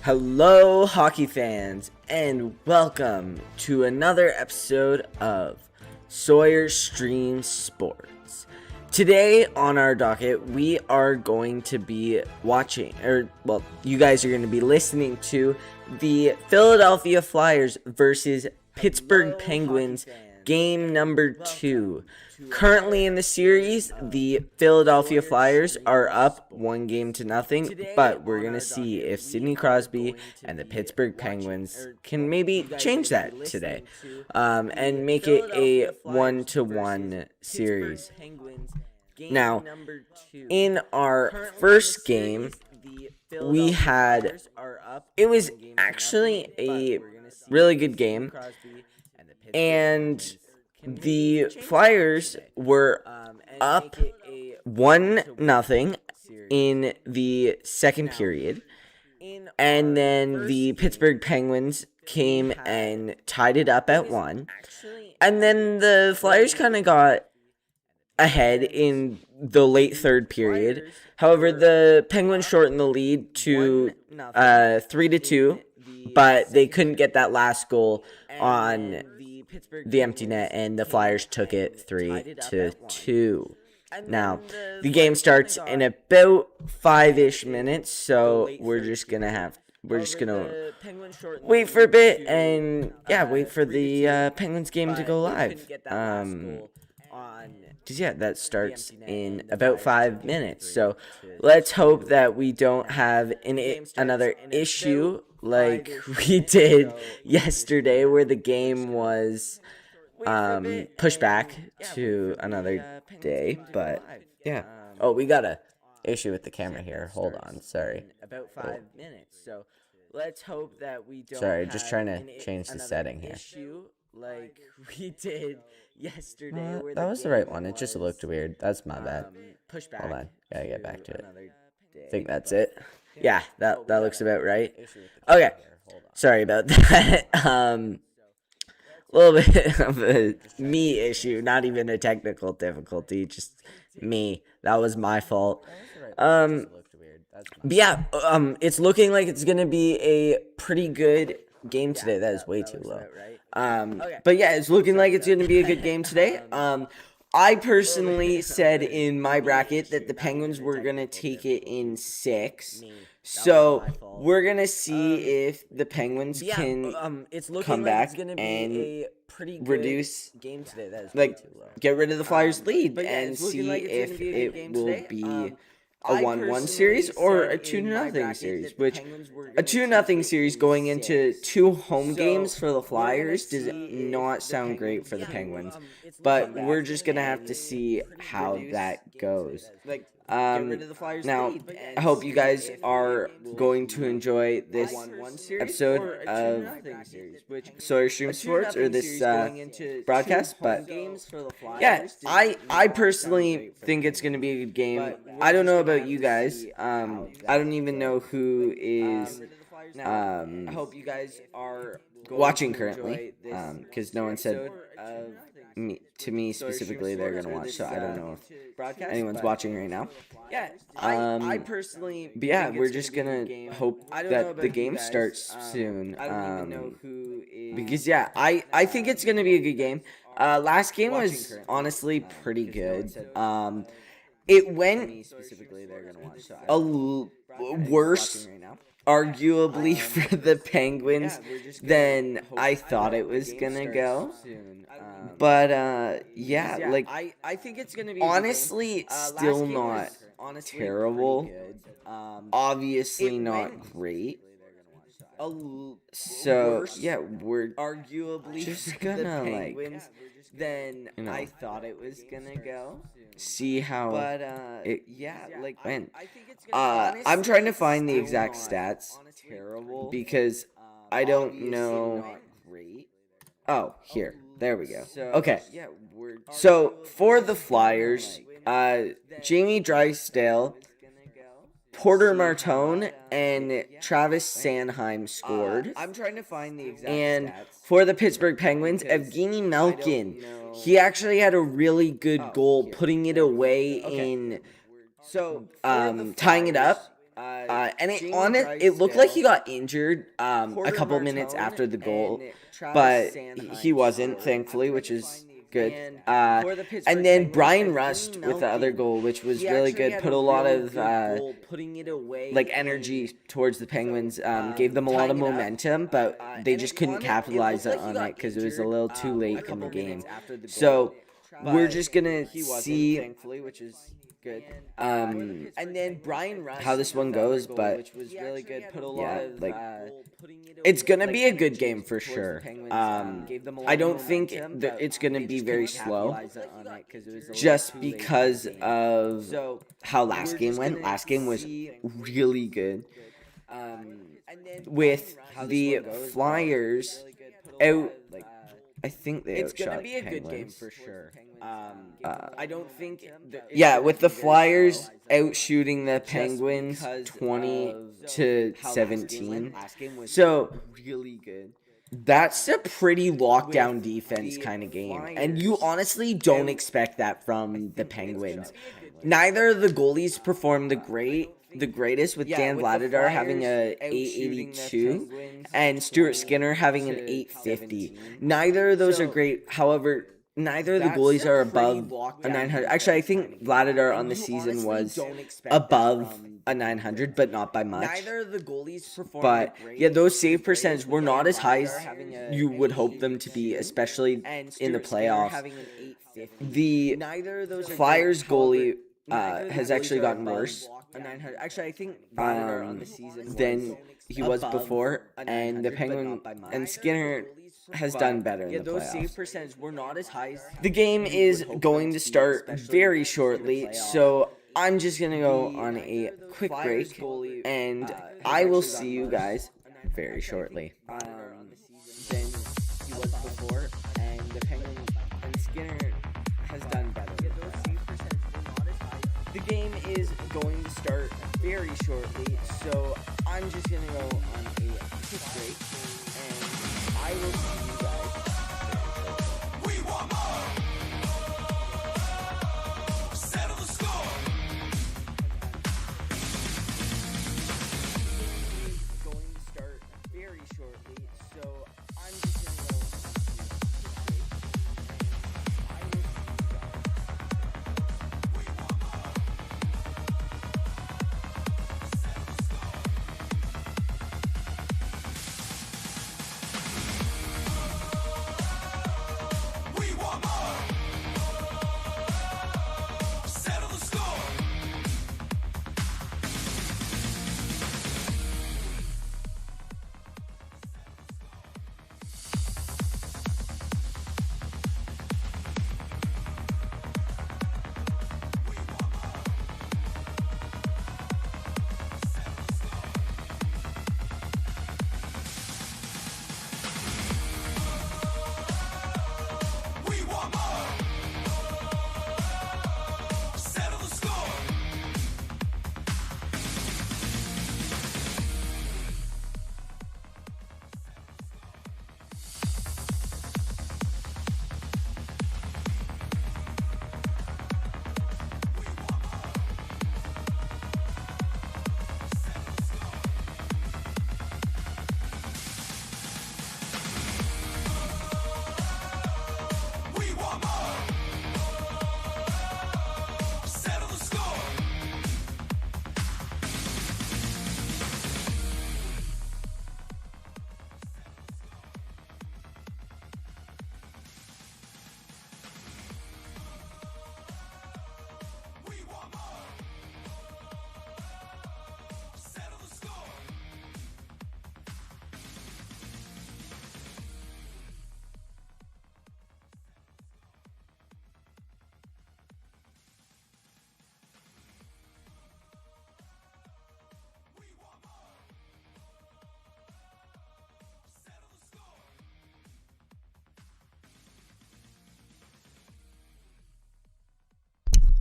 Hello, hockey fans, and welcome to another episode of Sawyer Streams Sports. Today on our docket, we are going to be watching, you guys are going to be listening to the Philadelphia Flyers versus Pittsburgh Penguins game number 2. Currently in the series, the Philadelphia Flyers are up 1-0, but we're going to see if Sidney Crosby and the Pittsburgh Penguins can maybe change that today and make it a 1-1 series. Now, in our first game, it was actually a really good game, and the Flyers were up 1-0 in the second period, and then the Pittsburgh Penguins came and tied it up at 1, and then the Flyers kind of got ahead in the late third period. However, the Penguins shortened the lead to 3-2, but they couldn't get that last goal on the empty net, and the Flyers took it 3-2. Now, the game starts in about 5-ish minutes, so we're just gonna wait for a bit and wait for the Penguins game to go live. That starts in about 5 minutes. So let's hope that we don't have another issue like we did yesterday, where the game was pushed back to another day. But we got a issue with the camera here. Hold on, sorry. About 5 minutes. So let's hope that we don't. Sorry, just trying to change the setting here. Like we did yesterday. That was the right one. It just looked weird. That's my bad. Hold on, gotta get back to it. I think that's it. Yeah, that looks about right. Okay, sorry about that. A little bit of a me issue, not even a technical difficulty, just me. That was my fault. It's looking like it's gonna be a pretty good game today. That is way too low. But it's looking like it's gonna be a good game today. I personally said in my bracket that the Penguins were going to take it in 6. So we're going to see if the Penguins can come back and reduce, get rid of the Flyers' lead and see if it will be a 1-1 series or a 2-0 series, which a 2-0 series going into 2 home games for the Flyers does not sound great for the Penguins, but we're just going to have to see how that goes. Now, I hope you guys are going to enjoy this episode of Sawyer Stream Sports, or this broadcast, but I personally think it's going to be a good game. I don't know about you guys. I don't even know who is I hope you guys are watching currently, because no one said to me specifically they're gonna watch, so I don't know if anyone's watching right now. I personally, we're just gonna hope that the game starts soon. Because I think it's gonna be a good game. Last game was honestly pretty good. It went worse, arguably, for the Penguins than I thought it was gonna go. But I think it's gonna be honestly still not terrible. Obviously not great. So we're arguably just gonna than I thought it was gonna go. See how it went. I'm trying to find the exact stats because I don't know. Oh, here. There we go. Okay. So for the Flyers, Jamie Drysdale, Porter Martone, and Travis Sanheim scored. I'm trying to find the exact and stats. For the Pittsburgh Penguins, Evgeny Malkin, he actually had a really good goal, putting it away in, tying it up And it looked like he got injured a couple minutes after the goal, but he wasn't, thankfully, which is good. And then Brian Rust with the other goal, which was really good, put a lot of like energy towards the Penguins, gave them a lot of momentum, but they just couldn't capitalize on it because it was a little too late in the game. So we're just gonna see, which is good. And then Brian Rust, how this one goes, but which was really good. Put a lot of like, it's gonna be a good game for sure. I don't think it's gonna be very slow, just because of how last game went. Last game was really good. With the Flyers out, I think they outshot Penguins. It's gonna be a good game for sure. I don't think. With the Flyers outshooting the Penguins 20-17. So really good. That's a pretty lockdown defense kind of game, and you honestly don't expect that from the Penguins. Neither of the goalies performed the greatest, with Dan Vladar having a 882 and Stuart Skinner having an 850. Neither of those are great. However, neither of the goalies are above a 900. Actually, I think Vladar on the season was above a 900, but not by much. Neither of the goalies performed. But yeah, those save percentages were not as high as you would hope them to be, especially in the playoffs. The Flyers goalie has actually gotten worse. Actually, I think on the season than he was before, and the Penguin and Skinner has done better in the playoffs. Those save percentages were not as high. The game is going to start very shortly, so I'm just gonna go on a quick break, and I will see you guys very shortly. Than he was before, and the Penguin and Skinner has done better. The game is going to start very shortly, so I'm just going to go on a quick break, and I will see you guys. We want more! Settle the score! It's going to start very shortly, so I'm just going to go on a quick break, and I will see you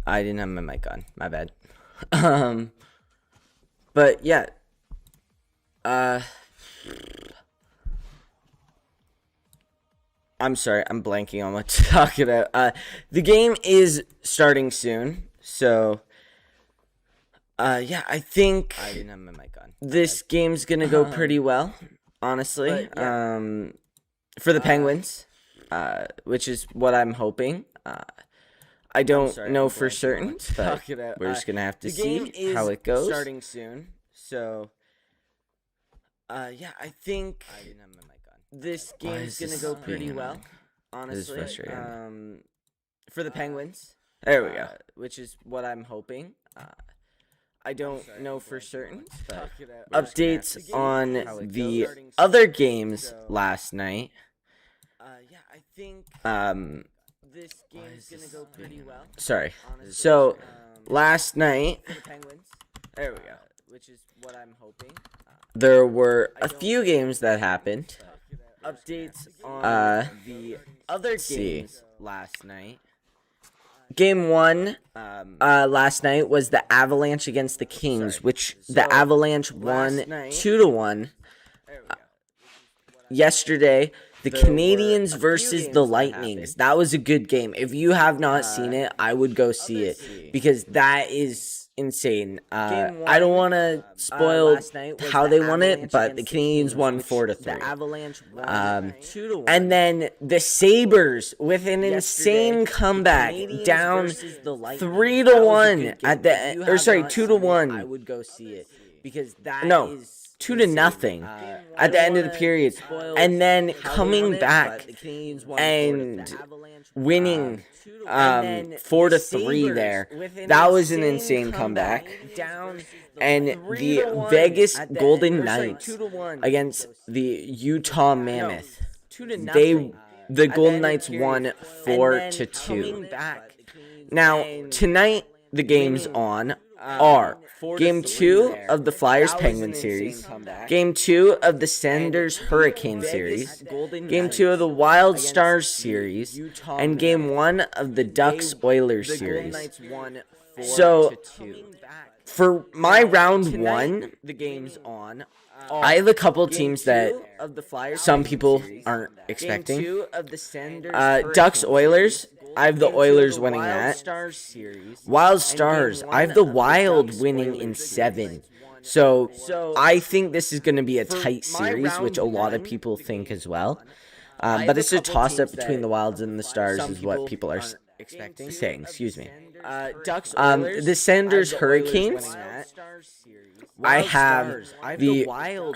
I didn't have my mic on. My bad. But yeah. I'm sorry. I'm blanking on what to talk about. The game is starting soon. So Yeah, I think I didn't have my mic on. this game's gonna go pretty well, honestly. For the Penguins, which is what I'm hoping. I don't know for certain, but we're just gonna have to see how it goes. Starting soon, so yeah, I think I didn't have my mic on. this game's gonna go pretty well, honestly. This is frustrating. For the Penguins, There we go. which is what I'm hoping. I don't know for certain, but Updates on the other games last night. yeah, I think this game's gonna go pretty well. Sorry. So last night For the Penguins, there we go. Which is what I'm hoping. there were a few games that happened. Updates on the other see. games last night. Game 1 last night was the Avalanche against the Kings, which the Avalanche won 2-1. Yesterday, the Canadians versus the Lightnings. That was a good game. If you have not seen it, I would go see it because that is insane. I don't want to spoil how they won it, but the Canadians won 4-3. And then the Sabres with an insane comeback, down 3-1 at the or sorry 2-1. I would go see it because that is 2-0 at the end of the period, and then coming back and winning 4-3 there. That was an insane comeback. And the Vegas Golden Knights against the Utah Mammoth. The Golden Knights won 4-2. Now tonight the games on are Game 2 of the Flyers-Penguins series, Game 2 of the Sanders-Hurricane series, Game 2 of the Wild Stars series, and Game 1 of the Ducks-Oilers series. So, for my round 1, the games on. I have a couple teams that some people aren't expecting. Ducks-Oilers, I have the Oilers winning that. Wild Stars, I have the Wild winning in 7. So I think this is going to be a tight series, which a lot of people think as well. But it's a toss-up between the Wilds and the Stars is what people are saying. Excuse me. The Sanders Hurricanes, I have the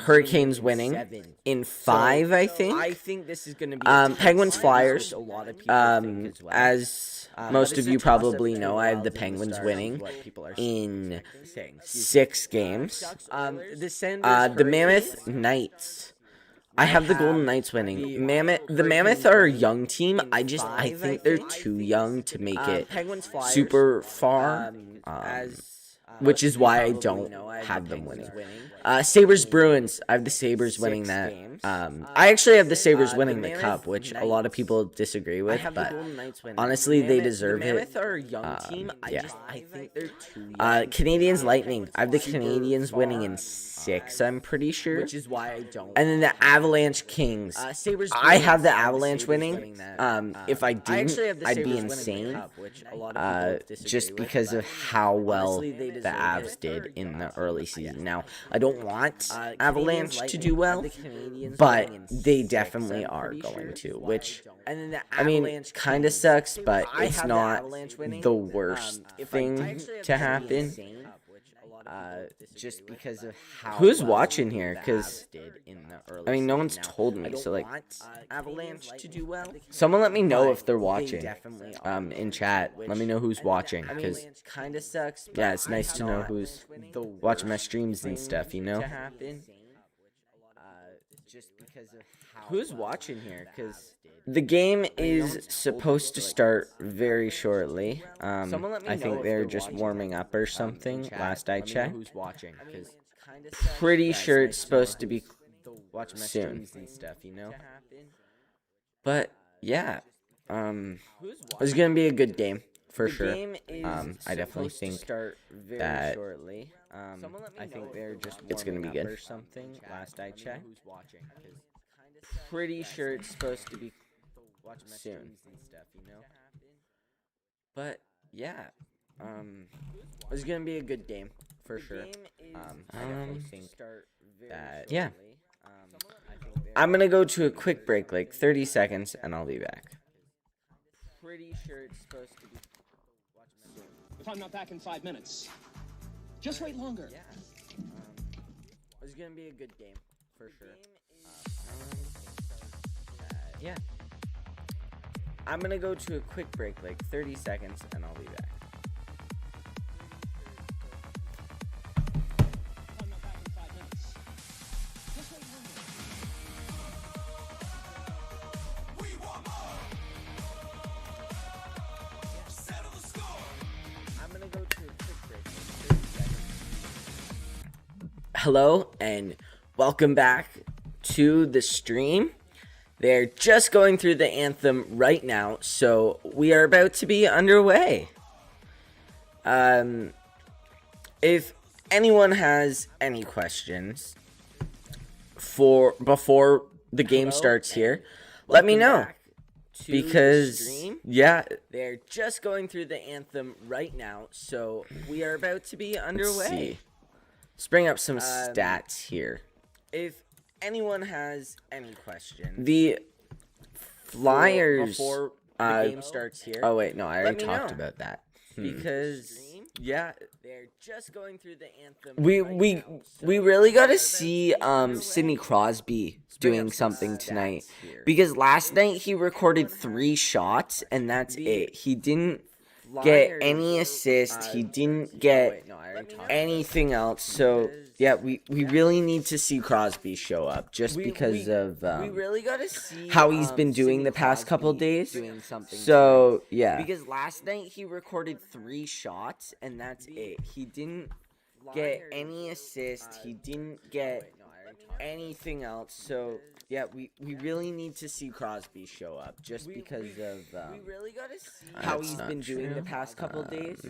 Hurricanes winning in 5, I think. I think this is going to be Penguins Flyers. As most of you probably know, I have the Penguins winning in 6 games. The Mammoth Knights, I have the Golden Knights winning. The Mammoth are a young team. I think they're too young to make it super far. Which is why I don't have them winning. Sabres Bruins. I have the Sabres winning that. I actually have the Sabres winning the cup, which a lot of people disagree with, but honestly, they deserve it. Canadians Lightning. I have the Canadians winning in 6, I'm pretty sure. Which is why I don't. And then the Avalanche Kings. I have the Avalanche winning. If I didn't, I'd be insane. Just because of how well the Avs did in the early season. Now, I don't want Avalanche to do well, but they definitely are going to, which, I mean, kind of sucks, but it's not the worst thing to happen. Just because of how who's watching here? Because I mean, no one's told me. So like, Avalanche to do well. Someone let me know if they're watching. In chat, let me know who's watching. Because kind of sucks. Yeah, it's nice to know who's watching my streams and stuff. You know. Who's watching here? Because the game is supposed to start very shortly. I think they're just warming up or something. Last I checked. Pretty sure it's supposed to be soon. But yeah, it's gonna be a good game for sure. I definitely think that I think they're just it's gonna be good. Last I checked. Pretty sure it's supposed to be soon. But yeah, it's gonna be a good game for sure. I definitely think that, yeah. I'm going to go to a quick break, like 30 seconds, and I'll be back. Pretty sure it's supposed to be. If I'm not back in 5 minutes, just wait longer. Yeah. It's gonna be a good game for sure. Yeah. I'm going to go to a quick break, like 30 seconds, and I'll be back. If I'm not back in 5 minutes, just wait longer. I'm gonna go to a quick break. Like 30 seconds. Hello, and welcome back to the stream. They're just going through the anthem right now, so we are about to be underway. If anyone has any questions before the game starts here, let me know. Because, yeah, they're just going through the anthem right now, so we are about to be underway. Let's bring up some stats here. If anyone has any questions, the Flyers before the game starts here. Oh wait, no, I already me talked know. about that. Because yeah, They're just going through the anthem. we right we now, so we really got to see Sidney Crosby doing something tonight, because last night he recorded 3 shots and that's it. He didn't get any assist. He didn't get anything else. So yeah, we really need to see Crosby show up, just because of we really got to see how he's been doing Sidney the past couple Crosby days. doing something So yeah, because last night he recorded 3 shots and that's it. He didn't get any assist. He didn't get anything else. So yeah, we really need to see Crosby show up, just because of we really got to see how he's been doing the past couple days.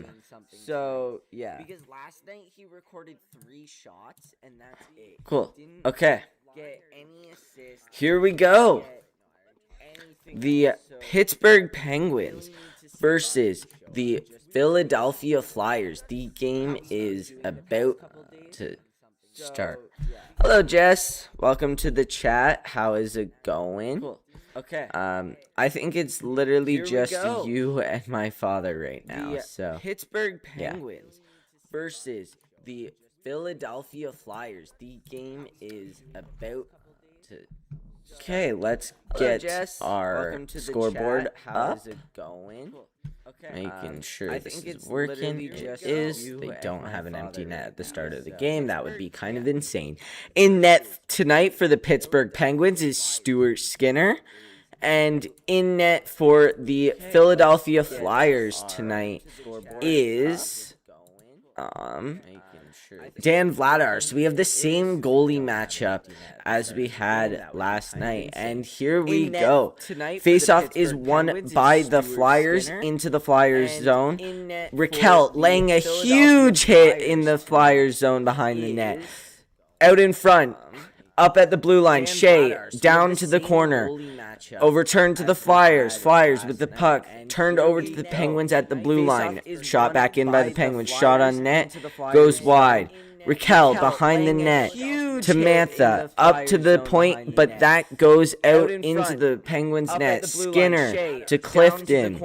So yeah, because last night he recorded 3 shots and that's it. cool. He didn't Okay, get any assist. here we go. Anything The else, so Pittsburgh Penguins versus the Philadelphia Flyers. The game is about to start. Hello, Jess. Welcome to the chat. How is it going? Cool. Okay. I think it's literally Here we just go. you and my father right now. The So Pittsburgh yeah. Penguins versus the Philadelphia Flyers. The game is about to. okay, let's Hello, get Jess. our Welcome to the scoreboard chat. How up. is it going? Okay. Making sure I this think is it's working. literally It just is. you They and don't my have an empty father net right at the now, start of the so game. That would be kind of insane. In net tonight for the Pittsburgh Penguins is Stuart Skinner. And in net for the Philadelphia Flyers tonight is Dan Vladar. So we have the same goalie matchup as we had last night. And here we go. Face-off is won by the Flyers into the Flyers zone. Raquel laying a huge hit in the Flyers zone behind the net. Out in front. Up at the blue line. Shea down to the corner. Overturned to the Flyers. Flyers with the puck. Turned over to the Penguins at the blue line. Shot back in by the Penguins. Shot on net. Goes wide. Raquel behind the net. Tamantha up to the point, but that goes out into the Penguins net. Skinner to Clifton.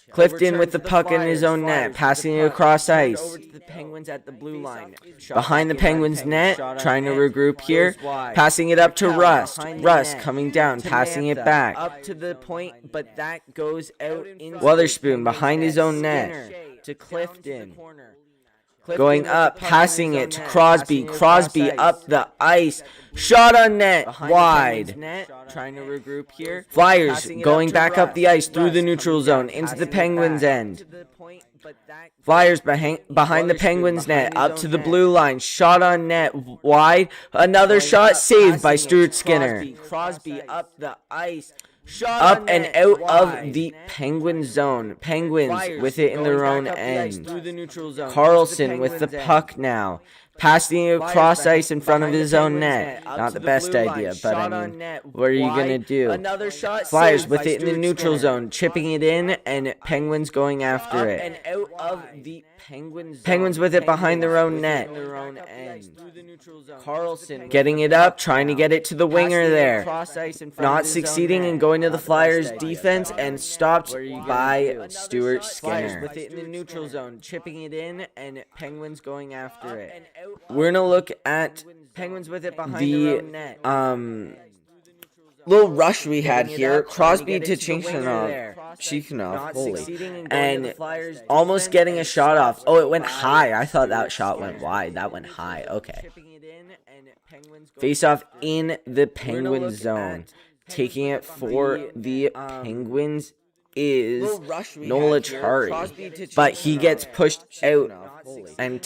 Clifton with the puck in his own net, passing it across ice. Over to the Penguins at the blue line. Behind the Penguins net, trying to regroup here. Passing it up to Rust. Rust coming down, passing it back. Up to the point, but that goes out into Witherspoon behind his own net. to Clifton. Going up, passing it to Crosby. Crosby up the ice. Shot on net, wide. Trying to regroup here. Flyers going back up the ice through the neutral zone into the Penguins end. Flyers behind the Penguins net, up to the blue line. Shot on net, wide. Another shot saved by Stuart Skinner. Crosby up the ice. Shot Up on and net, out wide. of the Penguin zone. Penguins Flyers with it in their going own back up the ice end. through the neutral zone. Carlson with the puck now. Passing it across ice in front of his own net. Not the best idea, but I mean, what are you going to do? Another shot. Flyers with it in the neutral zone, chipping it in, and Penguins going after it. And out of the Penguins. Penguins with it behind their own net. Carlson getting it up, trying to get it to the winger there. Not succeeding and going to the Flyers defense and stopped by Stuart Skinner. With it in the neutral zone, chipping it in, and Penguins going after it. We're going to look at Penguins with it behind their own net. the little rush we had here. Crosby to Chikhanov, holy, and almost getting a shot off. Oh, it went high. I thought that shot went wide. That went high. Okay. Face off in the Penguin zone. Taking it for the Penguins is Nola Chari, but he gets pushed out, and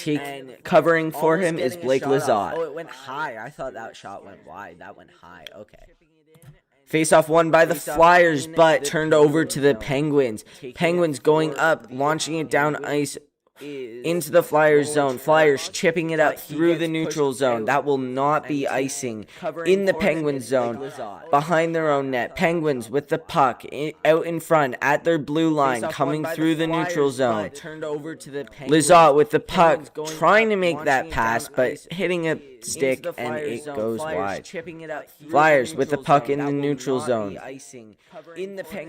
covering for him is Blake Lizotte. Oh, it went high. I thought that shot went wide. That went high. Okay. Face-off won by the Flyers, but turned over to the Penguins. Penguins going up, launching it down ice into the Flyers zone. Flyers chipping it up through the neutral zone. That will not be icing in the Penguins zone behind their own net. Penguins with the puck out in front at their blue line, coming through the neutral zone. Lizotte with the puck, trying to make that pass, but hitting a stick and it goes wide. Flyers with the puck in the neutral zone.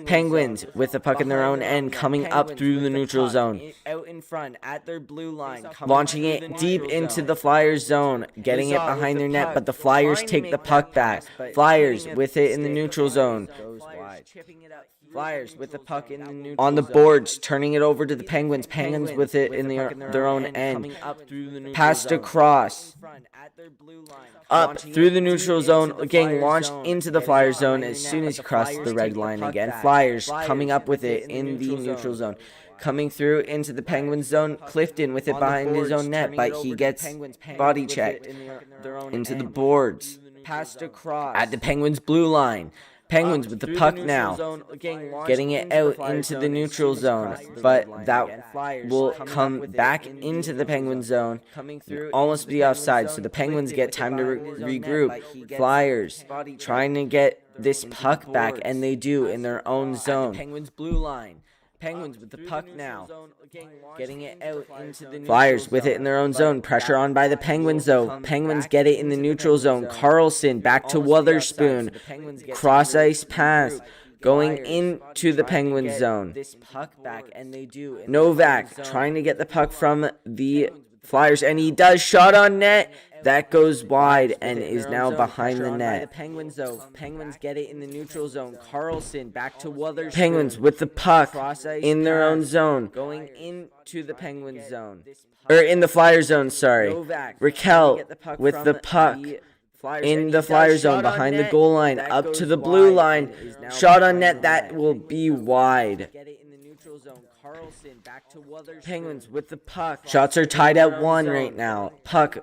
Penguins with the puck in their own end, coming up through the neutral zone. Out in front at their blue line, Launching it deep into the Flyers zone, getting it behind their net, but the Flyers take the puck back. Flyers with it in the neutral zone. Flyers with the puck in the neutral On the boards, turning it over to the Penguins. Penguins with it in their own end. Passed across. Up through the neutral zone, getting launched into the Flyers zone as soon as he crossed the red line again. Flyers coming up with it in the neutral zone. Coming through into the Penguins zone. Clifton with it behind his own net, but he gets body checked into the boards. Passed across At the Penguins blue line. Penguins with the puck now, getting it out into the neutral zone, but that will come back into the Penguin zone, almost be offside, so the Penguins get time to regroup. Flyers trying to get this puck back, and they do in their own zone. Penguins blue line. Penguins with the puck now, getting it out into the Flyers with it in their own zone. Pressure on by the Penguins, though. Penguins get it in the neutral zone. Carlson back to Witherspoon. Cross ice pass going into the Penguins zone. Novak trying to get the puck from the Flyers, and he does. Shot on net. That goes wide and is now behind the net. Penguins get it in the neutral zone. Carlson back to Witherspoon. Penguins with the puck in their own zone. Going into the Penguins zone. Or in the Flyers zone, sorry. Raquel with the puck in the Flyers zone behind the goal line. Up to the blue line. Shot on net. That will be wide. Penguins with the puck. Shots are tied at 1 right now. Puck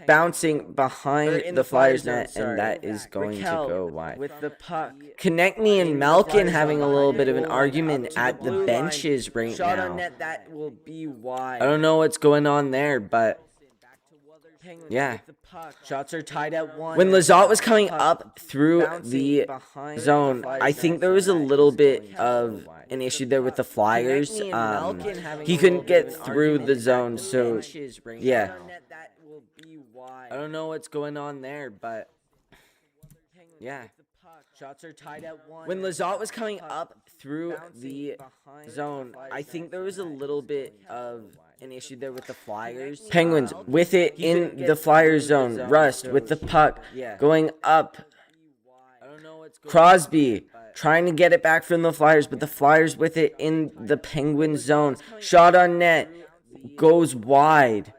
bouncing behind the Flyers net, and that is going to go wide. With the puck. Konechny and Malkin having a little bit of an argument at the benches right now. That will be wide. I don't know what's going on there, but yeah. Shots are tied at 1. When Lizotte was coming up through the zone, I think there was a little bit of an issue there with the Flyers. He couldn't get through the zone, so yeah. I don't know what's going on there, but yeah. Shots are tied at 1. When Lizotte was coming up through the zone, I think there was a little bit of an issue there with the Flyers. Penguins with it in the Flyers zone. Rust with the puck going up. Crosby trying to get it back from the Flyers, but the Flyers with it in the Penguin zone. Shot on net goes wide.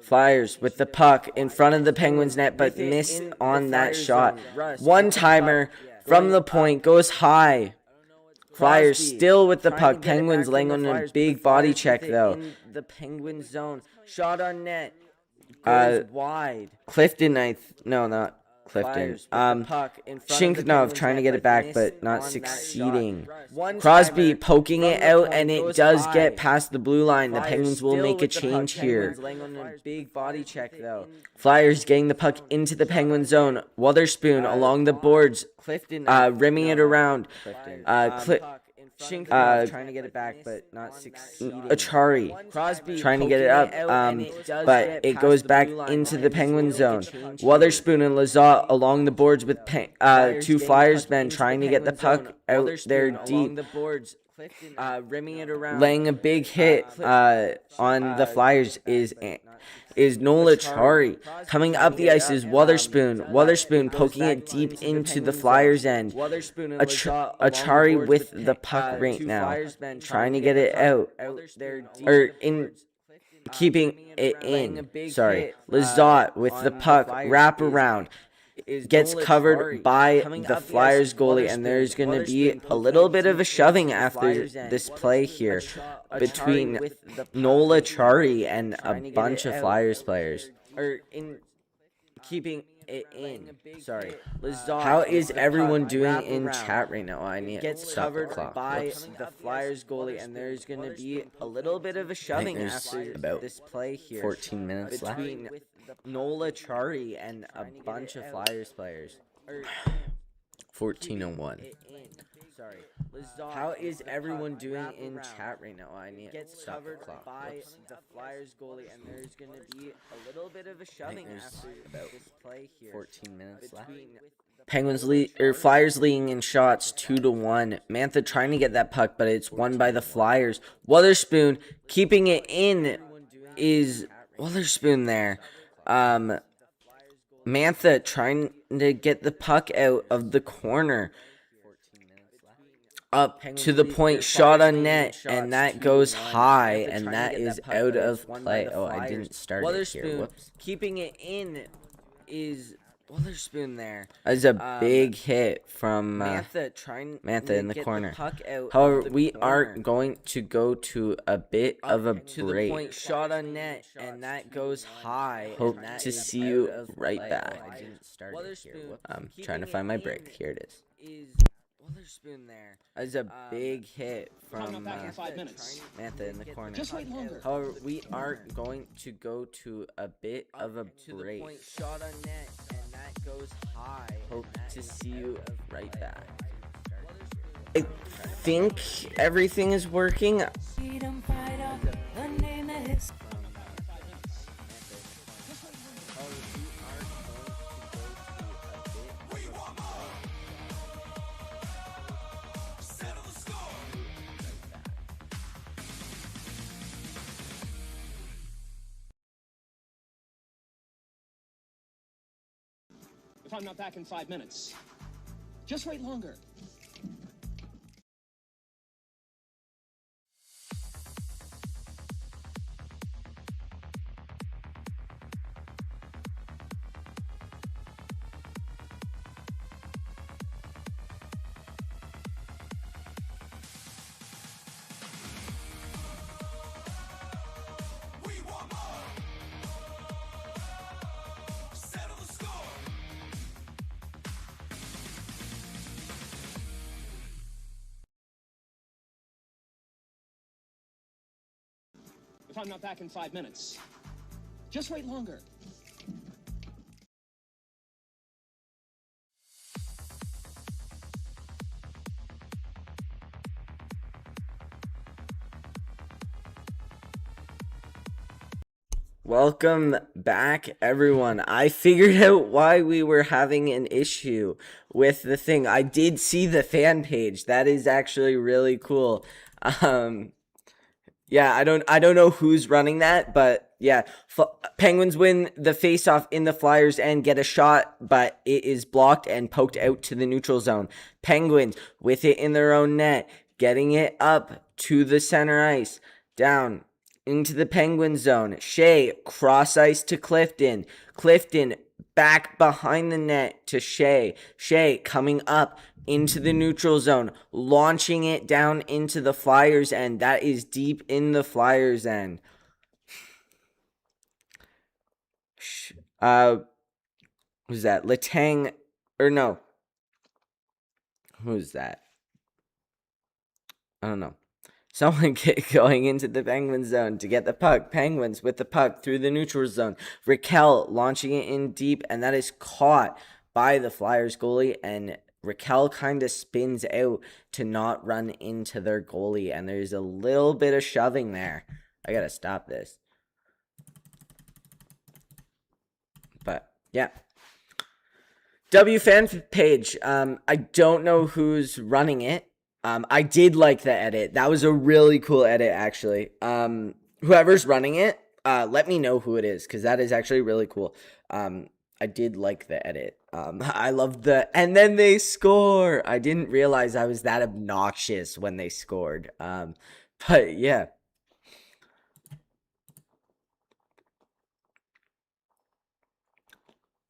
Flyers with the puck in front of the Penguins net, but missed on that shot. One-timer from the point goes high. Flyers still with the puck. Penguins laying on a big body check, though. The Penguin zone. Shot on net. Goes wide. Clifton, Clifton. Shinknov Shinknov trying to get it back, but not succeeding. Crosby poking it out, and it does get past the blue line. The Penguins will make a change here. Laying on a big body check though. Flyers getting the puck into the Penguin zone. Witherspoon along the boards, Clifton rimming it around. Shinknov trying to get it back, but not succeeding. Achari Crosby trying to get it up, but it goes back into the Penguin zone. Witherspoon and Lazat along the boards with two Flyers men trying to get the puck out there deep. Rimming it around. Laying a big hit on the Flyers is Nola Chari. Coming up the ice is Witherspoon. Witherspoon poking it deep into the Flyers' end. Achari with the puck right now, trying to get it out, or in keeping it in. Sorry, Lazat with the puck, wrap around. Gets covered by the Flyers goalie, and there's going to be a little bit of a shoving after this play here between Nola Chari and a bunch of Flyers players. Keeping it in. Sorry. How is everyone doing in chat right now? I need to Gets stop the covered clock. by Whoops. the Flyers goalie, and there's going to be a little bit of a shoving there's after about this play here 14 minutes left. between Nola Chari and a bunch of Flyers players. 14:01. Sorry. How is everyone doing in chat right now? I need to Gets stop the covered clock. by Whoops. the Flyers goalie, and there's going to be a little bit of a shoving there's after about this play here 14 minutes left. between Penguins lead or Flyers leading in shots 2-1. Mantha trying to get that puck, but it's won by the Flyers. Witherspoon keeping it in is Witherspoon there. Mantha trying to get the puck out of the corner. Up to the point, shot on net, and that goes high, and that is out of play. Oh, I didn't start it here. Whoops. Keeping it in is Witherspoon there. That's a big hit from Mantha in the corner. However, we are going to go to a bit of a to the break. point, shot on net, and that goes high. Hope and that to is see out you of right play. back. Oh, I didn't start it here. Whoops. I'm trying to Keeping find my it break. in Here it is. Is Witherspoon there. That's a big hit Coming from up back in 5 minutes. Mantha in the corner. Just wait longer. However, we are going to go to a bit of a To the break. point, shot on net, and that goes high. Hope and that to is see out you of right play. back. Oh, I I didn't start it. think everything is working. Freedom fighter, the name that is. If I'm not back in 5 minutes, just wait longer. If I'm not back in 5 minutes, just wait longer. Welcome back, everyone. I figured out why we were having an issue with the thing. I did see the fan page. That is actually really cool. Yeah, I don't know who's running that, but yeah, Penguins win the faceoff in the Flyers and get a shot, but it is blocked and poked out to the neutral zone. Penguins with it in their own net, getting it up to the center ice, down into the Penguin zone. Shea cross ice to Clifton. Clifton back behind the net to Shea. Shea coming up into the neutral zone, launching it down into the Flyers end. That is deep in the Flyers end. Who's that? Letang, or no. Who's that? I don't know. Someone going into the Penguin zone to get the puck. Penguins with the puck through the neutral zone. Raquel launching it in deep, and that is caught by the Flyers goalie, and Raquel kind of spins out to not run into their goalie, and there's a little bit of shoving there. I gotta stop this. But, yeah. W fan page. I don't know who's running it. I did like the edit. That was a really cool edit, actually. Whoever's running it, let me know who it is, because that is actually really cool. I did like the edit. I love and then they score. I didn't realize I was that obnoxious when they scored. But yeah.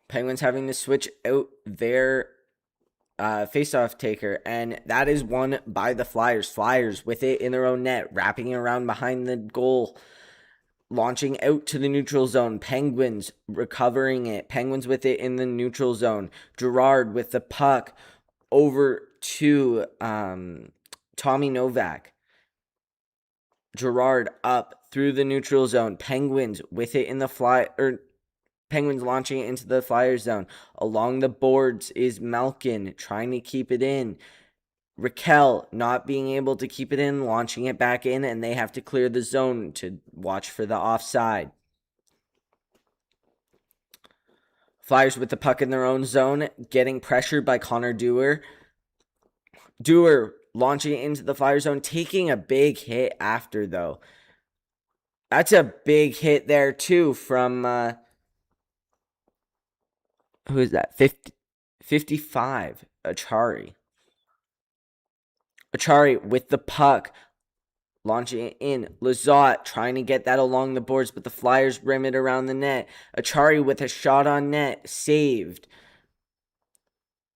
Penguins having to switch out their face-off taker, and that is won by the Flyers. Flyers with it in their own net, wrapping it around behind the goal, launching out to the neutral zone. Penguins recovering it. Penguins with it in the neutral zone. Girard with the puck over to Tommy Novak. Girard up through the neutral zone. Penguins with it in the Penguins launching it into the Flyers zone. Along the boards is Malkin trying to keep it in. Raquel not being able to keep it in, launching it back in, and they have to clear the zone to watch for the offside. Flyers with the puck in their own zone, getting pressured by Connor Dewar. Dewar launching it into the Flyers zone, taking a big hit after, though. That's a big hit there, too, from... who is that? 55. Achari. Achari with the puck. Launching it in. Lizotte trying to get that along the boards, but the Flyers rim it around the net. Achari with a shot on net. Saved.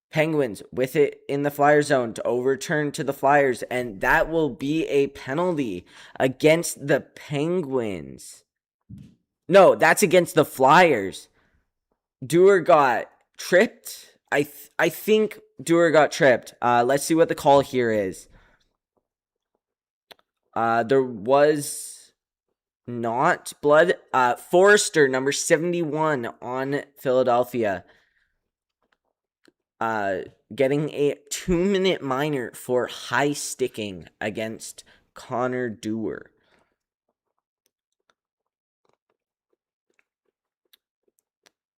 Penguins with it in the Flyer zone to overturn to the Flyers, and that will be a penalty against the Penguins. No, that's against the Flyers. Dewar got tripped. I think Dewar got tripped. Let's see what the call here is. There was not blood. Forrester, number 71 on Philadelphia. Getting a 2-minute minor for high sticking against Connor Dewar.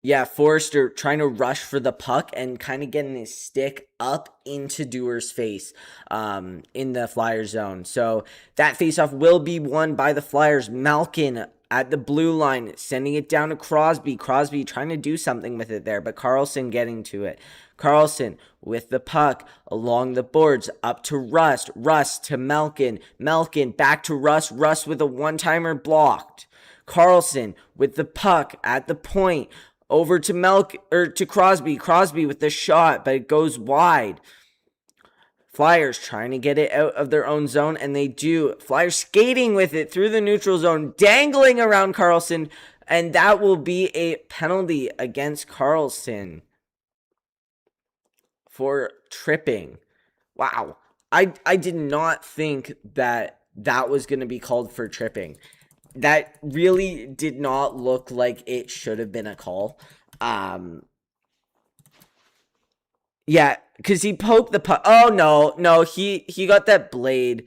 Yeah, Forrester trying to rush for the puck and kind of getting his stick up into Dewar's face in the Flyers zone. So that faceoff will be won by the Flyers. Malkin at the blue line, sending it down to Crosby. Crosby trying to do something with it there, but Carlson getting to it. Carlson with the puck along the boards, up to Rust. Rust to Malkin. Malkin back to Rust. Rust with a one-timer blocked. Carlson with the puck at the point. Over to Crosby. Crosby with the shot, but it goes wide. Flyers trying to get it out of their own zone, and they do. Flyers skating with it through the neutral zone, dangling around Carlson, and that will be a penalty against Carlson for tripping. Wow. I did not think that was going to be called for tripping. That really did not look like it should have been a call. Yeah, because he poked the puck. Oh, no, he got that blade.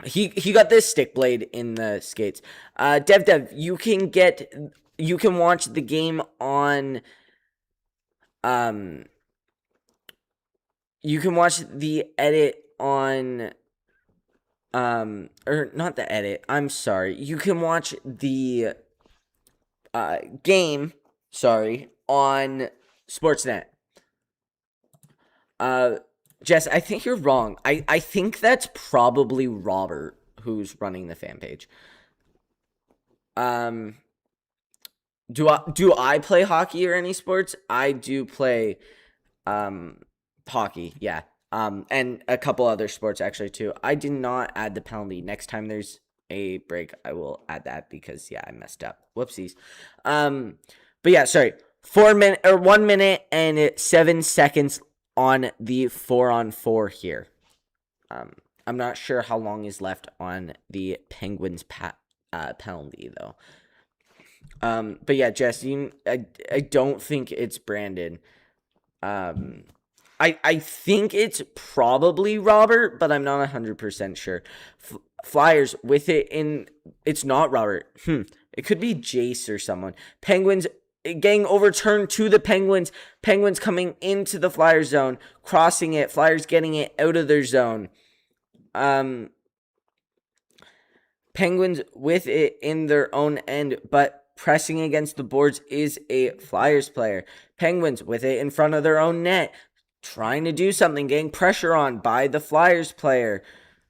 He got this stick blade in the skates. Dev, you can watch the game on, you can watch the edit on, or not the edit, I'm sorry. You can watch the game, on Sportsnet. Jess, I think you're wrong. I think that's probably Robert who's running the fan page. Do I play hockey or any sports? I do play hockey, yeah. And a couple other sports actually too. I did not add the penalty. Next time there's a break, I will add that because yeah, I messed up. Whoopsies. But yeah, sorry. 1 minute and 7 seconds on the 4-on-4 here. I'm not sure how long is left on the Penguins penalty though. But yeah, Jess, I don't think it's Brandon. I think it's probably Robert, but I'm not 100% sure. Flyers with it in. It's not Robert. It could be Jace or someone. Penguins getting overturned to the Penguins. Penguins coming into the Flyers zone, crossing it. Flyers getting it out of their zone. Penguins with it in their own end, but pressing against the boards is a Flyers player. Penguins with it in front of their own net, trying to do something, getting pressure on by the Flyers player.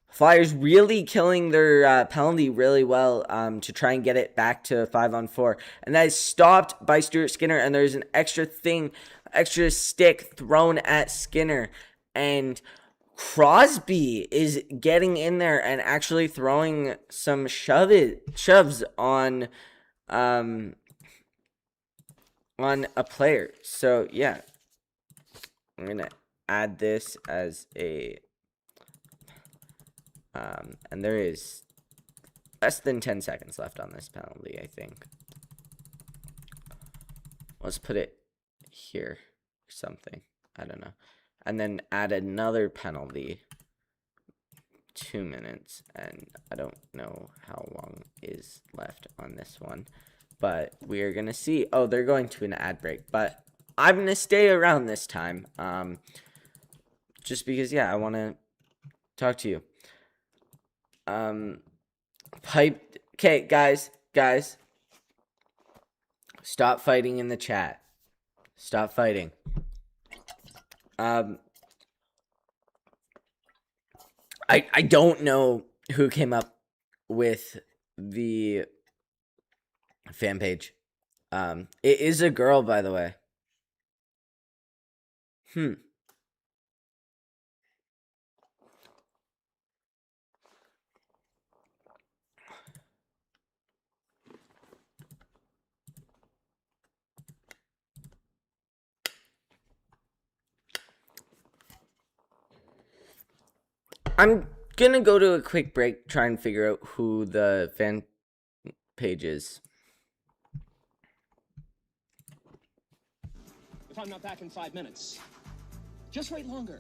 Flyers really killing their penalty really well to try and get it back to 5-on-4. And that is stopped by Stuart Skinner, and there's an extra stick thrown at Skinner. And Crosby is getting in there and actually throwing some shoves on a player. So yeah, I'm gonna add this as a and there is less than 10 seconds left on this penalty, I think. Let's put it here or something. I don't know. And then add another penalty. 2 minutes. And I don't know how long is left on this one. But we are going to see. Oh, they're going to an ad break. But I'm going to stay around this time. Just because, yeah, I want to talk to you. Okay, guys. Stop fighting in the chat. Stop fighting. I don't know who came up with the fan page. It is a girl, by the way. I'm gonna go to a quick break, try and figure out who the fan page is. If I'm not back in 5 minutes, just wait longer.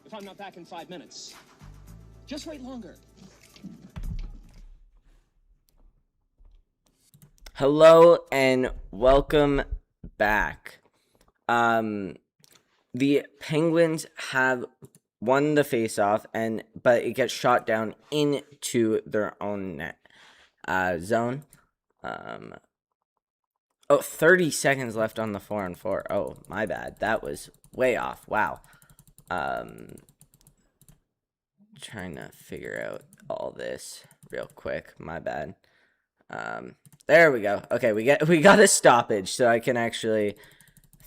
If I'm not back in 5 minutes, just wait longer. Hello and welcome back. The Penguins have won the face-off, but it gets shot down into their own net zone. 30 seconds left on the 4-on-4. Oh, my bad. That was way off. Wow. Trying to figure out all this real quick. My bad. There we go. Okay, we got a stoppage, so I can actually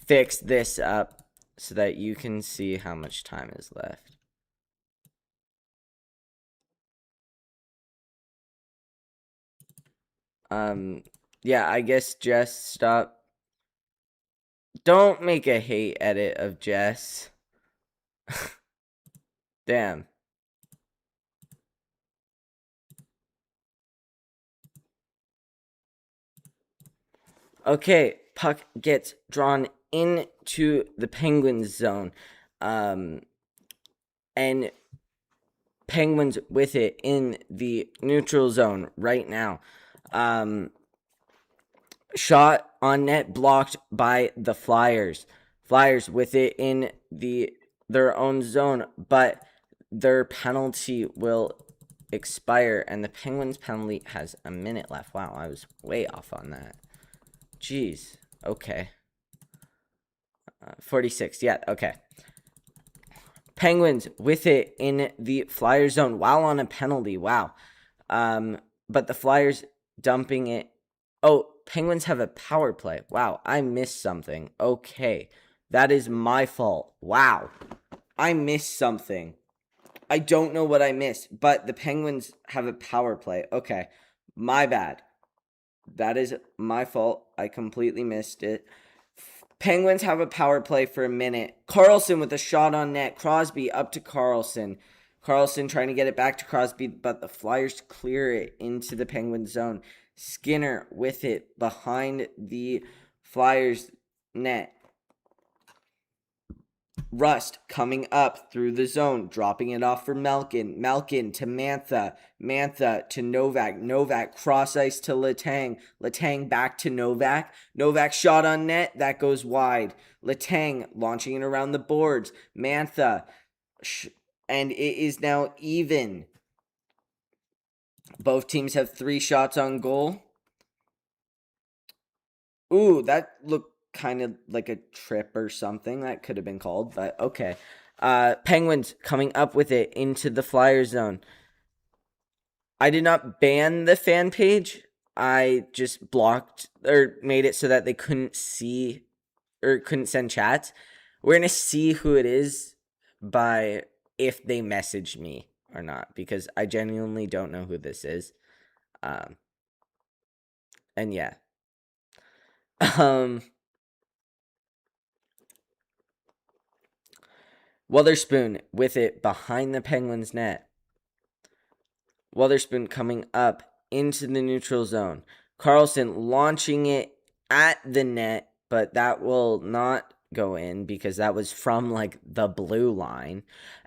fix this up so that you can see how much time is left. Yeah, I guess Jess, stop. Don't make a hate edit of Jess. Damn. Okay, puck gets drawn into the Penguins zone. And Penguins with it in the neutral zone right now. Shot on net blocked by the Flyers. Flyers with it in their own zone, but their penalty will expire, and the Penguins penalty has a minute left. Wow, I was way off on that. Jeez. Okay. 46. Yeah, okay. Penguins with it in the Flyers zone while on a penalty. Wow. But the Flyers dumping it. Oh, Penguins have a power play. Wow, I missed something. Okay. That is my fault. Wow. I missed something. I don't know what I missed, but the Penguins have a power play. Okay. My bad. That is my fault. I completely missed it. Penguins have a power play for a minute. Carlson with a shot on net. Crosby up to Carlson. Carlson trying to get it back to Crosby, but the Flyers clear it into the Penguins zone. Skinner with it behind the Flyers net. Rust coming up through the zone, dropping it off for Malkin. Malkin to Mantha. Mantha to Novak. Novak cross ice to Letang. Letang back to Novak. Novak shot on net. That goes wide. Letang launching it around the boards. Mantha. And it is now even. Both teams have 3 shots on goal. Ooh, that looked kind of like a trip or something. That could have been called, but okay. Penguins coming up with it into the Flyer zone. I did not ban the fan page. I just blocked or made it so that they couldn't see or couldn't send chats. We're going to see who it is by if they message me or not, because I genuinely don't know who this is. And yeah. Witherspoon with it behind the Penguins net. Witherspoon coming up into the neutral zone. Carlson launching it at the net, but that will not go in because that was from like the blue line.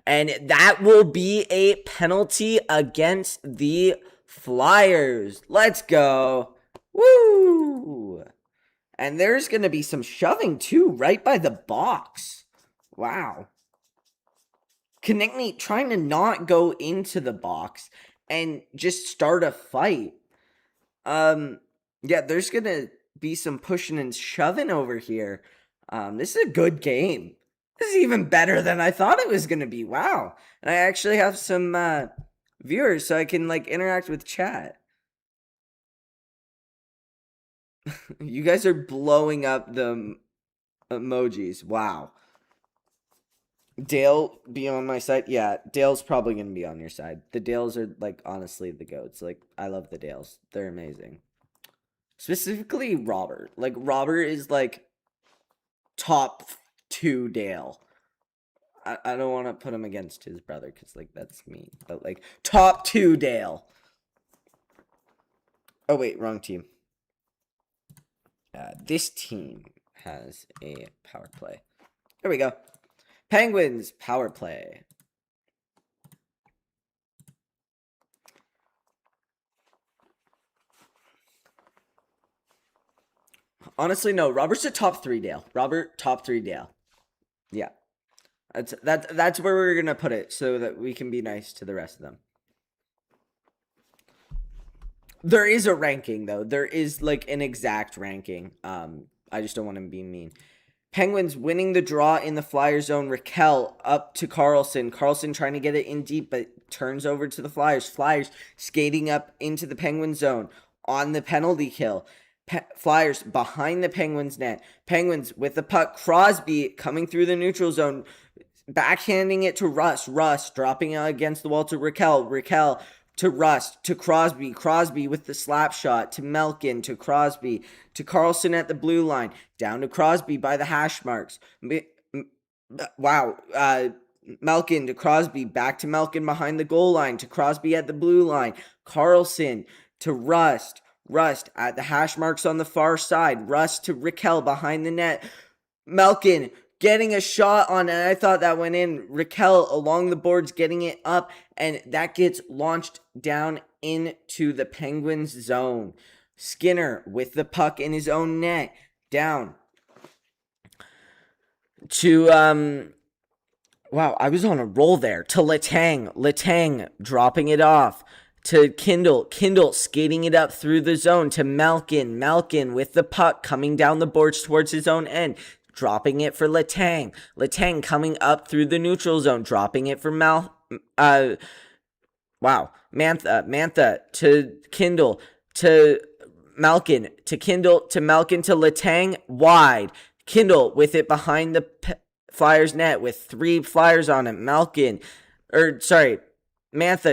And that will be a penalty against the Flyers. Let's go. Woo! And there's going to be some shoving too, right by the box. Wow. Konechny trying to not go into the box and just start a fight. Yeah, there's going to be some pushing and shoving over here. This is a good game. This is even better than I thought it was going to be. Wow. And I actually have some viewers so I can like interact with chat. You guys are blowing up the emojis. Wow. Dale be on my side? Yeah, Dale's probably going to be on your side. The Dales are, like, honestly the GOATs. Like, I love the Dales. They're amazing. Specifically, Robert. Like, Robert is, like, top 2 Dale. I don't want to put him against his brother because, like, that's mean. But, like, top 2 Dale. Oh, wait, wrong team. This team has a power play. There we go. Penguins power play. Honestly, no. Robert's a top 3 Dale. Robert, top 3 Dale. Yeah. That's where we're going to put it so that we can be nice to the rest of them. There is a ranking, though. There is, like, an exact ranking. I just don't want to be mean. Penguins winning the draw in the Flyer zone. Raquel up to Carlson. Carlson trying to get it in deep, but turns over to the Flyers. Flyers skating up into the Penguin zone on the penalty kill. Flyers behind the Penguins net. Penguins with the puck. Crosby coming through the neutral zone. Backhanding it to Rust. Rust dropping out against the wall to Raquel. Raquel to Rust, to Crosby. Crosby with the slap shot to Malkin, to Crosby, to Carlson at the blue line. Down to Crosby by the hash marks. Wow. Malkin to Crosby. Back to Malkin behind the goal line. To Crosby at the blue line. Carlson to Rust. Rust at the hash marks on the far side. Rust to Raquel behind the net. Malkin getting a shot on it. I thought that went in. Raquel along the boards getting it up, and that gets launched down into the Penguins zone. Skinner with the puck in his own net. Down to Wow, I was on a roll there. To Letang. Letang dropping it off. To Kindle. Kindle skating it up through the zone. To Malkin. Malkin with the puck coming down the boards towards his own end. Dropping it for Letang. Letang coming up through the neutral zone. Dropping it for Mantha. Mantha to Kindle. To Malkin. To Kindle. To Malkin to Letang. Wide. Kindle with it behind the Flyers net with 3 Flyers on it. Mantha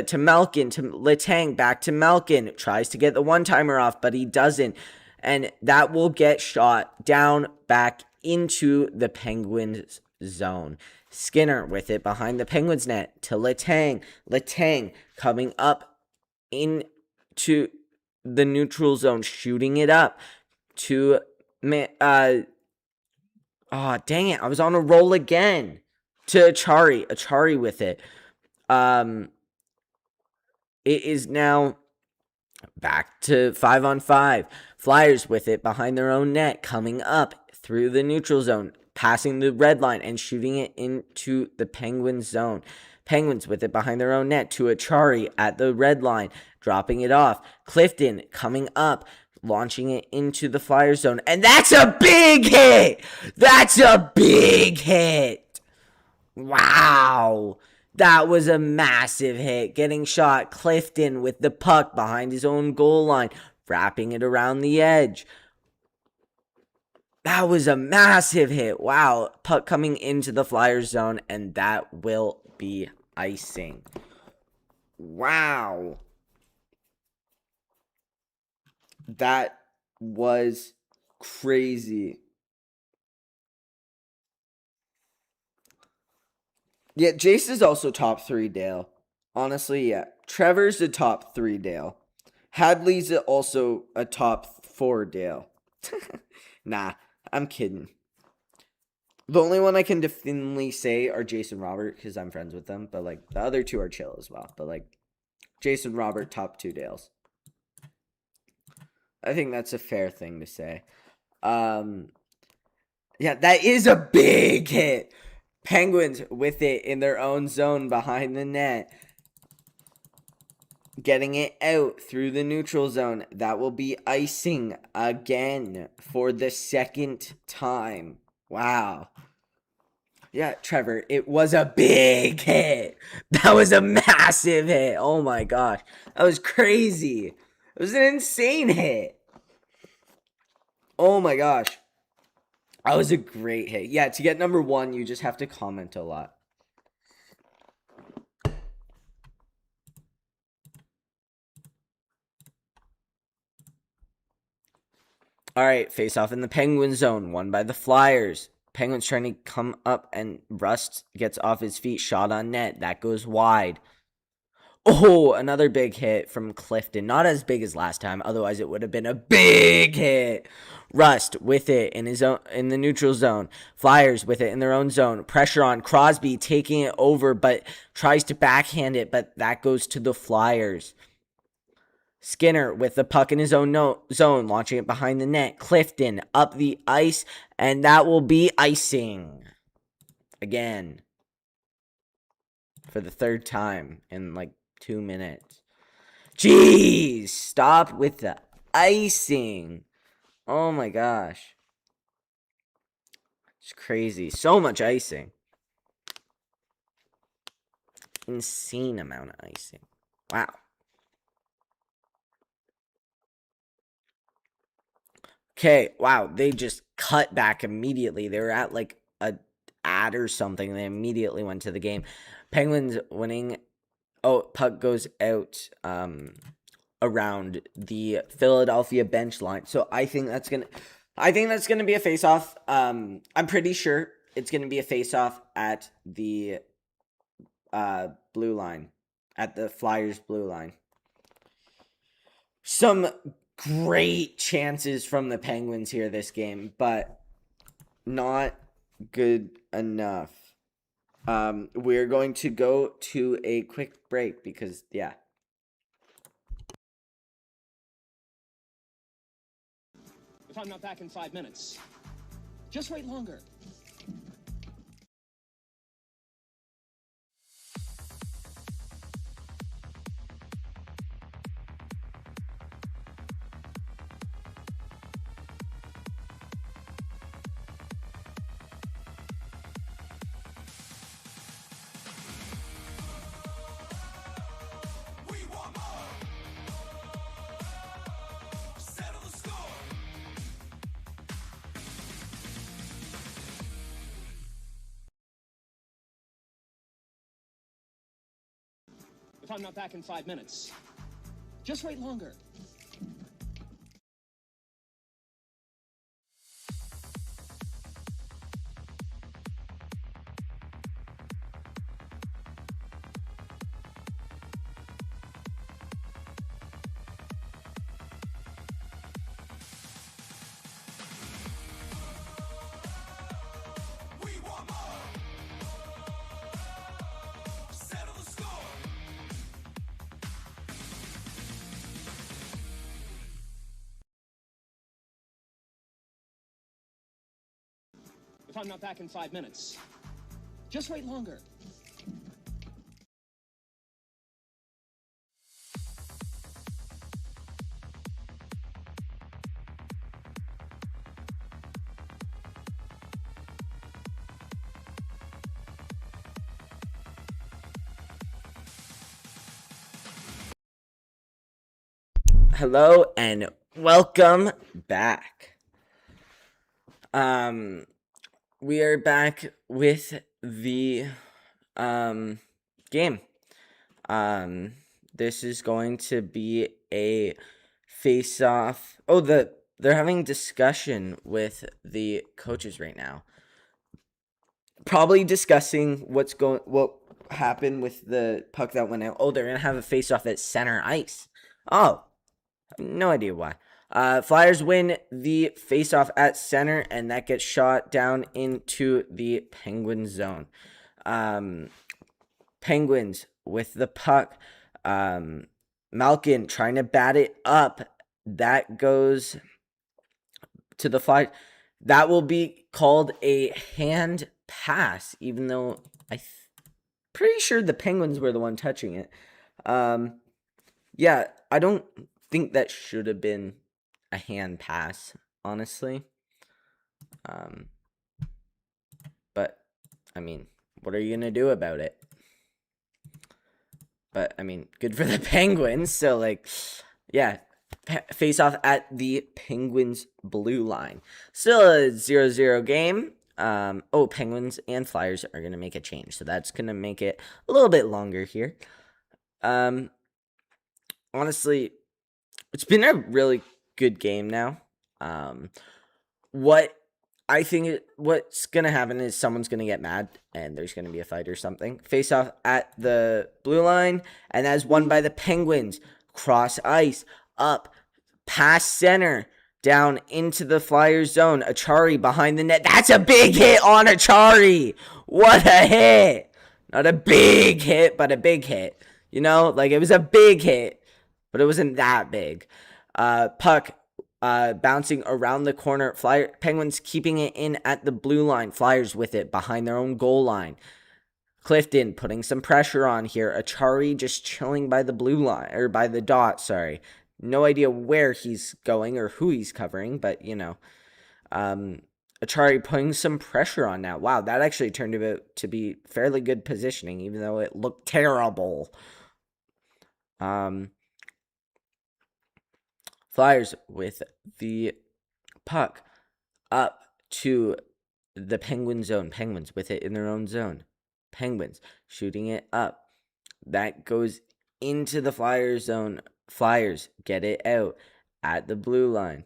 to Malkin to Letang, back to Malkin. Tries to get the one-timer off, but he doesn't. And that will get shot down back into the Penguins zone. Skinner with it behind the Penguins net to Letang. Letang coming up into the neutral zone, shooting it up to oh, dang it. I was on a roll again. To Achari. Achari with it. It is now back to 5-on-5. Flyers with it behind their own net. Coming up through the neutral zone. Passing the red line and shooting it into the Penguins zone. Penguins with it behind their own net to Achari at the red line. Dropping it off. Clifton coming up. Launching it into the Flyer zone. And that's a big hit! That's a big hit! Wow! That was a massive hit. Getting shot. Clifton with the puck behind his own goal line. Wrapping it around the edge. That was a massive hit. Wow. Puck coming into the Flyers zone. And that will be icing. Wow. That was crazy. Yeah, Jace is also top 3, Dale. Honestly, yeah. Trevor's a top 3, Dale. Hadley's also a top 4, Dale. Nah, I'm kidding. The only one I can definitely say are Jason Robert, because I'm friends with them. But, like, the other 2 are chill as well. But, like, Jason Robert, top 2 Dales. I think that's a fair thing to say. Yeah, that is a big hit. Penguins with it in their own zone behind the net. Getting it out through the neutral zone. That will be icing again for the 2nd time. Wow. Yeah, Trevor, it was a big hit. That was a massive hit. Oh my gosh. That was crazy. It was an insane hit. Oh my gosh. That was a great hit. Yeah, to get number 1, you just have to comment a lot. All right, face off in the Penguin zone, won by the Flyers. Penguins trying to come up and Rust gets off his feet, shot on net. That goes wide. Oh, another big hit from Clifton. Not as big as last time, otherwise it would have been a big hit. Rust with it in his own, in the neutral zone. Flyers with it in their own zone. Pressure on Crosby, taking it over, but tries to backhand it, but that goes to the Flyers. Skinner with the puck in his own zone, launching it behind the net. Clifton up the ice, and that will be icing. Again. For the 3rd time in like 2 minutes. Jeez! Stop with the icing. Oh my gosh. It's crazy. So much icing. Insane amount of icing. Wow. Okay, wow. They just cut back immediately. They were at like a ad or something. They immediately went to the game. Penguins winning. Oh, puck goes out around the Philadelphia bench line. So I think that's gonna be a face-off. I'm pretty sure it's gonna be a face-off at the blue line, at the Flyers blue line. Some great chances from the Penguins here this game, but not good enough. We're going to go to a quick break because, yeah. If I'm not back in 5 minutes, just wait longer. if I'm not back in 5 minutes. Just wait longer. If I'm not back in 5 minutes. Just wait longer. Hello and welcome back. We are back with the game. This is going to be a face-off. Oh, they're having discussion with the coaches right now. Probably discussing what happened with the puck that went out. Oh, they're gonna have a face-off at center ice. Oh, no idea why. Flyers win the face-off at center, and that gets shot down into the Penguin zone. Penguins with the puck. Malkin trying to bat it up. That goes to the Flyers. That will be called a hand pass, even though pretty sure the Penguins were the one touching it. Yeah, I don't think that should have been a hand pass, honestly. But I mean, what are you gonna do about it? But I mean, good for the Penguins. So like, yeah, face off at the Penguins blue line. Still a 0-0 game. Penguins and Flyers are gonna make a change, so that's gonna make it a little bit longer here. Honestly, it's been a really good game now. What I think what's gonna happen is someone's gonna get mad and there's gonna be a fight or something. Face off at the blue line, and that's won by the Penguins. Cross ice, up, past center, down into the Flyers zone. Achari behind the net. That's a big hit on Achari. What a hit! Not a big hit, but a big hit. You know, like it was a big hit, but it wasn't that big. Puck bouncing around the corner. Penguins keeping it in at the blue line. Flyers with it behind their own goal line. Clifton putting some pressure on here. Achari just chilling by the blue line, or by the dot, sorry. No idea where he's going or who he's covering, but you know. Achari putting some pressure on now. Wow, that actually turned out to be fairly good positioning, even though it looked terrible. Flyers with the puck up to the Penguin zone. Penguins with it in their own zone. Penguins shooting it up. That goes into the Flyers zone. Flyers get it out at the blue line.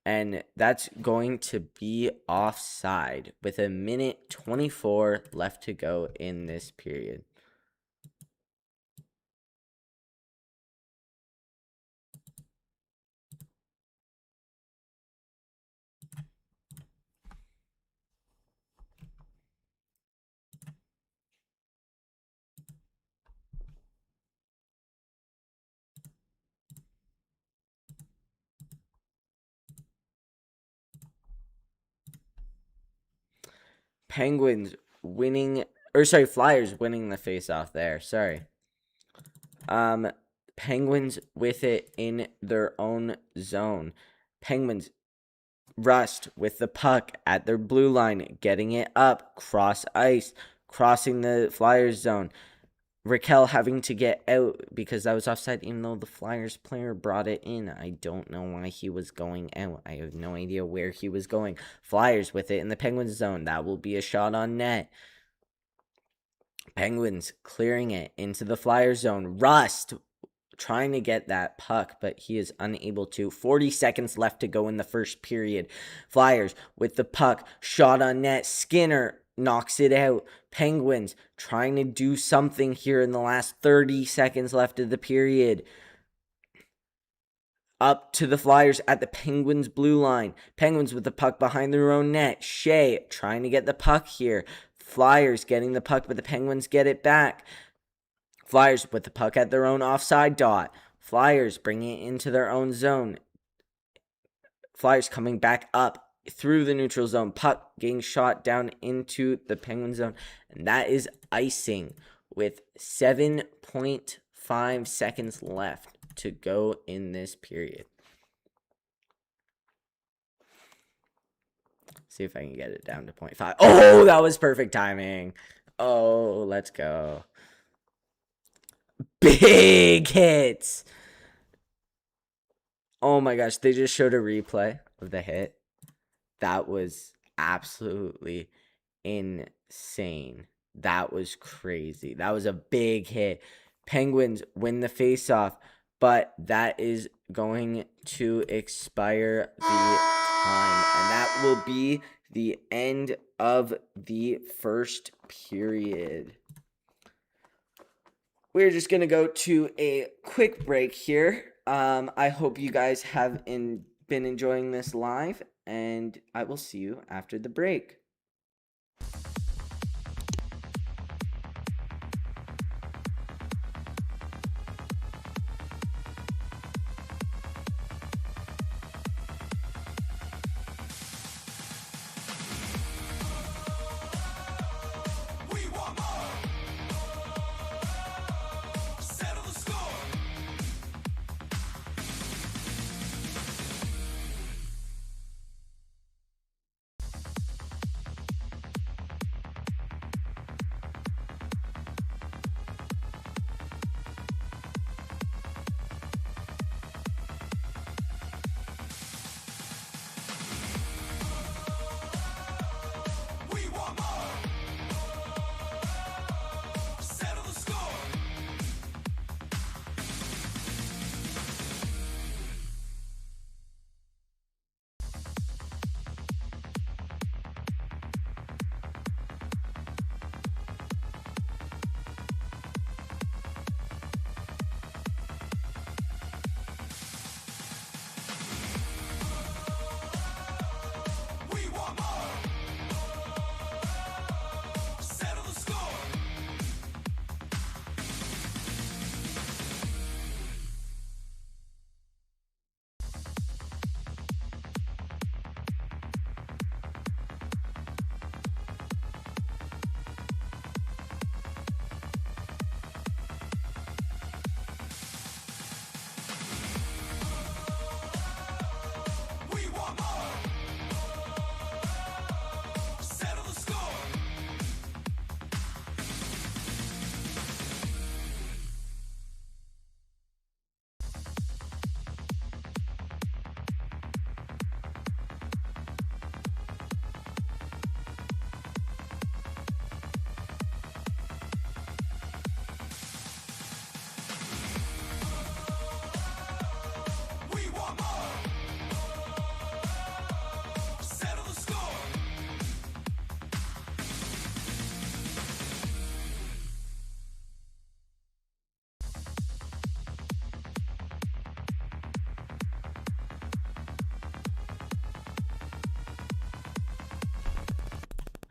And that's going to be offside with 1:24 left to go in this period. Flyers winning the face-off there. Sorry. Penguins with it in their own zone. Penguins Rust with the puck at their blue line, getting it up, cross ice, crossing the Flyers zone. Raquel having to get out because that was offside, even though the Flyers player brought it in. I don't know why he was going out. I have no idea where he was going. Flyers with it in the Penguins zone. That will be a shot on net. Penguins clearing it into the Flyer zone. Rust trying to get that puck, but he is unable to. 40 seconds left to go in the first period. Flyers with the puck. Shot on net. Skinner knocks it out. Penguins trying to do something here in the last 30 seconds left of the period. Up to the Flyers at the Penguins blue line. Penguins with the puck behind their own net. Shea trying to get the puck here. Flyers getting the puck, but the Penguins get it back. Flyers with the puck at their own offside dot. Flyers bringing it into their own zone. Flyers coming back up through the neutral zone. Puck getting shot down into the Penguin zone. And that is icing with 7.5 seconds left to go in this period. See if I can get it down to 0.5. Oh, that was perfect timing. Oh, let's go. Big hits. Oh my gosh, they just showed a replay of the hit. That was absolutely insane. That was crazy. That was a big hit. Penguins win the faceoff, but that is going to expire the time, and that will be the end of the first period. We're just going to go to a quick break here. I hope you guys have been enjoying this live, and I will see you after the break.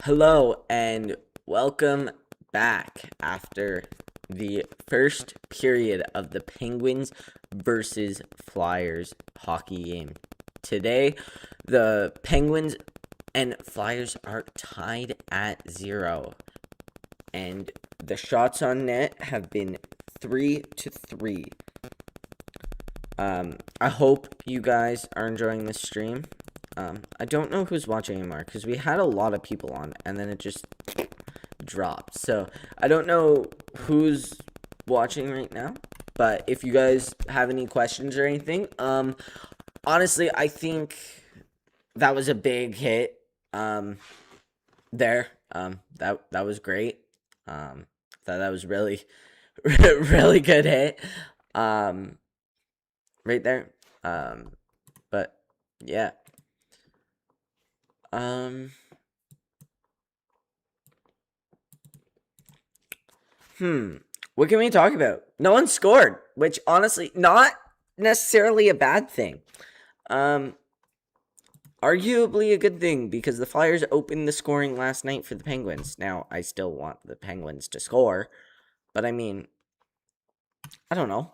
Hello and welcome back after the first period of the Penguins versus Flyers hockey game. Today, the Penguins and Flyers are tied at 0, and the shots on net have been 3-3. I hope you guys are enjoying this stream. I don't know who's watching anymore because we had a lot of people on and then it just dropped. So I don't know who's watching right now, but if you guys have any questions or anything, honestly, I think that was a big hit. There. That was great. thought that was really, really good hit. Right there. But yeah. What can we talk about? No one scored, which honestly, not necessarily a bad thing. Arguably a good thing because the Flyers opened the scoring last night for the Penguins. Now, I still want the Penguins to score, but I mean, I don't know.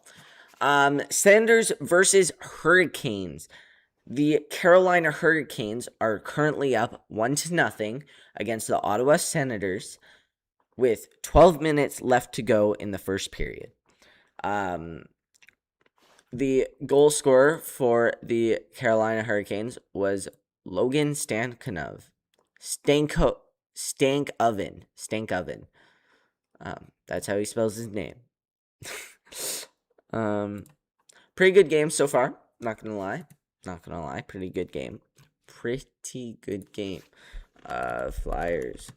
Senators versus Hurricanes. The Carolina Hurricanes are currently up 1-0 against the Ottawa Senators with 12 minutes left to go in the first period. The goal scorer for the Carolina Hurricanes was Logan Stankoven. Stankoven. That's how he spells his name. Pretty good game so far. Not gonna lie. Pretty good game. Flyers.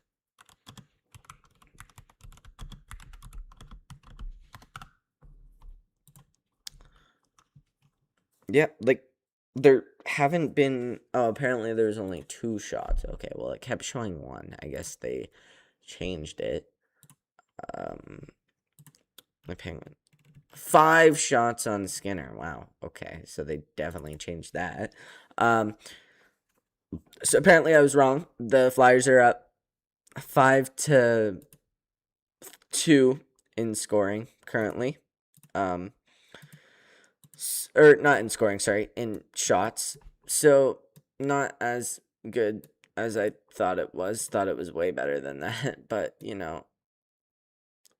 Yeah, like there haven't been. Oh, apparently there's only 2 shots. Okay, well it kept showing 1. I guess they changed it. The Penguin. 5 shots on Skinner. Wow. Okay, so they definitely changed that. So apparently I was wrong. The Flyers are up 5-2 in scoring currently. Or not in scoring, sorry, in shots. So not as good as I thought it was. Thought it was way better than that. But, you know,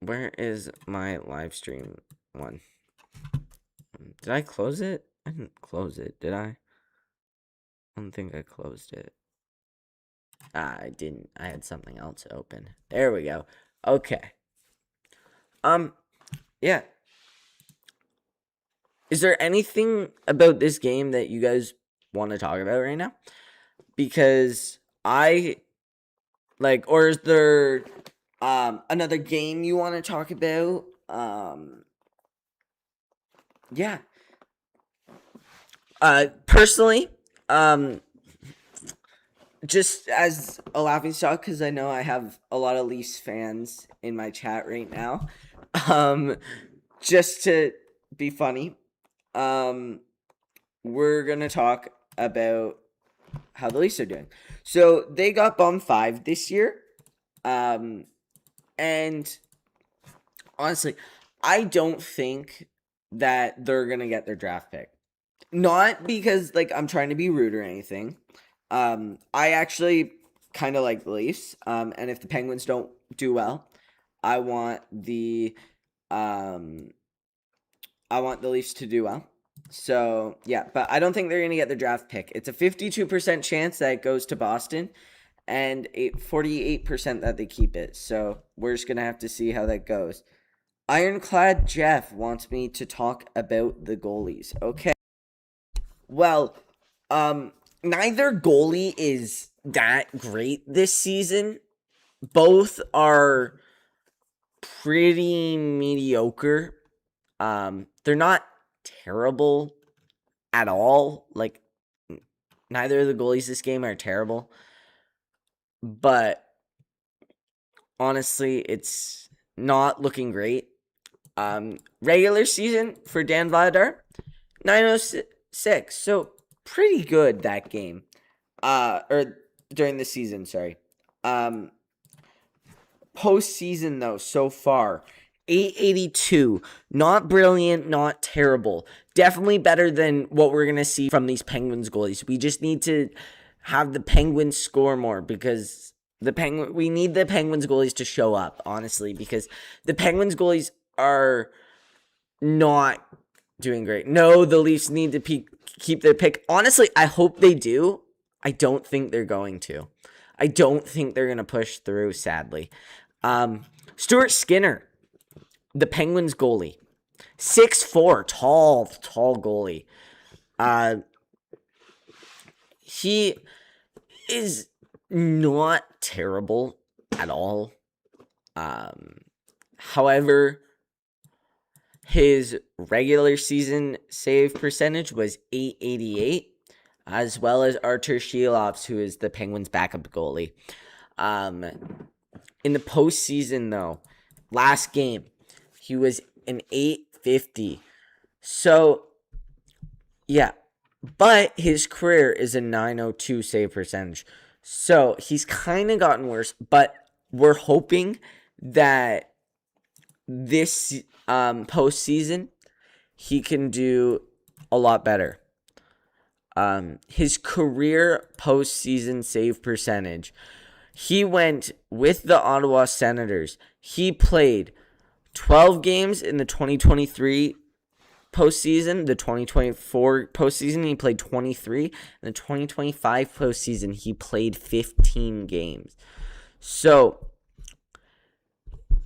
where is my live stream one? Did I close it? I didn't close it, did I? I don't think I closed it. I didn't. I had something else open. There we go. Okay. Yeah. Is there anything about this game that you guys want to talk about right now? Because or is there another game you want to talk about? Yeah. Personally, just as a laughing stock, because I know I have a lot of Leafs fans in my chat right now. Just to be funny, we're gonna talk about how the Leafs are doing. So they got bum 5 this year. And honestly, I don't think that they're gonna get their draft pick. Not because I'm trying to be rude or anything. I actually kind of like the Leafs. And if the Penguins don't do well, I want the Leafs to do well. So, yeah, but I don't think they're going to get the draft pick. It's a 52% chance that it goes to Boston and a 48% that they keep it. So, we're just going to have to see how that goes. Ironclad Jeff wants me to talk about the goalies. Okay. Well, neither goalie is that great this season. Both are pretty mediocre. They're not terrible at all. Neither of the goalies this game are terrible. But honestly, it's not looking great. Regular season for Dan Vladar, 906. So pretty good that game. Or during the season, sorry. Postseason though, so far, 882. Not brilliant, not terrible. Definitely better than what we're gonna see from these Penguins goalies. We just need to have the Penguins score more because we need the Penguins goalies to show up, honestly, because the Penguins goalies are not doing great. No, the Leafs need to keep their pick. Honestly, I hope they do. I don't think they're going to. I don't think they're going to push through, sadly. Stuart Skinner, the Penguins goalie. 6'4", tall goalie. He is not terrible at all. However, his regular season save percentage was .888, as well as Artur Shilovs, who is the Penguins' backup goalie. In the postseason, though, last game, he was an .850. So, yeah. But his career is a .902 save percentage. So, he's kind of gotten worse. But we're hoping that this postseason, he can do a lot better. His career postseason save percentage, he went with the Ottawa Senators. He played 12 games in the 2023 postseason. The 2024 postseason, he played 23. In the 2025 postseason, he played 15 games. So,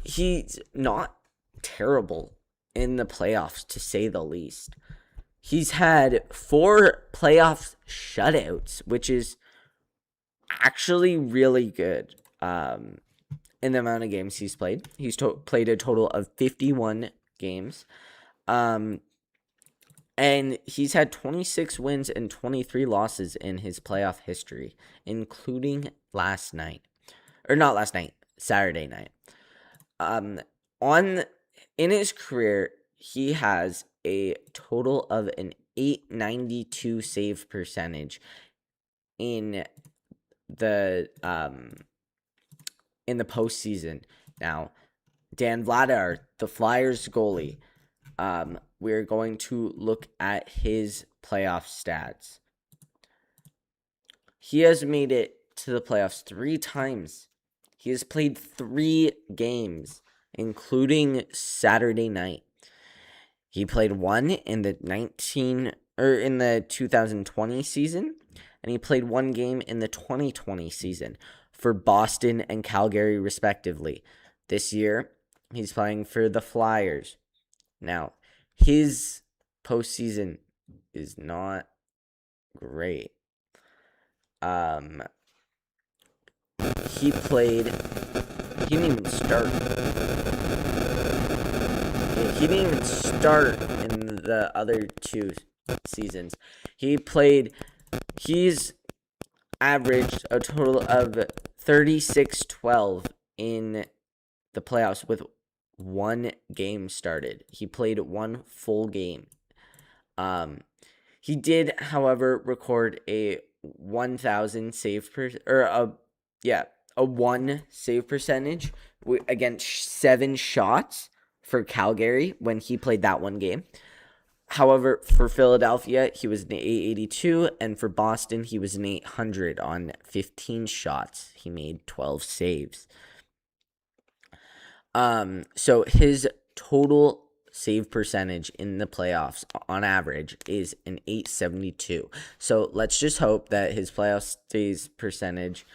he's not terrible in the playoffs, to say the least. He's had 4 playoff shutouts, which is actually really good in the amount of games he's played. He's played a total of 51 games. And he's had 26 wins and 23 losses in his playoff history, including last night. Or not last night, Saturday night. In his career, he has a total of an .892 save percentage in the postseason. Now, Dan Vladar, the Flyers goalie, we're going to look at his playoff stats. He has made it to the playoffs 3 times. He has played 3 games, including Saturday night. He played 1 in the 2020 season, and he played 1 game in the 2020 season for Boston and Calgary, respectively. This year, he's playing for the Flyers. Now, his postseason is not great. He didn't even start. He didn't even start in the other 2 seasons. He's averaged a total of 36-12 in the playoffs with 1 game started. He played 1 full game. He did, however, record a 1,000 save a 1 save percentage against 7 shots for Calgary when he played that 1 game. However, for Philadelphia, he was an .882, and for Boston, he was an .800 on 15 shots. He made 12 saves. So his total save percentage in the playoffs on average is an .872. So let's just hope that his playoff stays percentage,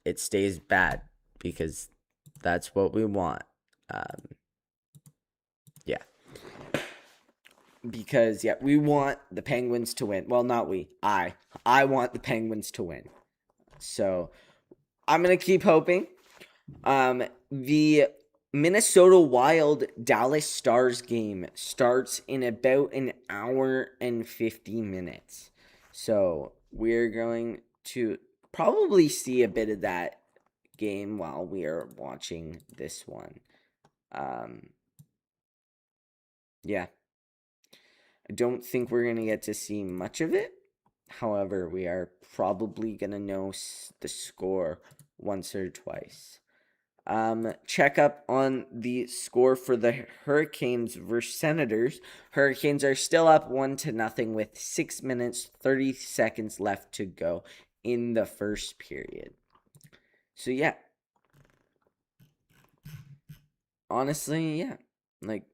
it stays bad, because that's what we want. Because we want the Penguins to win. Well, not we. I want the Penguins to win. So I'm gonna keep hoping. The Minnesota Wild Dallas Stars game starts in about an hour and 50 minutes. So we're going to probably see a bit of that game while we are watching this one. I don't think we're going to get to see much of it. However, we are probably going to know the score once or twice. Check up on the score for the Hurricanes versus Senators. Hurricanes are still up 1-0 with 6 minutes, 30 seconds left to go in the first period. So, honestly, like,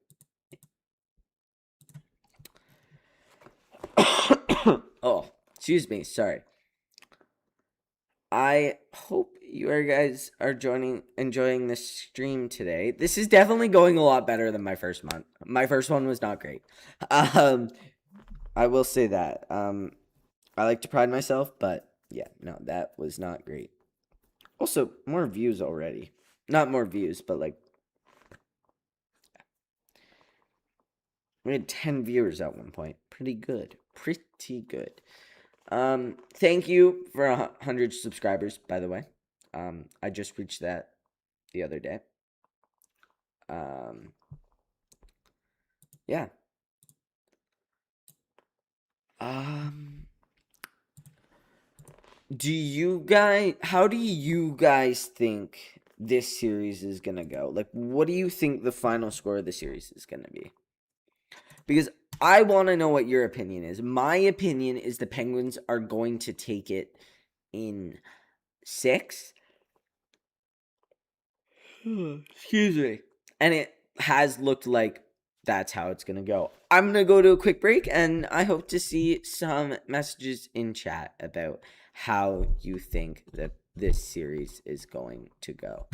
oh, excuse me, sorry. I hope you guys are enjoying this stream today. This is definitely going a lot better than my first month. My first one was not great. I will say that. I like to pride myself, but no, that was not great. Also, more views already. Not more views, but like We had 10 viewers at one point. Pretty good. Pretty good. Thank you for 100 subscribers, by the way. I just reached that the other day. Yeah. How do you guys think this series is gonna go? Like, what do you think the final score of the series is gonna be? Because I want to know what your opinion is. My opinion is the Penguins are going to take it in 6. Excuse me. And it has looked like that's how it's going to go. I'm going to go to a quick break, and I hope to see some messages in chat about how you think that this series is going to go.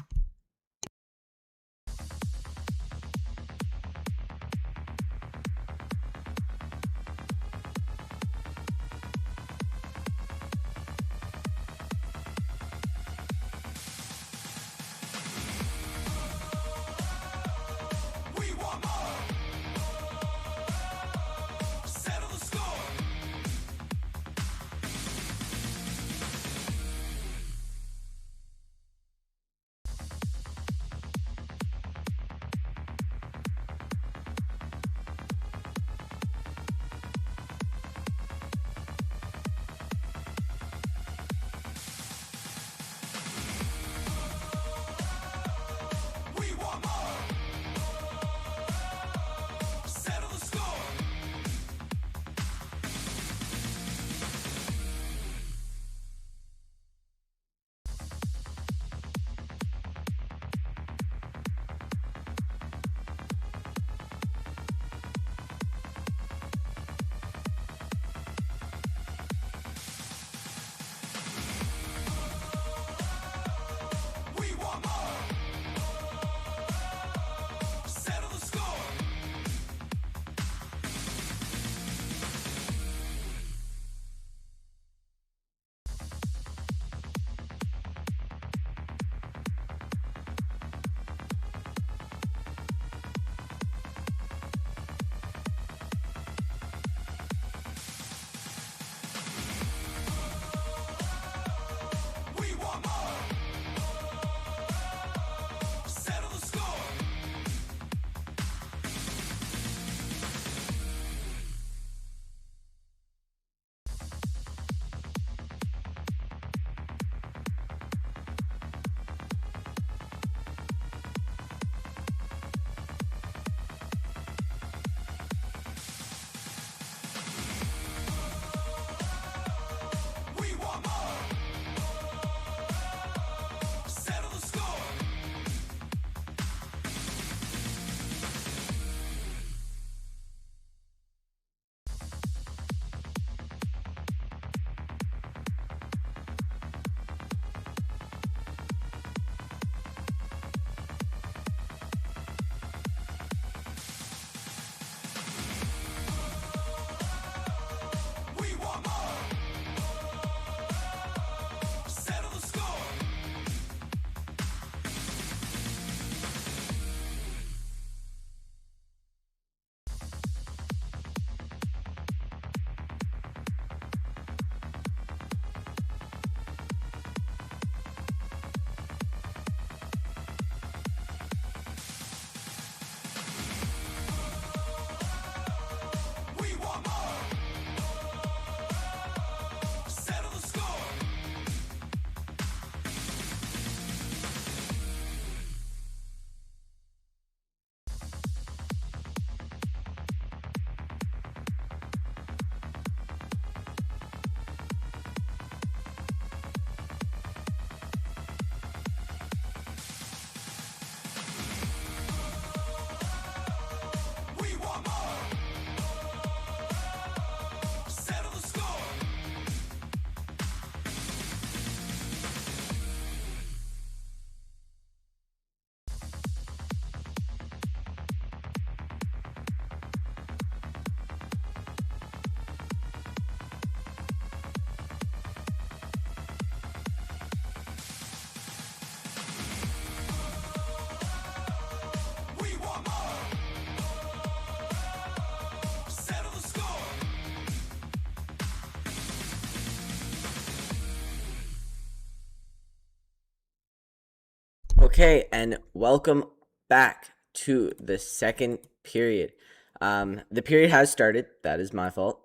Okay, and welcome back to the second period. The period has started. That is my fault.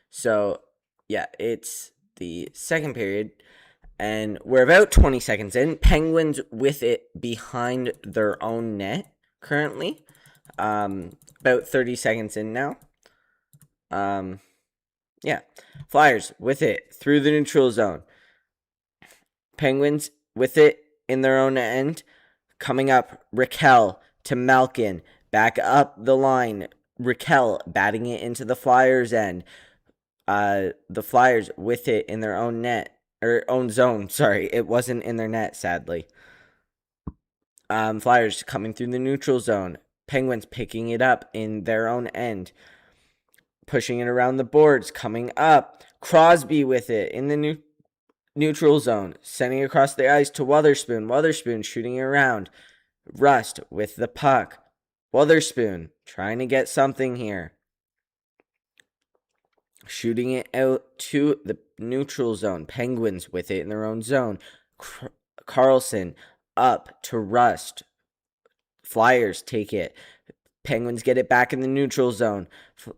So yeah, it's the second period, and we're about 20 seconds in. Penguins with it behind their own net currently. About 30 seconds in now. Yeah, Flyers with it through the neutral zone. Penguins with it in their own end. Coming up, Raquel to Malkin. Back up the line. Raquel batting it into the Flyers' end. The Flyers with it in their own net. Or own zone. Sorry, it wasn't in their net, sadly. Flyers coming through the neutral zone. Penguins picking it up in their own end. Pushing it around the boards. Coming up. Crosby with it in the neutral zone. Sending it across the ice to Wotherspoon. Wotherspoon shooting it around. Rust with the puck. Wotherspoon trying to get something here. Shooting it out to the neutral zone. Penguins with it in their own zone. Carlson up to Rust. Flyers take it. Penguins get it back in the neutral zone.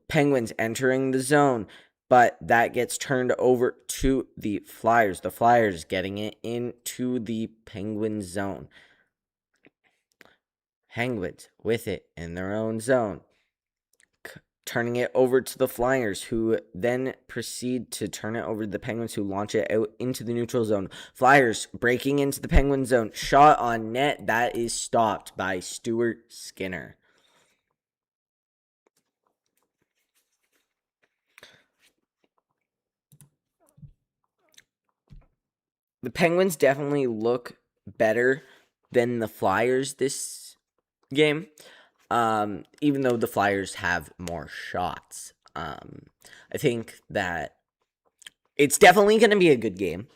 Penguins entering the zone, but that gets turned over to the Flyers. The Flyers getting it into the Penguin zone. Penguins with it in their own zone. Turning it over to the Flyers, who then proceed to turn it over to the Penguins, who launch it out into the neutral zone. Flyers breaking into the Penguin zone. Shot on net. That is stopped by Stuart Skinner. The Penguins definitely look better than the Flyers this game. Even though the Flyers have more shots. I think that it's definitely going to be a good game.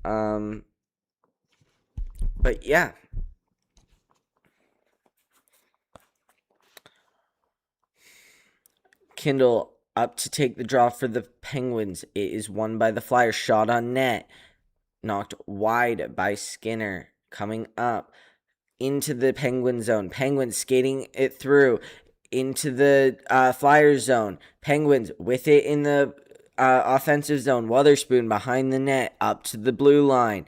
But yeah. Kindle up to take the draw for the Penguins. It is won by the Flyers. Shot on net. Knocked wide by Skinner. Coming up into the Penguin zone. Penguins skating it through into the Flyers zone. Penguins with it in the offensive zone. Wotherspoon behind the net. Up to the blue line.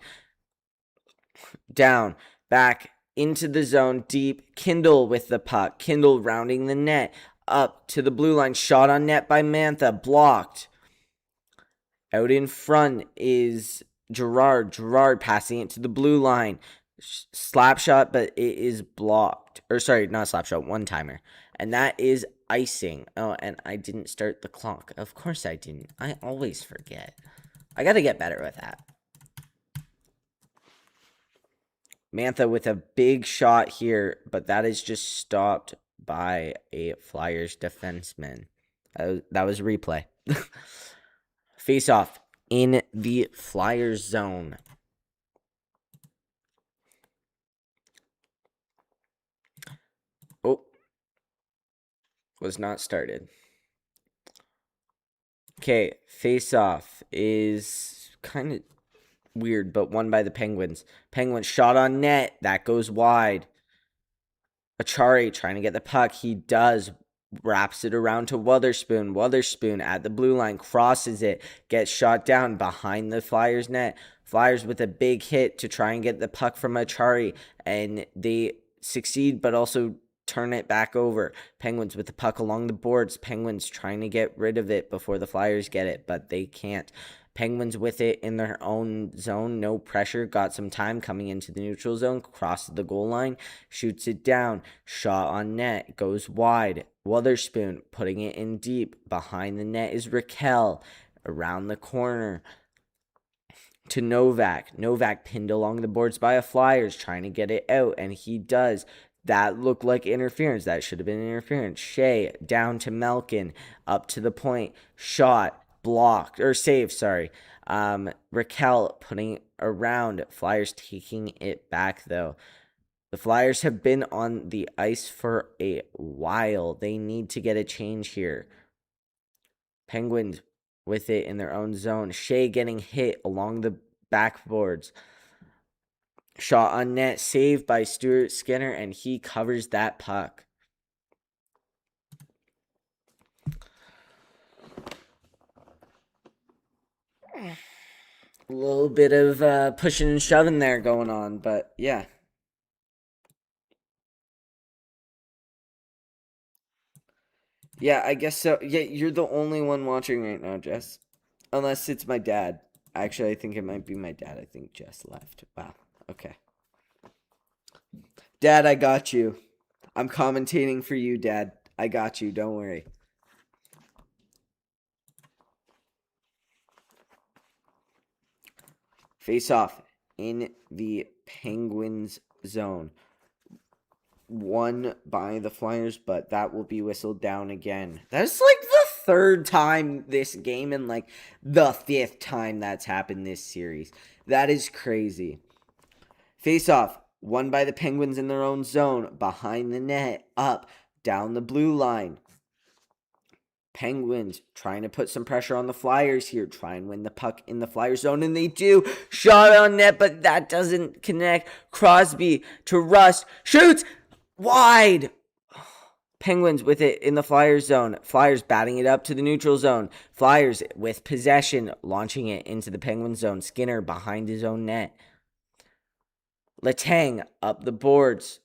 Down. Back into the zone. Deep. Kindle with the puck. Kindle rounding the net. Up to the blue line. Shot on net by Mantha. Blocked. Out in front is Gerard. Gerard passing it to the blue line. Slap shot, but it is blocked. Or sorry, not slap shot, one timer. And that is icing. Oh, and I didn't start the clock. Of course I didn't. I always forget. I gotta get better with that. Mantha with a big shot here, but that is just stopped by a Flyers defenseman. That was a replay. Face off in the Flyers zone. Oh, was not started. Okay, face off is kind of weird, but won by the Penguins. Penguins shot on net. That goes wide. Achari trying to get the puck. He does. Wraps it around to Wotherspoon. Wotherspoon at the blue line. Crosses it. Gets shot down behind the Flyers net. Flyers with a big hit to try and get the puck from Achari. And they succeed, but also turn it back over. Penguins with the puck along the boards. Penguins trying to get rid of it before the Flyers get it, but they can't. Penguins with it in their own zone. No pressure. Got some time coming into the neutral zone. Crosses the goal line. Shoots it down. Shot on net. Goes wide. Wotherspoon putting it in deep. Behind the net is Raquel. Around the corner to Novak. Novak pinned along the boards by a Flyers. Trying to get it out. And he does. That looked like interference. That should have been interference. Shea down to Malkin. Up to the point. Shot. Blocked. Or saved, sorry. Raquel putting around. Flyers taking it back, though. The Flyers have been on the ice for a while. They need to get a change here. Penguins with it in their own zone. Shea getting hit along the backboards. Shot on net, saved by Stuart Skinner, and he covers that puck. A little bit of pushing and shoving there going on, but yeah. Yeah, I guess so. Yeah, you're the only one watching right now, Jess. Unless it's my dad. Actually, I think it might be my dad. I think Jess left. Wow. Okay. Dad, I got you. I'm commentating for you, Dad. I got you. Don't worry. Face off in the Penguins zone. Won by the Flyers, but that will be whistled down again. That's like the third time this game and like the fifth time that's happened this series. That is crazy. Face off. Won by the Penguins in their own zone. Behind the net. Up. Down the blue line. Penguins trying to put some pressure on the Flyers here. Try and win the puck in the Flyers zone. And they do. Shot on net, but that doesn't connect. Crosby to Rust. Shoots. Wide. Penguins with it in the Flyers zone. Flyers batting it up to the neutral zone. Flyers with possession. Launching it into the Penguins zone. Skinner behind his own net. Letang up the boards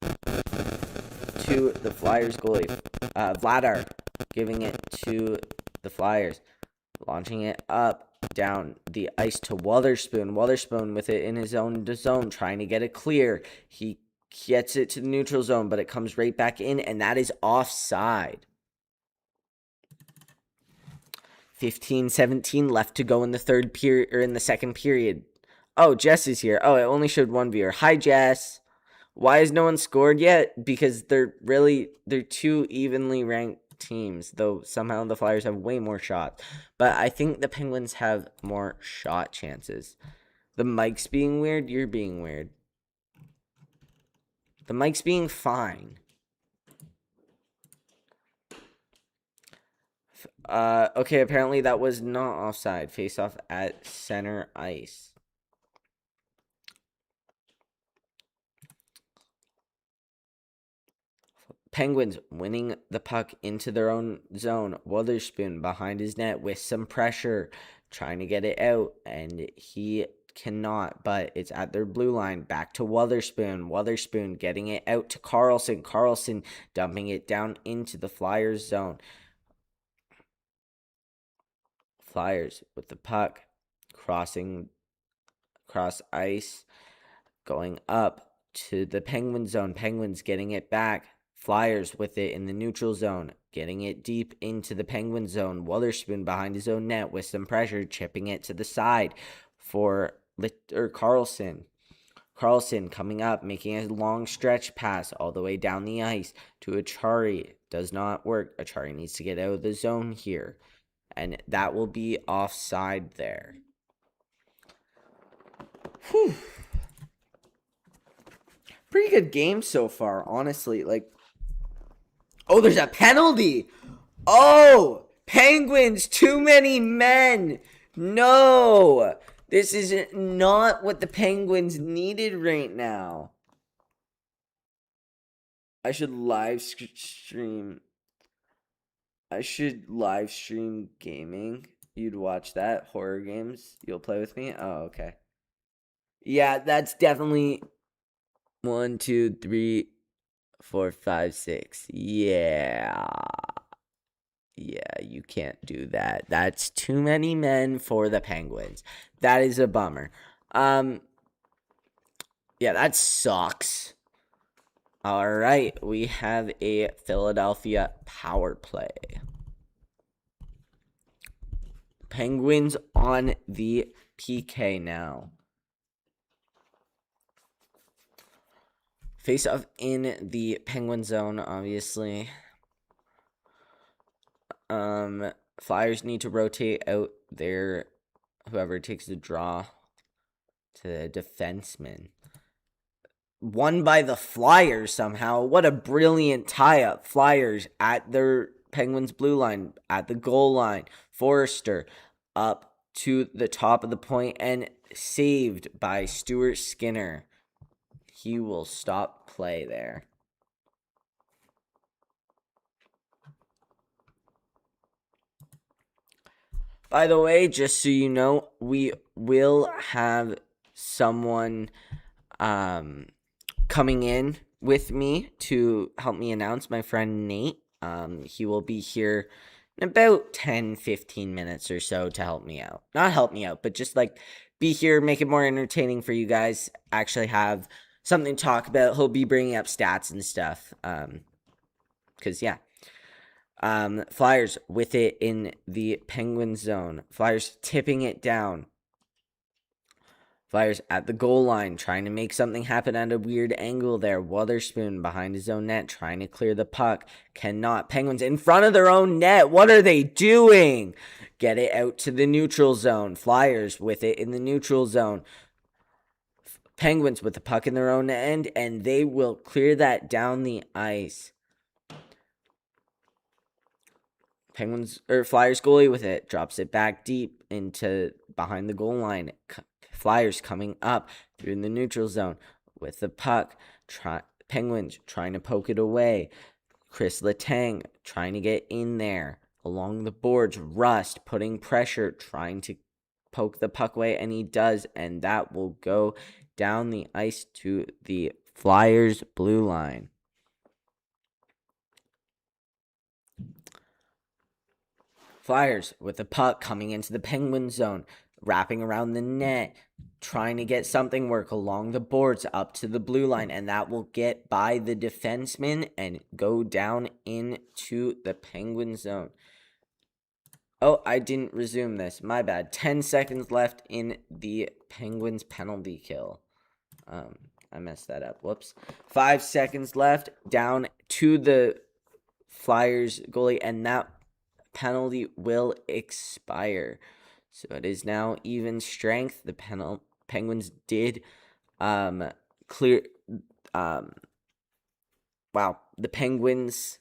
to the Flyers goalie. Vladar giving it to the Flyers. Launching it up, down the ice to Wotherspoon. Wotherspoon with it in his own zone, trying to get it clear. He gets it to the neutral zone, but it comes right back in, and that is offside. 15-17 left to go in the third period, or in the second period. Oh, Jess is here. Oh, it only showed one viewer. Hi, Jess. Why has no one scored yet? Because they're two evenly ranked teams, though somehow the Flyers have way more shots. But I think the Penguins have more shot chances. The mic's being weird. You're being weird. The mic's being fine. Okay, apparently that was not offside. Face off at center ice. Penguins winning the puck into their own zone. Wotherspoon behind his net with some pressure, trying to get it out, and he cannot, but it's at their blue line. Back to Wotherspoon. Wotherspoon getting it out to Carlson. Carlson dumping it down into the Flyers zone. Flyers with the puck, crossing cross ice, going up to the Penguin zone. Penguins getting it back. Flyers with it in the neutral zone, getting it deep into the Penguin zone. Wotherspoon behind his own net with some pressure, chipping it to the side for Carlson. Carlson coming up, making a long stretch pass all the way down the ice to Achari. Does not work. Achari needs to get out of the zone here. And that will be offside there. Whew. Pretty good game so far, honestly. Oh, there's a penalty. Oh, Penguins, too many men. No, this is not what the Penguins needed right now. I should live stream. I should live stream gaming. You'd watch that. Horror games. You'll play with me? Oh, okay. Yeah, that's definitely 1, 2, 3, 4, 5, 6. Yeah. Yeah, you can't do that. That's too many men for the Penguins. That is a bummer. Yeah, that sucks. All right, we have a Philadelphia power play. Penguins on the PK now. Face off in the Penguin zone, obviously. Flyers need to rotate out their whoever takes the draw to the defenseman. Won by the Flyers somehow. What a brilliant tie-up. Flyers at their Penguins blue line, at the goal line. Forrester up to the top of the point, and saved by Stuart Skinner. He will stop play there. By the way, just so you know, we will have someone coming in with me to help me announce, my friend Nate. He will be here in about 10-15 minutes or so to help me out. Not help me out, but just like be here, make it more entertaining for you guys, actually have something to talk about. He'll be bringing up stats and stuff. Because, yeah. Flyers with it in the Penguin zone. Flyers tipping it down. Flyers at the goal line, trying to make something happen at a weird angle there. Wotherspoon behind his own net, trying to clear the puck. Cannot. Penguins in front of their own net. What are they doing? Get it out to the neutral zone. Flyers with it in the neutral zone. Penguins with the puck in their own end, and they will clear that down the ice. Flyers goalie with it, drops it back deep into behind the goal line. Flyers coming up through the neutral zone with the puck. Penguins trying to poke it away. Chris Letang trying to get in there along the boards. Rust putting pressure, trying to poke the puck away, and he does, and that will go down the ice to the Flyers blue line. Flyers with the puck coming into the Penguin zone, wrapping around the net, trying to get something work along the boards up to the blue line, and that will get by the defenseman and go down into the Penguin zone. Oh, I didn't resume this. My bad. 10 seconds left in the Penguins penalty kill. I messed that up. Whoops. 5 seconds left down to the Flyers goalie, and that penalty will expire. So it is now even strength. The Penguins did clear the Penguins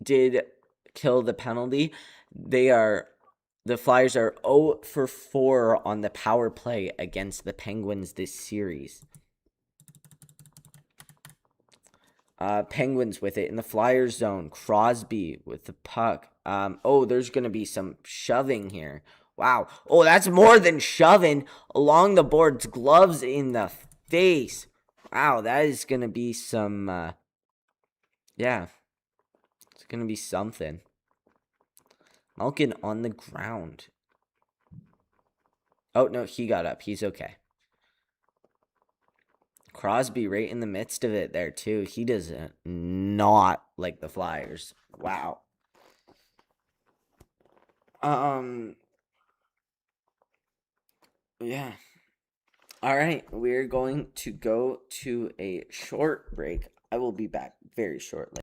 did kill the penalty. The Flyers are 0 for 4 on the power play against the Penguins this series. Penguins with it in the Flyers zone. Crosby with the puck. There's going to be some shoving here. Wow. Oh, that's more than shoving along the boards. Gloves in the face. Wow, that is going to be some, it's going to be something. Malkin on the ground. Oh, no, he got up. He's okay. Crosby right in the midst of it there, too. He does not like the Flyers. Wow. Yeah. All right, we're going to go to a short break. I will be back very shortly.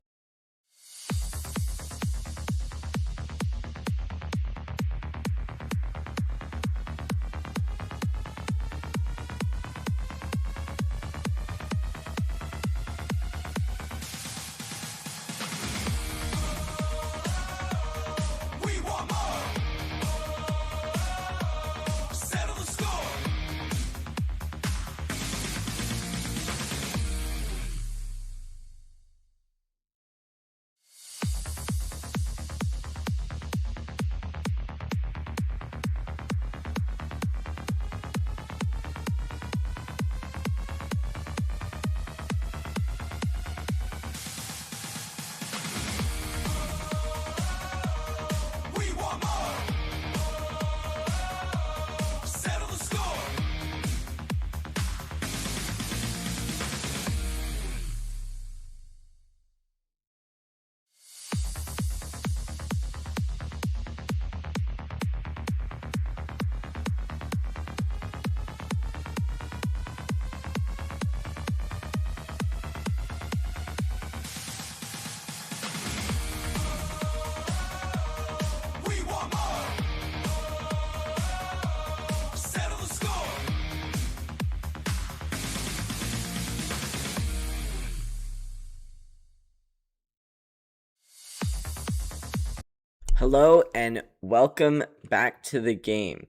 Hello and welcome back to the game.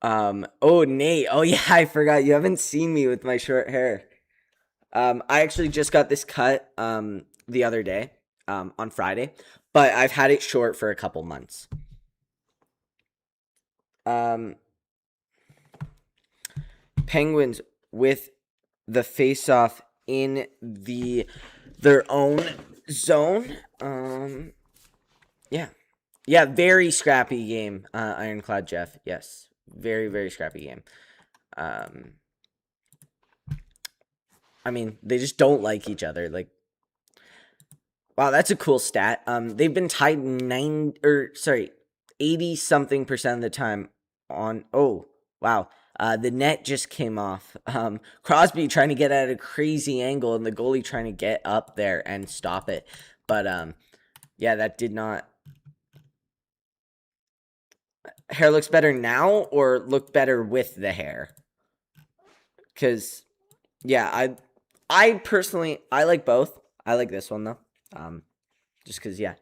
Oh, Nate. Oh, yeah, I forgot. You haven't seen me with my short hair. I actually just got this cut the other day, on Friday, but I've had it short for a couple months. Penguins with the face-off in their own zone. Yeah, very scrappy game. Ironclad Jeff. Yes, very, very scrappy game. I mean, they just don't like each other. Like, wow, that's a cool stat. They've been tied 80 something% of the time on. Oh, wow. The net just came off. Crosby trying to get at a crazy angle, and the goalie trying to get up there and stop it. But yeah, that did not. Hair looks better now, or look better with the hair? Because, yeah, I personally, I like both. I like this one though. Just because, yeah.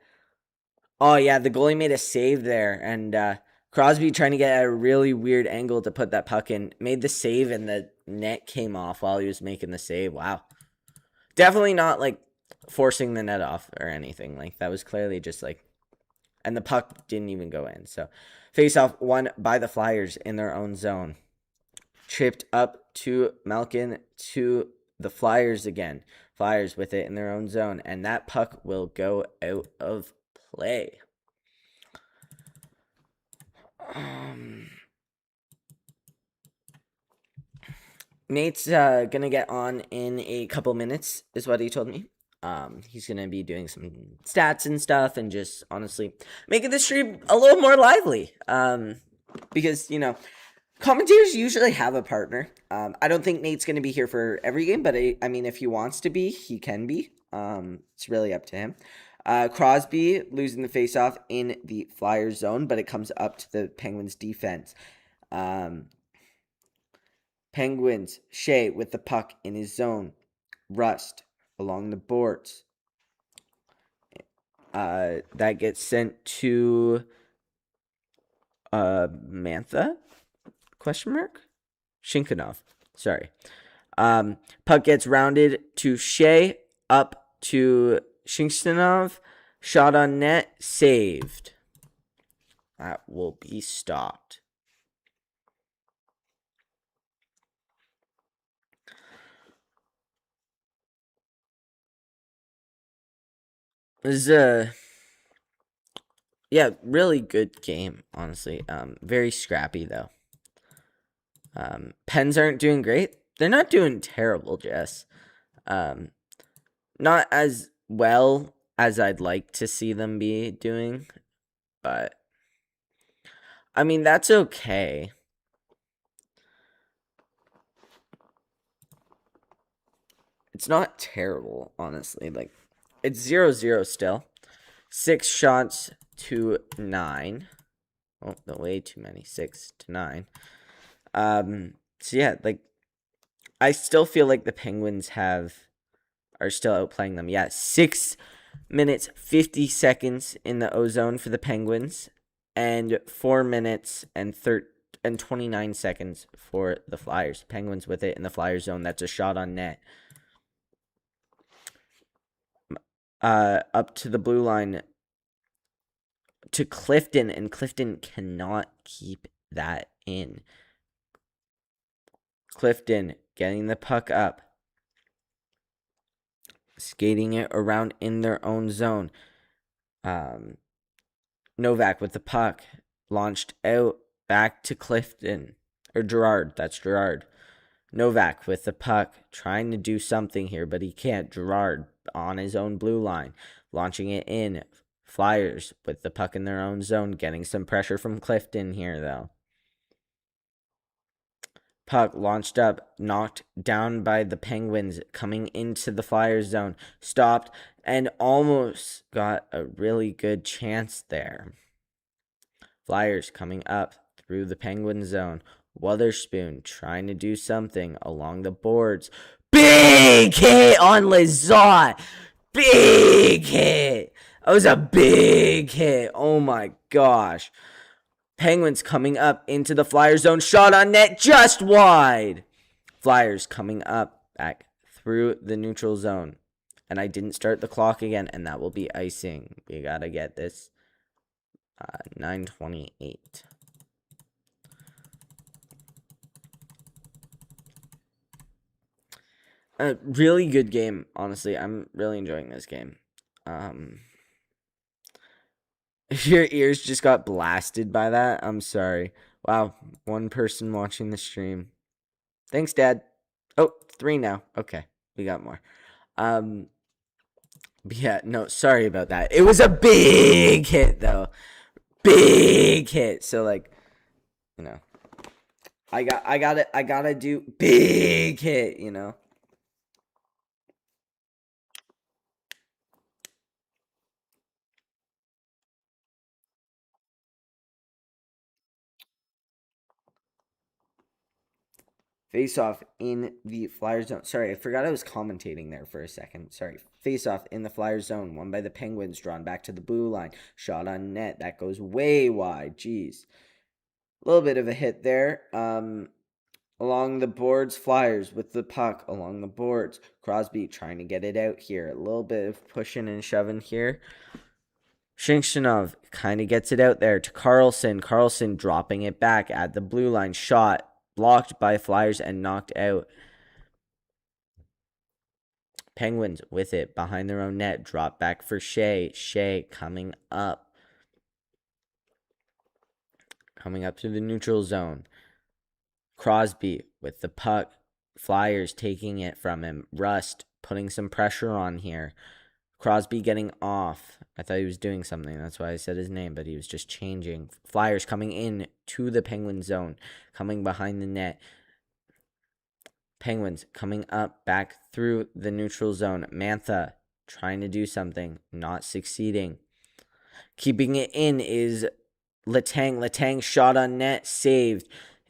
Oh yeah, the goalie made a save there, and Crosby trying to get at a really weird angle to put that puck in, made the save, and the net came off while he was making the save. Wow, definitely not like forcing the net off or anything. Like, that was clearly just like, and the puck didn't even go in. So, face-off won by the Flyers in their own zone. Tripped up to Malkin to the Flyers again. Flyers with it in their own zone, and that puck will go out of play. Nate's gonna get on in a couple minutes, is what he told me. He's gonna be doing some stats and stuff, and just honestly making the stream a little more lively. Because, you know, commentators usually have a partner. I don't think Nate's gonna be here for every game, but I mean, if he wants to be, he can be. It's really up to him. Crosby losing the faceoff in the Flyers zone, but it comes up to the Penguins defense. Penguins, Shea with the puck in his zone. Rust along the boards. That gets sent to Mantha? Question mark? Shinkanov. Sorry. Puck gets rounded to Shea, up to Shinkstanov. Shot on net, saved. That will be stopped. This is yeah, really good game, honestly. Very scrappy though. Pens aren't doing great. They're not doing terrible, Jess. Not as well as I'd like to see them be doing, but I mean, that's okay. It's not terrible, honestly. Like, it's 0-0 still. 6 shots to 9. Oh, no, way too many. 6 to 9. So yeah, like, I still feel like the Penguins are still outplaying them. Yeah, 6 minutes 50 seconds in the O-zone for the Penguins, and 4 minutes and 29 seconds for the Flyers. Penguins with it in the Flyers zone. That's a shot on net. Up to the blue line to Clifton, and Clifton cannot keep that in. Clifton getting the puck up, skating it around in their own zone. Novak with the puck, launched out back to Clifton, or Gerard. That's Gerard. Novak with the puck, trying to do something here, but he can't. Gerard on his own blue line, launching it in. Flyers with the puck in their own zone, getting some pressure from Clifton here, though. Puck launched up, knocked down by the Penguins, coming into the Flyers zone, stopped, and almost got a really good chance there. Flyers coming up through the Penguin zone. Wotherspoon trying to do something along the boards. Big hit on Lizotte. Big hit. That was a big hit. Oh my gosh. Penguins coming up into the Flyer zone. Shot on net, just wide. Flyers coming up back through the neutral zone. And I didn't start the clock again, and that will be icing. We got to get this 9:28. A really good game, honestly. I'm really enjoying this game. Your ears just got blasted by that. I'm sorry. Wow, one person watching the stream. Thanks, Dad. Oh, 3 now. Okay, we got more. But yeah, no, sorry about that. It was a big hit, though. Big hit. So, like, you know, I gotta do big hit, you know. Face off in the Flyer zone. Sorry, I forgot I was commentating there for a second. Sorry. Face off in the Flyer zone. Won by the Penguins. Drawn back to the blue line. Shot on net. That goes way wide. Jeez. A little bit of a hit there. Along the boards, Flyers with the puck along the boards. Crosby trying to get it out here. A little bit of pushing and shoving here. Shinshinov kind of gets it out there to Carlson. Carlson dropping it back at the blue line. Shot. Blocked by Flyers and knocked out. Penguins with it behind their own net. Drop back for Shea. Shea coming up. Coming up to the neutral zone. Crosby with the puck. Flyers taking it from him. Rust putting some pressure on here. Crosby getting off. I thought he was doing something. That's why I said his name, but he was just changing. Flyers coming in to the Penguin zone. Coming behind the net. Penguins coming up back through the neutral zone. Mantha trying to do something. Not succeeding. Keeping it in is Letang. Letang shot on net. Saved.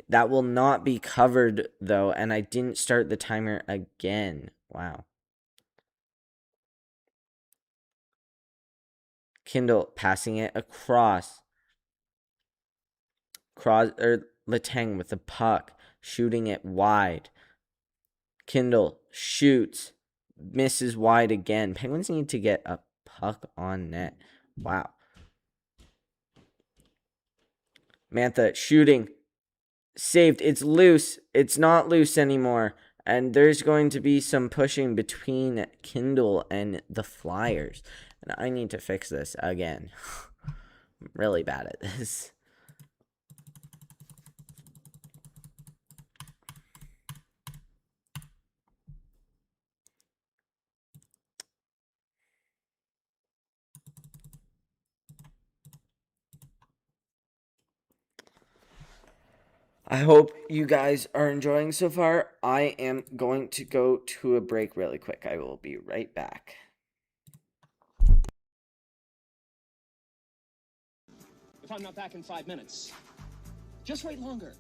That will not be covered, though. And I didn't start the timer again. Wow. Kindle passing it across. Letang with the puck. Shooting it wide. Kindle shoots. Misses wide again. Penguins need to get a puck on net. Wow. Mantha shooting. Saved. It's loose. It's not loose anymore. And there's going to be some pushing between Kindle and the Flyers. And I need to fix this again. I'm really bad at this. I hope you guys are enjoying so far. I am going to go to a break really quick. I will be right back. If I'm not back in 5 minutes, just wait longer.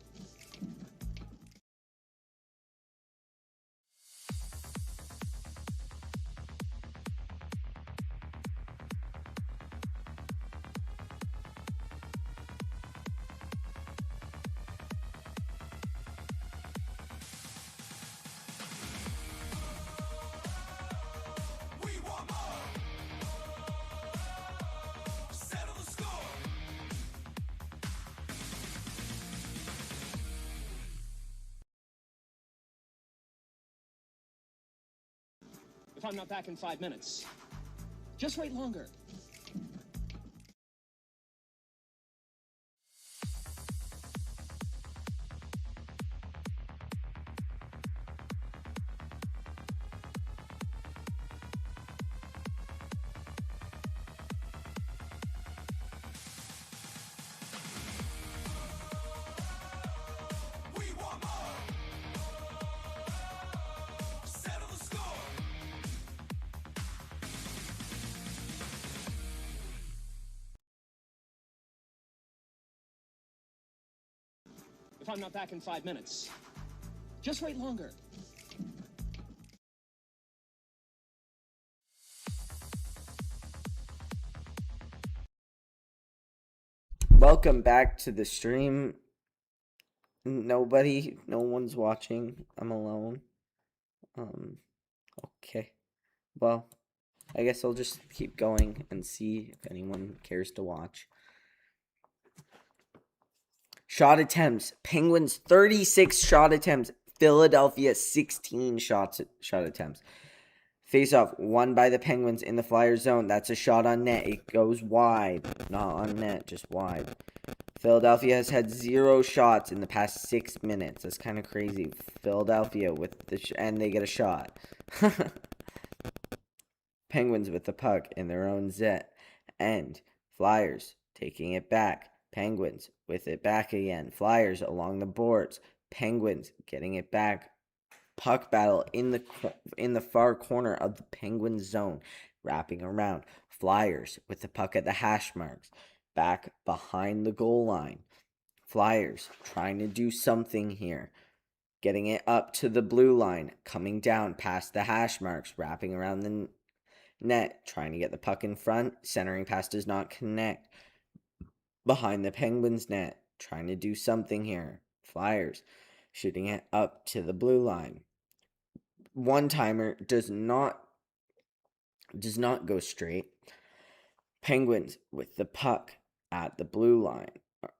If I'm not back in 5 minutes, just wait longer. If I'm not back in 5 minutes, just wait longer. welcome back to the stream. No one's watching. I'm alone. Okay. Well, I guess I'll just keep going and see if anyone cares to watch. Shot attempts. Penguins 36 shot attempts. Philadelphia 16 shot attempts. Face-off won by the Penguins in the Flyers zone. That's a shot on net. It goes wide. Not on net, just wide. Philadelphia has had 0 shots in the past 6 minutes. That's kind of crazy. Philadelphia with the and they get a shot. Penguins with the puck in their own zet. And Flyers taking it back. Penguins with it back again. Flyers along the boards. Penguins getting it back. Puck battle in the far corner of the Penguins zone. Wrapping around. Flyers with the puck at the hash marks. Back behind the goal line. Flyers trying to do something here. Getting it up to the blue line. Coming down past the hash marks. Wrapping around the net. Trying to get the puck in front. Centering pass does not connect. Behind the Penguins net. Trying to do something here. Flyers shooting it up to the blue line. One-timer does not go straight. Penguins with the puck at the blue line.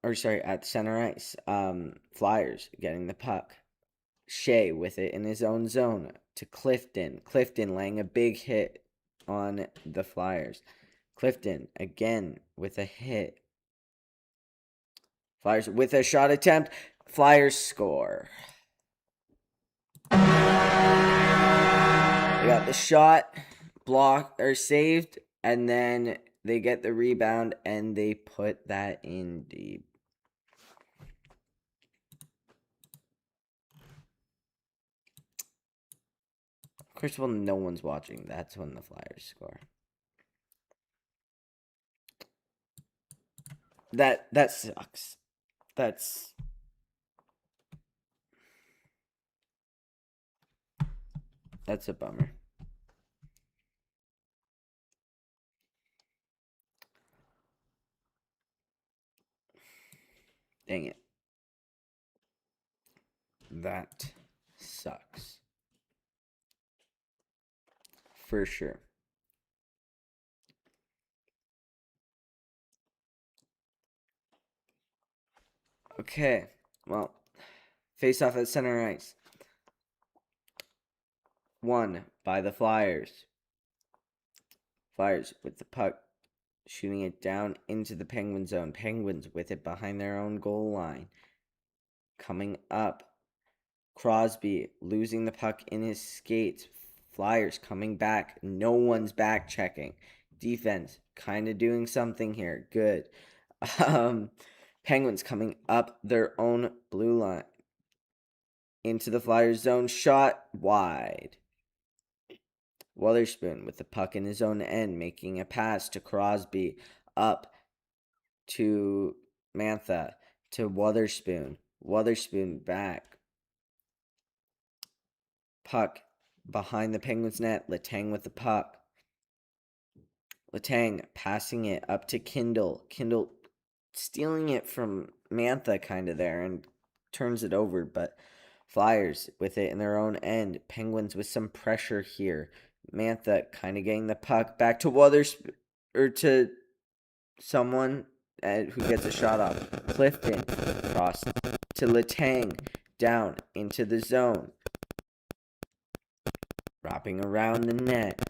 At center ice. Flyers getting the puck. Shea with it in his own zone to Clifton. Clifton laying a big hit on the Flyers. Clifton again with a hit. Flyers with a shot attempt. Flyers score. They got the shot blocked or saved, and then they get the rebound and they put that in deep. Of course, when no one's watching, that's when the Flyers score. That sucks. That's a bummer. Dang it. That sucks. For sure. Okay. Well, face off at center ice. Won by the Flyers. Flyers with the puck. Shooting it down into the Penguin zone. Penguins with it behind their own goal line. Coming up. Crosby losing the puck in his skates. Flyers coming back. No one's back checking. Defense kind of doing something here. Good. Penguins coming up their own blue line. Into the Flyers zone. Shot wide. Wotherspoon with the puck in his own end, making a pass to Crosby, up to Mantha, to Wotherspoon. Wotherspoon back. Puck behind the Penguins net. Letang with the puck. Letang passing it up to Kindle. Kindle stealing it from Mantha kind of there and turns it over, but Flyers with it in their own end. Penguins with some pressure here. Mantha kind of getting the puck back to Wotherspoon, or to someone who gets a shot off. Clifton cross to Letang, down into the zone. Wrapping around the net.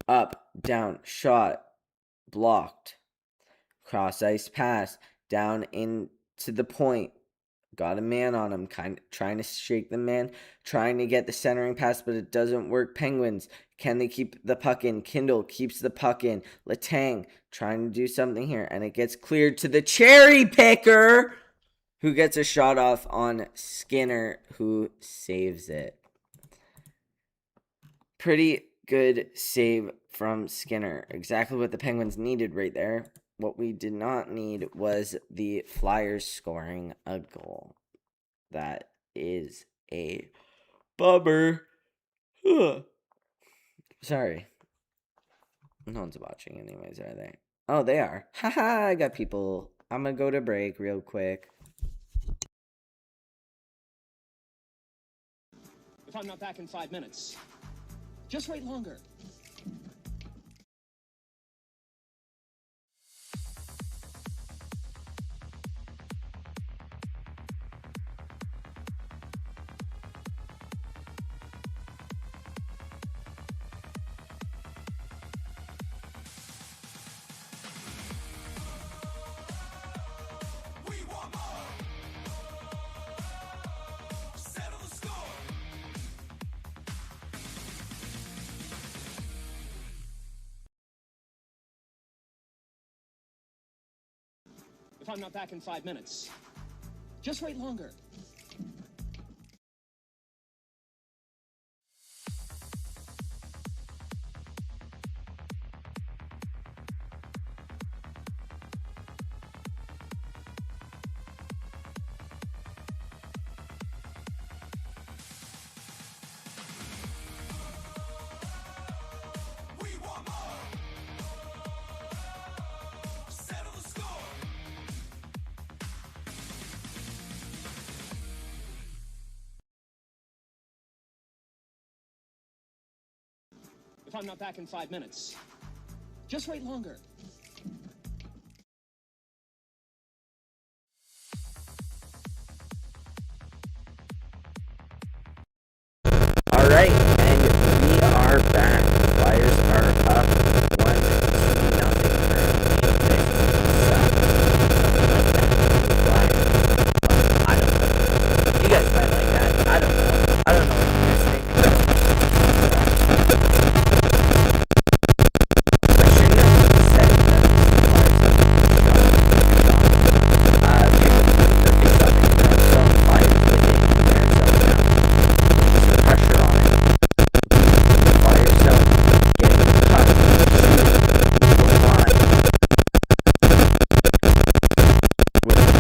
Up, down, shot, blocked. Cross ice pass, down into the point. Got a man on him, kind of trying to shake the man, trying to get the centering pass, but it doesn't work. Penguins, can they keep the puck in? Kindle keeps the puck in. Letang trying to do something here, and it gets cleared to the cherry picker, who gets a shot off on Skinner, who saves it. Pretty good save from Skinner. Exactly what the Penguins needed right there. What we did not need was the Flyers scoring a goal. That is a bummer. Sorry. No one's watching anyways, are they? Oh, they are. Haha, I got people. I'm gonna go to break real quick. If I'm not back in 5 minutes, just wait longer. If I'm not back in 5 minutes, just wait longer. If I'm not back in 5 minutes, just wait longer. All right, and we are back. The Flyers are up 1-0 currently. I don't know. You guys might like that. I don't know. I don't know what you guys think. I shouldn't have said that the Flyers are Flyers within the red zone now. Pressure on it. Fire zone. Getting cut. Shoot. Go on. With the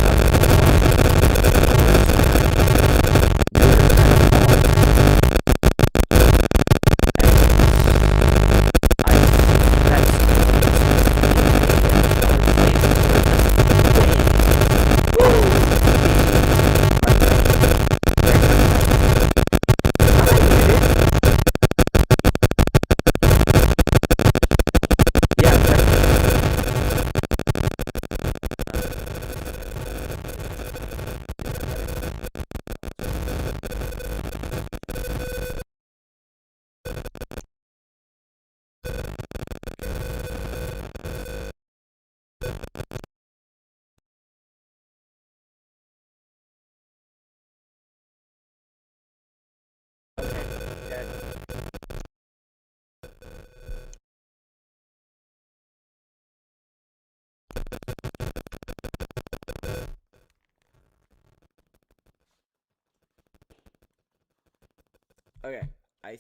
Okay, I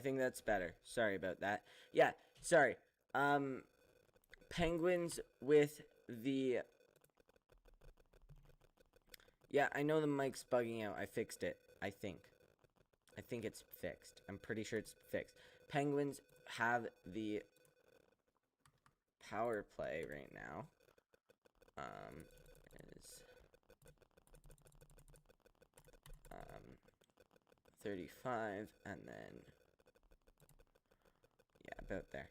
think that's better. Sorry about that. Yeah, sorry. Penguins with the... Yeah, I know the mic's bugging out. I fixed it, I think. I think it's fixed. I'm pretty sure it's fixed. Penguins have the power play right now. Is 35, and then yeah, about there.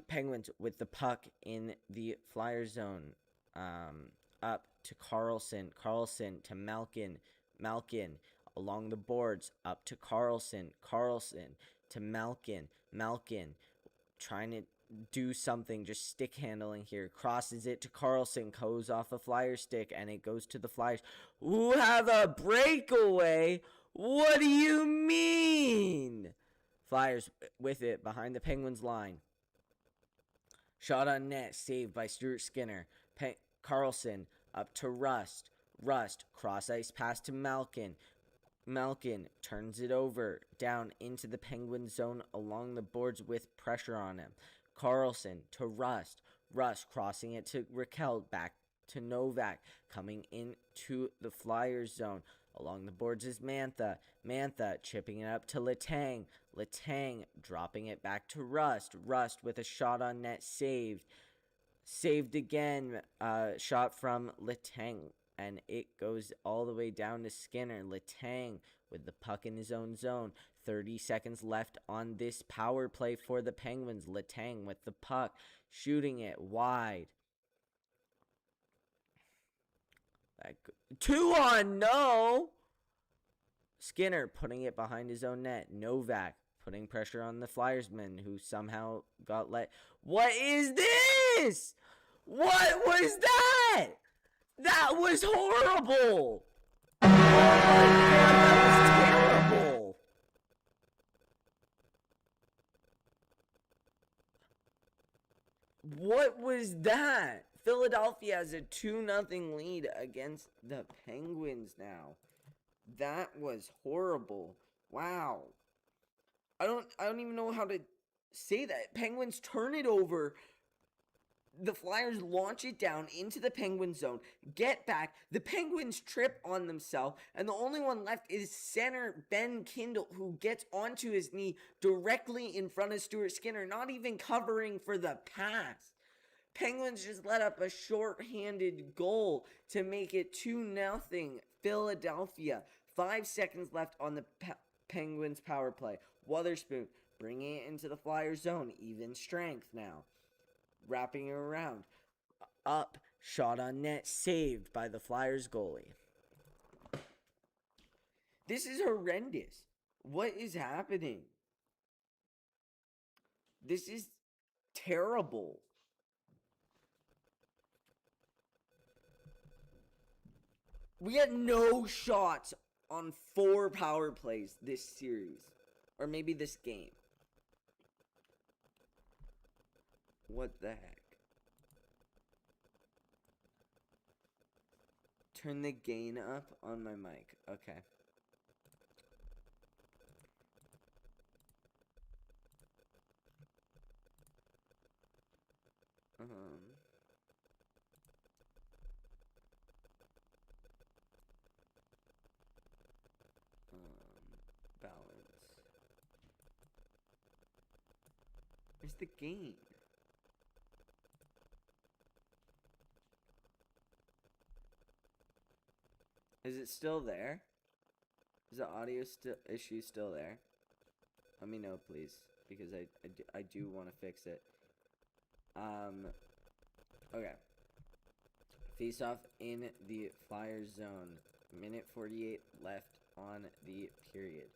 Penguins with the puck in the Flyer zone. Up to Carlson. Carlson to Malkin. Malkin along the boards. Up to Carlson. Carlson to Malkin. Malkin trying to do something, just stick handling here. Crosses it to Carlson. Goes off a Flyer stick, and it goes to the Flyers, who have a breakaway. What do you mean? Flyers with it behind the Penguins line. Shot on net, saved by Stuart Skinner. Carlson up to Rust. Rust, cross ice pass to Malkin. Malkin turns it over, down into the Penguin zone along the boards with pressure on him. Carlson to Rust. Rust crossing it to Raquel, back to Novak, coming into the Flyers zone. Along the boards is Mantha. Mantha chipping it up to Letang. Letang dropping it back to Rust. Rust with a shot on net saved. Saved again. Shot from Letang. And it goes all the way down to Skinner. Letang with the puck in his own zone. 30 seconds left on this power play for the Penguins. Letang with the puck. Shooting it wide. 2-on, no! Skinner putting it behind his own net. Novak putting pressure on the Flyersman, who somehow got let. What is this? What was that? That was horrible! Oh my god, that was terrible! What was that? Philadelphia has a 2-0 lead against the Penguins now. That was horrible. Wow. I don't even know how to say that. Penguins turn it over. The Flyers launch it down into the Penguin zone. Get back. The Penguins trip on themselves. And the only one left is center Ben Kindle, who gets onto his knee directly in front of Stuart Skinner, not even covering for the pass. Penguins just let up a short-handed goal to make it 2-0 Philadelphia. 5 seconds left on the Penguins power play. Wotherspoon bringing it into the Flyers zone. Even strength now. Wrapping it around. Up. Shot on net. Saved by the Flyers goalie. This is horrendous. What is happening? This is terrible. We had no shots on 4 power plays this series. Or maybe this game. What the heck? Turn the gain up on my mic. Okay. Balance. Where's the gain? Is it still there? Is the audio issue still there? Let me know, please, because I do want to fix it. Okay. Face off in the Flyers zone. Minute 48 left on the period.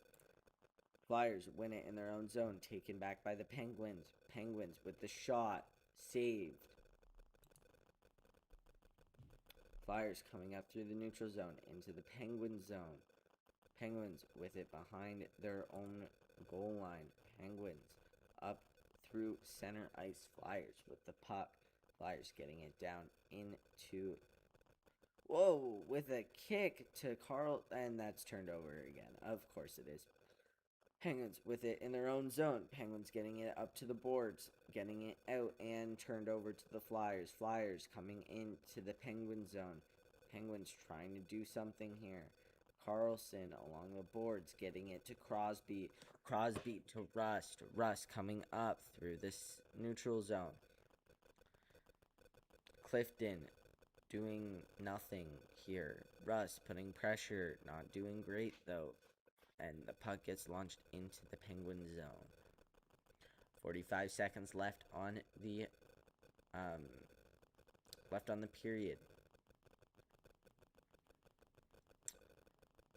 Flyers win it in their own zone, taken back by the Penguins. Penguins with the shot, saved. Flyers coming up through the neutral zone into the Penguins zone. Penguins with it behind their own goal line. Penguins up through center ice. Flyers with the puck. Flyers getting it down into... Whoa, with a kick to Carl, and that's turned over again. Of course it is. Penguins with it in their own zone. Penguins getting it up to the boards, getting it out and turned over to the Flyers. Flyers coming into the Penguin zone. Penguins trying to do something here. Carlson along the boards, getting it to Crosby. Crosby to Rust. Rust coming up through this neutral zone. Clifton doing nothing here. Russ putting pressure, not doing great though. And the puck gets launched into the Penguin zone. 45 seconds left on the period.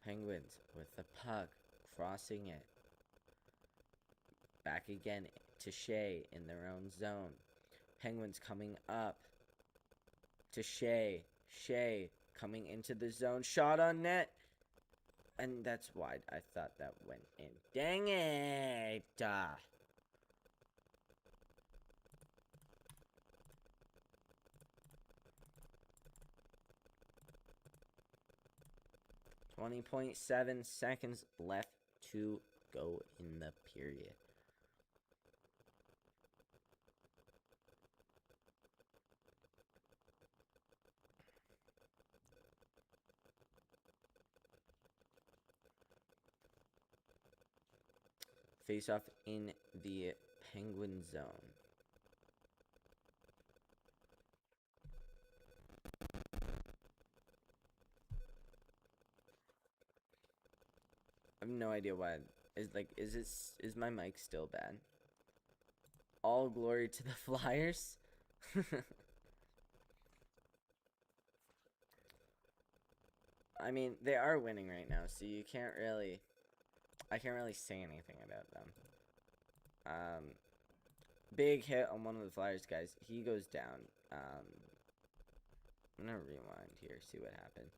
Penguins with the puck, crossing it. Back again to Shea in their own zone. Penguins coming up to Shea. Shea coming into the zone. Shot on net. And that's wide. I thought that went in. Dang it! 20.7 seconds left to go in the period. face off in the Penguin zone. I have no idea why. Is my mic still bad? All glory to the Flyers. I mean, they are winning right now, so I can't really say anything about them. Big hit on one of the Flyers guys. He goes down. I'm gonna rewind here, see what happened.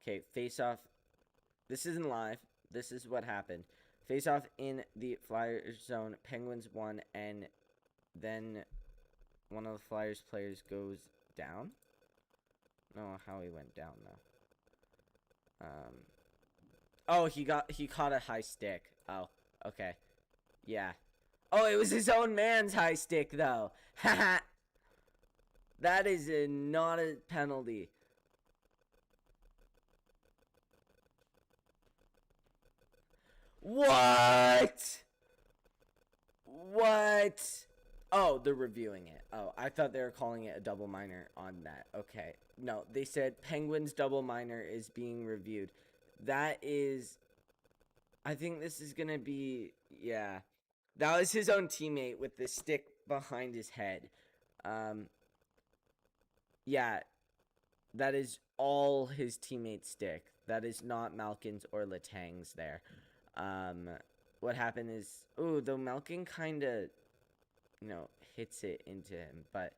Okay, face off. This isn't live. This is what happened. Face off in the Flyers zone. Penguins won, and then one of the Flyers players goes down. I don't know how he went down though. Oh, he caught a high stick. Oh, okay. Yeah. Oh, it was his own man's high stick though. Haha. That is not a penalty. What? What? Oh, they're reviewing it. Oh, I thought they were calling it a double minor on that. Okay. No, they said Penguins double minor is being reviewed. That is... I think this is going to be... Yeah. That was his own teammate with the stick behind his head. Yeah. That is all his teammate's stick. That is not Malkin's or Letang's there. What happened is... Ooh, though Malkin kind of... hits it into him, but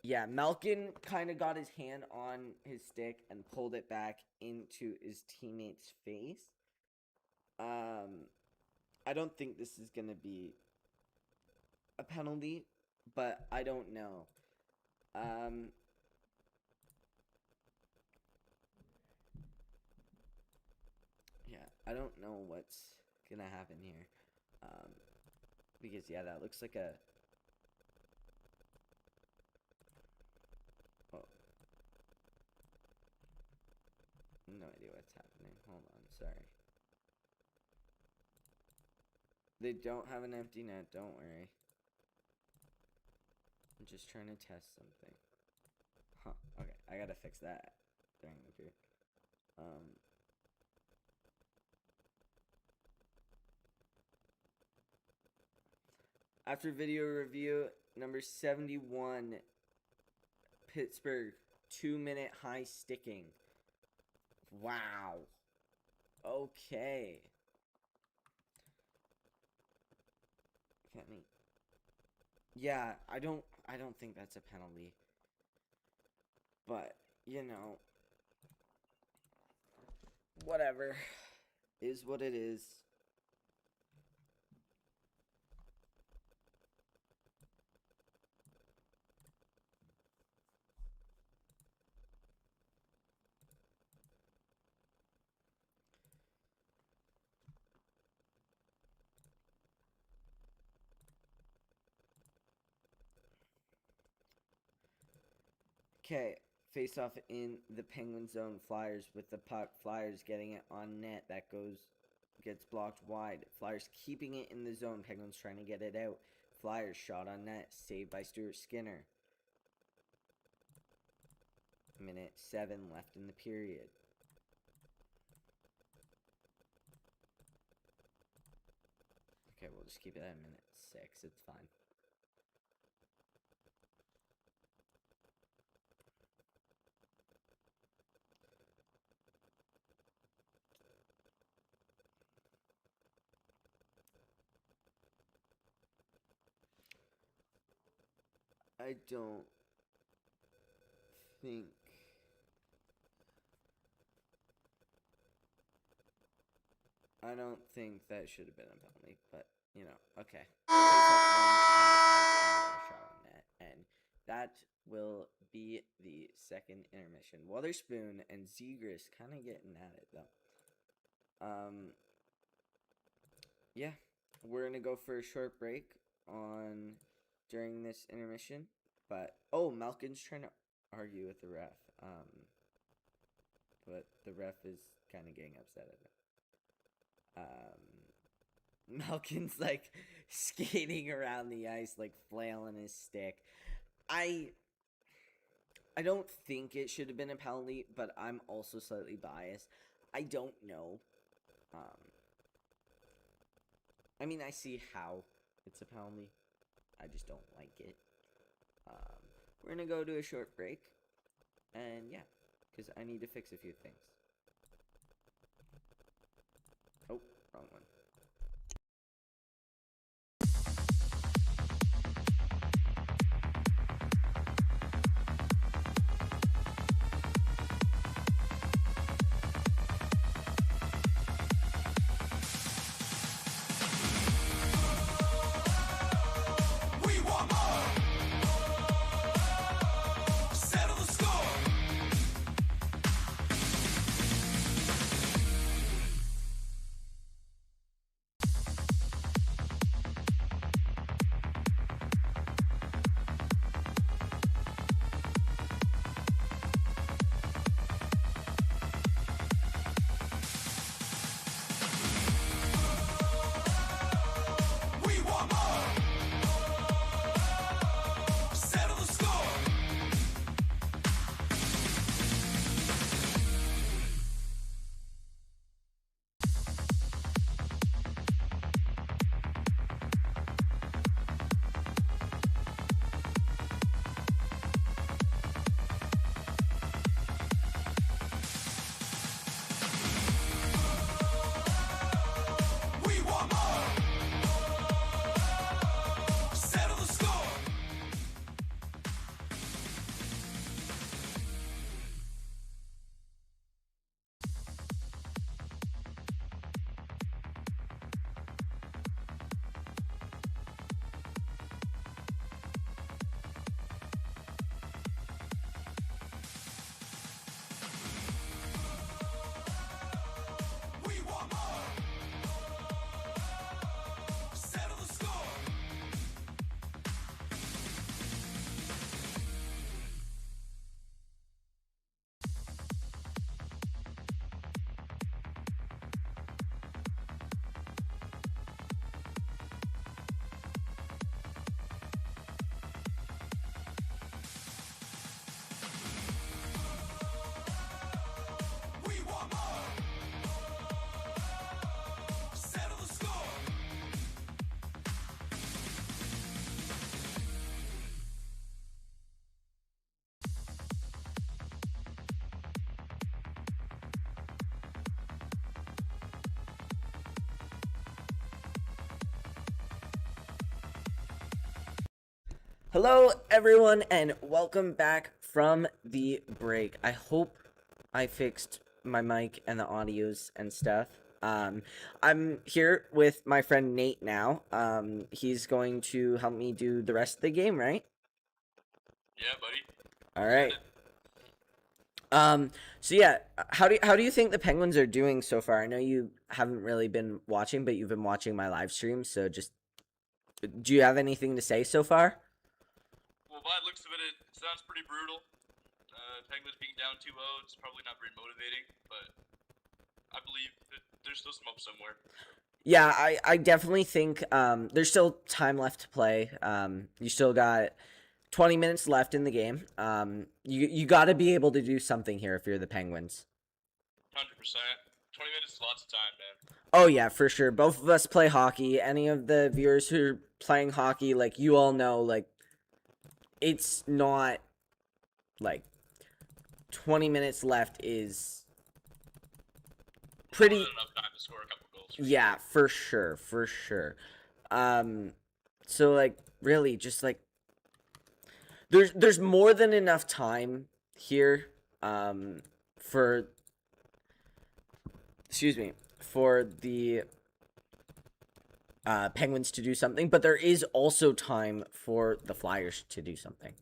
yeah, Malkin kind of got his hand on his stick and pulled it back into his teammate's face. I don't think this is gonna be a penalty, but I don't know. Yeah, I don't know what's gonna happen here. Because, yeah, that looks like a... Oh. No idea what's happening. Hold on, sorry. They don't have an empty net, don't worry. I'm just trying to test something. Huh, okay, I gotta fix that during the period. After video review, number 71, Pittsburgh, 2-minute high sticking. Wow. Okay. Yeah, I don't think that's a penalty. But, whatever. Is what it is. Okay, face off in the Penguin zone. Flyers with the puck. Flyers getting it on net. That gets blocked wide. Flyers keeping it in the zone. Penguins trying to get it out. Flyers shot on net. Saved by Stuart Skinner. Minute 7 left in the period. Okay, we'll just keep it at minute 6. It's fine. I don't think that should have been a penalty, but okay. Shot on net, and that will be the second intermission. Wotherspoon and Zegras kind of getting at it though. Yeah, we're gonna go for a short break during this intermission. But oh, Malkin's trying to argue with the ref. But the ref is kind of getting upset at it. Malkin's like skating around the ice, like flailing his stick. I don't think it should have been a penalty, but I'm also slightly biased. I don't know. I mean, I see how it's a penalty. I just don't like it. We're gonna go to a short break, and yeah, because I need to fix a few things. Oh, wrong one. Hello, everyone, and welcome back from the break. I hope I fixed my mic and the audios and stuff. I'm here with my friend Nate now. He's going to help me do the rest of the game, right? Yeah, buddy. All right. So yeah, how do you think the Penguins are doing so far? I know you haven't really been watching, but you've been watching my live stream. So just, do you have anything to say so far? Well, by the looks of it, it sounds pretty brutal. Penguins being down 2-0, it's probably not very motivating, but I believe that there's still some hope somewhere. Yeah, I definitely think there's still time left to play. You still got 20 minutes left in the game. You got to be able to do something here if you're the Penguins. 100%. 20 minutes is lots of time, man. Oh, yeah, for sure. Both of us play hockey. Any of the viewers who are playing hockey, like, you all know, like, it's not, like, 20 minutes left is pretty... More than enough time to score a couple goals. Yeah, for sure. So, like, really, just, like, there's more than enough time here, for the Penguins to do something, but there is also time for the Flyers to do something.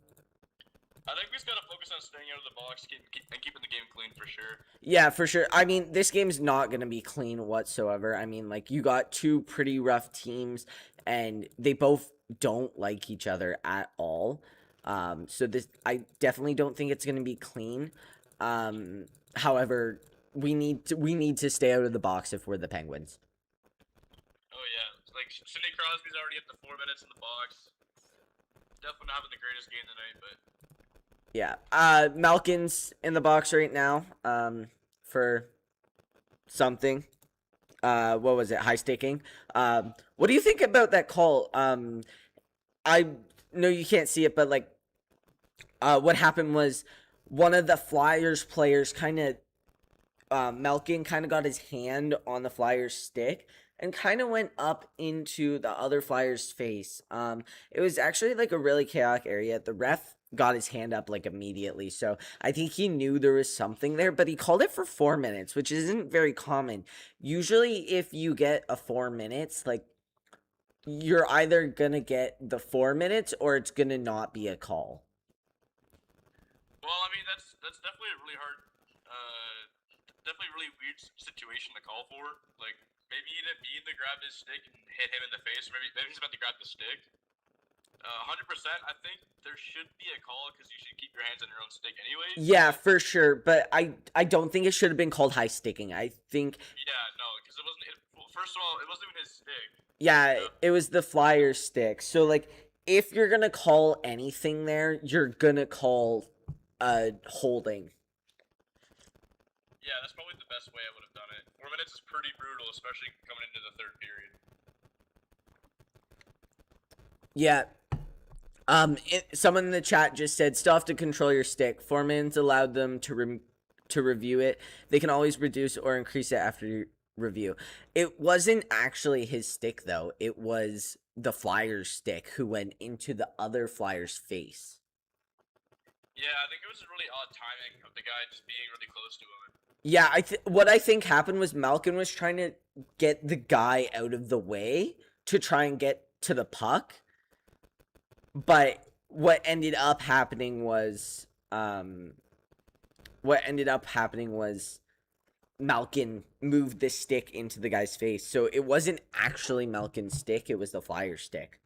I think we just gotta focus on staying out of the box and keeping the game clean for sure. Yeah, for sure. I mean, this game's not going to be clean whatsoever. I mean, like, you got two pretty rough teams, and they both don't like each other at all. So this, I definitely don't think it's going to be clean. However, we need to stay out of the box if we're the Penguins. Oh yeah, like Sidney Crosby's already up to 4 minutes in the box. Definitely not having the greatest game tonight, but Yeah. Malkin's in the box right now. For something. What was it? High staking. What do you think about that call? I know you can't see it, but like, what happened was one of the Flyers players kind of, Malkin kind of got his hand on the Flyers stick and kind of went up into the other Flyers face. It was actually like a really chaotic area. The ref got his hand up like immediately, so I think he knew there was something there, but he called it for 4 minutes, which isn't very common. Usually if you get a 4 minutes, like, you're either gonna get the 4 minutes or it's gonna not be a call. well, I mean that's definitely a really hard, definitely a really weird situation to call for. Like maybe he didn't mean to grab his stick and hit him in the face. Maybe he's about to grab the stick. 100%. I think there should be a call because you should keep your hands on your own stick anyways. Yeah, for sure, but I don't think it should have been called high sticking. I think, Yeah, no, because it wasn't. Well, first of all, it wasn't even his stick. yeah, it was the Flyers stick. So like, if you're gonna call anything there, you're gonna call holding. Yeah, that's probably the best way I would have done it. 4 minutes is pretty brutal, especially coming into the third period. Yeah. Someone in the chat just said, still have to control your stick. 4 minutes allowed them to review it. They can always reduce or increase it after review. It wasn't actually his stick, though. It was the Flyers stick who went into the other Flyers face. Yeah, I think it was really odd timing of the guy just being really close to him. Yeah, what I think happened was Malkin was trying to get the guy out of the way to try and get to the puck. But what ended up happening was Malkin moved the stick into the guy's face. So it wasn't actually Malkin's stick, it was the Flyers stick.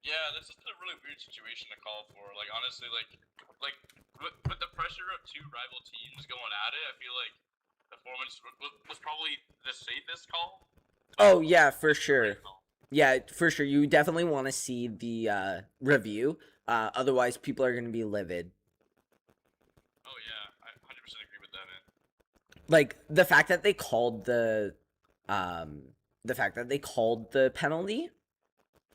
Yeah, this is a really weird situation to call for. Like honestly, like with the pressure of two rival teams going at it, I feel like the 4 minutes was probably the safest call. Oh yeah, for sure. Yeah, for sure. You definitely want to see the review. Otherwise, people are going to be livid. Oh yeah, I 100% agree with that, man. Like the fact that they called the penalty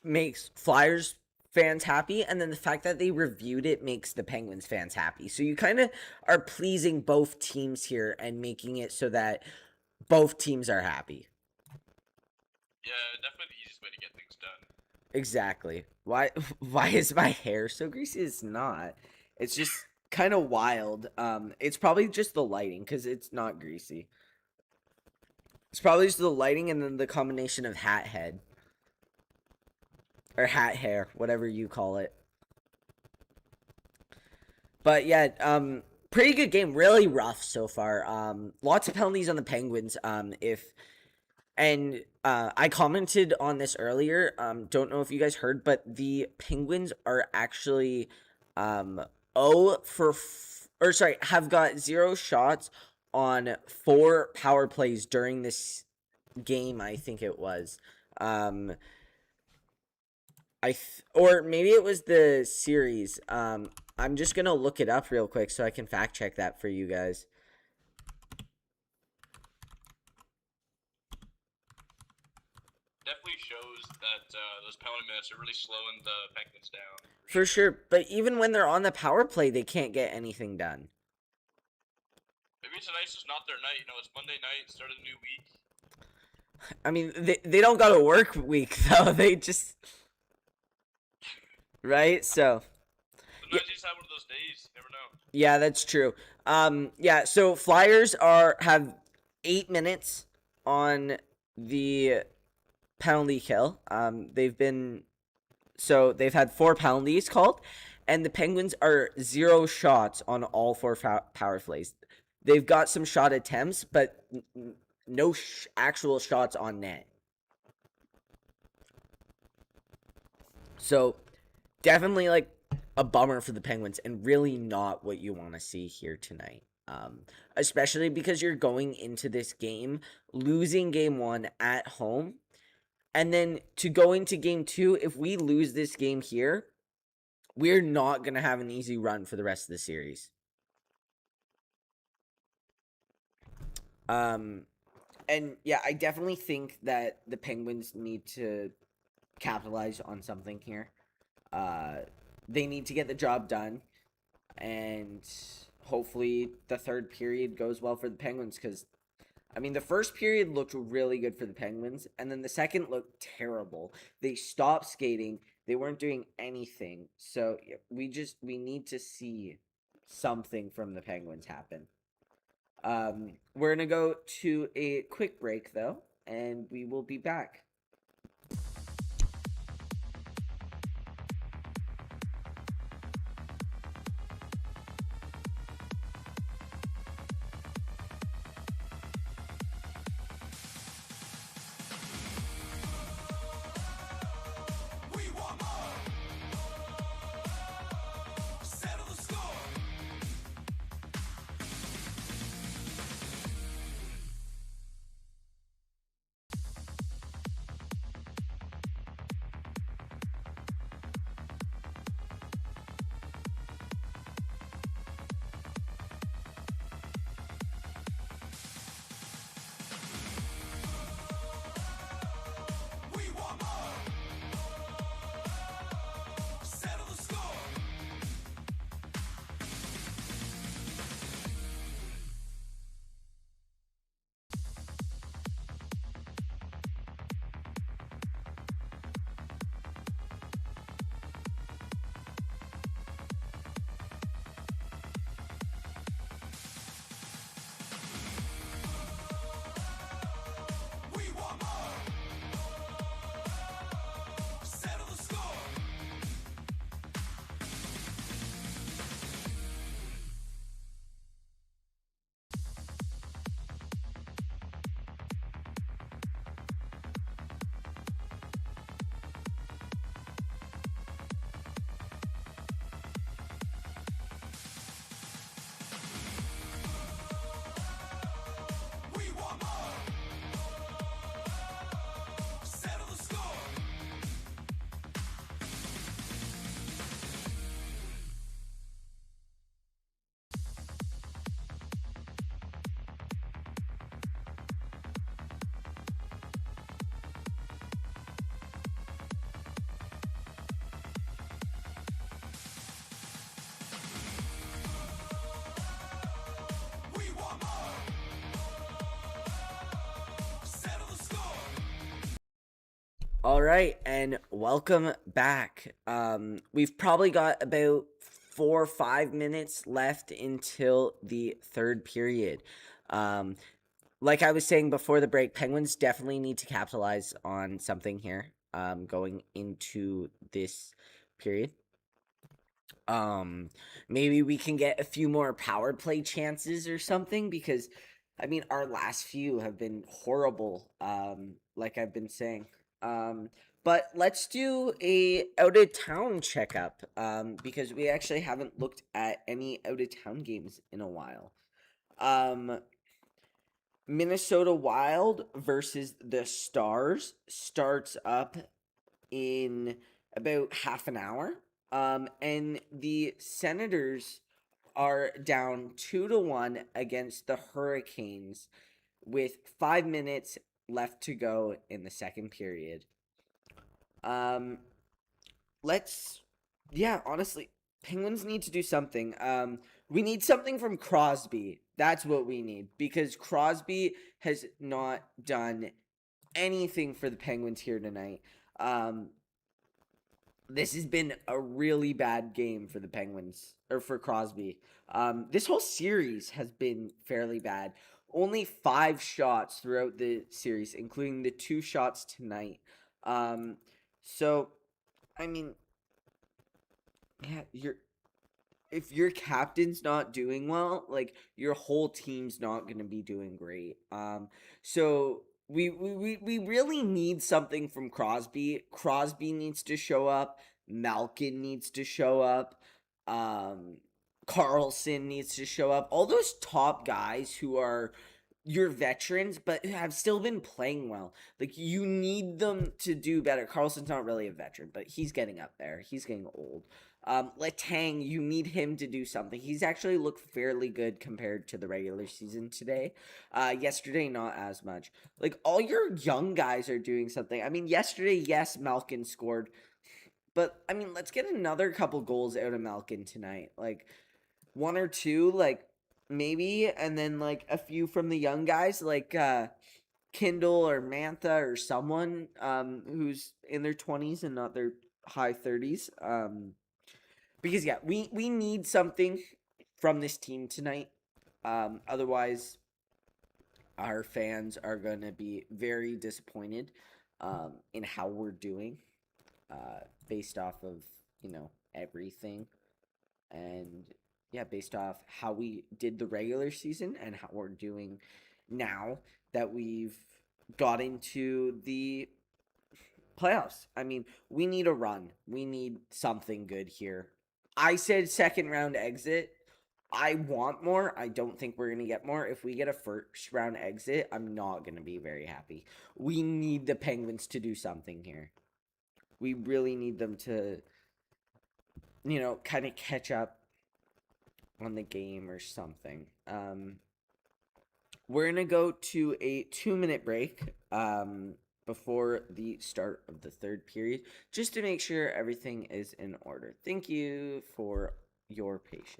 makes Flyers fans happy, and then the fact that they reviewed it makes the Penguins fans happy. So you kind of are pleasing both teams here and making it so that both teams are happy. Yeah, definitely the easiest way to get things done. Exactly. Why is my hair so greasy? It's not. It's just kind of wild. It's probably just the lighting because it's not greasy. It's probably just the lighting and then the combination of hat head. Or hat hair, whatever you call it. But yeah, pretty good game. Really rough so far. Lots of penalties on the Penguins. I commented on this earlier. Don't know if you guys heard, but the Penguins are actually have got 0 shots on 4 power plays during this game. I think it was. Or maybe it was the series. I'm just gonna look it up real quick so I can fact check that for you guys. Definitely shows that those penalty minutes are really slowing the Penguins down. For sure, but even when they're on the power play, they can't get anything done. Maybe tonight's just not their night. You know, it's Monday night, start of the new week. I mean, they don't got a work week though. They just right. So Sometimes you just have one of those days. You never know. yeah, that's true. Yeah. So Flyers have 8 minutes on the penalty kill. They've had 4 penalties called, and the Penguins are 0 shots on all 4 power plays. They've got some shot attempts, but no actual shots on net. So definitely like a bummer for the Penguins and really not what you want to see here tonight. Especially because you're going into this game losing game 1 at home, and then to go into game 2, if we lose this game here, we're not going to have an easy run for the rest of the series. And yeah, I definitely think that the Penguins need to capitalize on something here. They need to get the job done, and hopefully the third period goes well for the Penguins, because I mean, the first period looked really good for the Penguins, and then the second looked terrible. They stopped skating. They weren't doing anything. So we need to see something from the Penguins happen. We're going to go to a quick break, though, and we will be back. All right, and welcome back. We've probably got about 4 or 5 minutes left until the third period. Like I was saying before the break, Penguins definitely need to capitalize on something here, going into this period. Maybe we can get a few more power play chances or something, because I mean, our last few have been horrible, like I've been saying. But let's do a out of town checkup, because we actually haven't looked at any out of town games in a while. Minnesota Wild versus the Stars starts up in about half an hour. And the Senators are down 2-1 against the Hurricanes with 5 minutes left to go in the second period. Honestly, Penguins need to do something. We need something from Crosby. That's what we need, because Crosby has not done anything for the Penguins here tonight. This has been a really bad game for the Penguins, or for Crosby. This whole series has been fairly bad. Only 5 shots throughout the series, including the 2 shots tonight. So, I mean, yeah, if your captain's not doing well, like, your whole team's not going to be doing great. So we really need something from Crosby. Crosby needs to show up. Malkin needs to show up. Carlson needs to show up. All those top guys who are your veterans, but have still been playing well. Like, you need them to do better. Carlson's not really a veteran, but he's getting up there. He's getting old. Letang, you need him to do something. He's actually looked fairly good compared to the regular season today. Yesterday, not as much. Like, all your young guys are doing something. I mean, yesterday, yes, Malkin scored. But, I mean, let's get another couple goals out of Malkin tonight. Like, one or two, like, maybe. And then, like, a few from the young guys, like, Kindle or Mantha or someone who's in their 20s and not their high 30s. Because, yeah, we need something from this team tonight. Otherwise, our fans are going to be very disappointed in how we're doing based off of, you know, everything. And, yeah, based off how we did the regular season and how we're doing now that we've got into the playoffs. I mean, we need a run. We need something good here. I said second round exit. I want more. I don't think we're going to get more. If we get a first round exit, I'm not going to be very happy. We need the Penguins to do something here. We really need them to, you know, kind of catch up on the game or something. We're going to go to a 2-minute break before the start of the third period, just to make sure everything is in order. Thank you for your patience.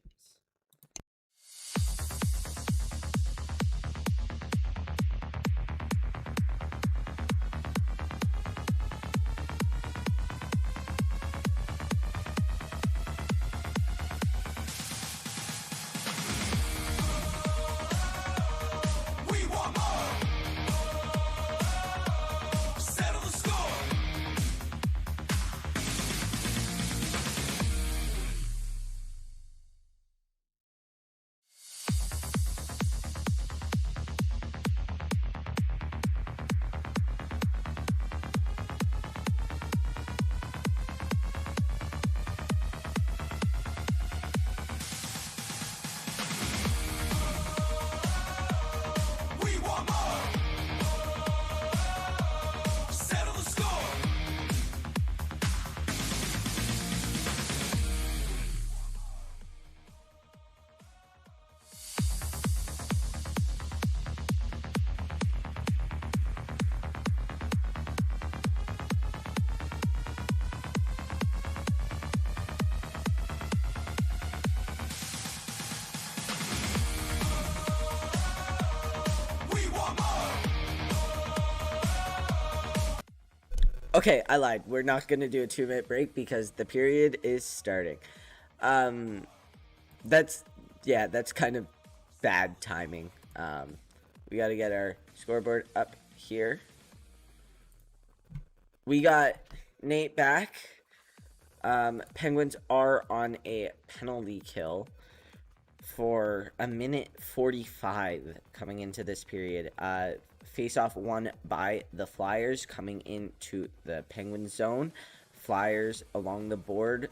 Okay, I lied. We're not going to do a 2-minute break because the period is starting. That's kind of bad timing. We got to get our scoreboard up here. We got Nate back. Penguins are on a penalty kill for 1:45 coming into this period. Face-off won by the Flyers coming into the Penguin zone. Flyers along the board.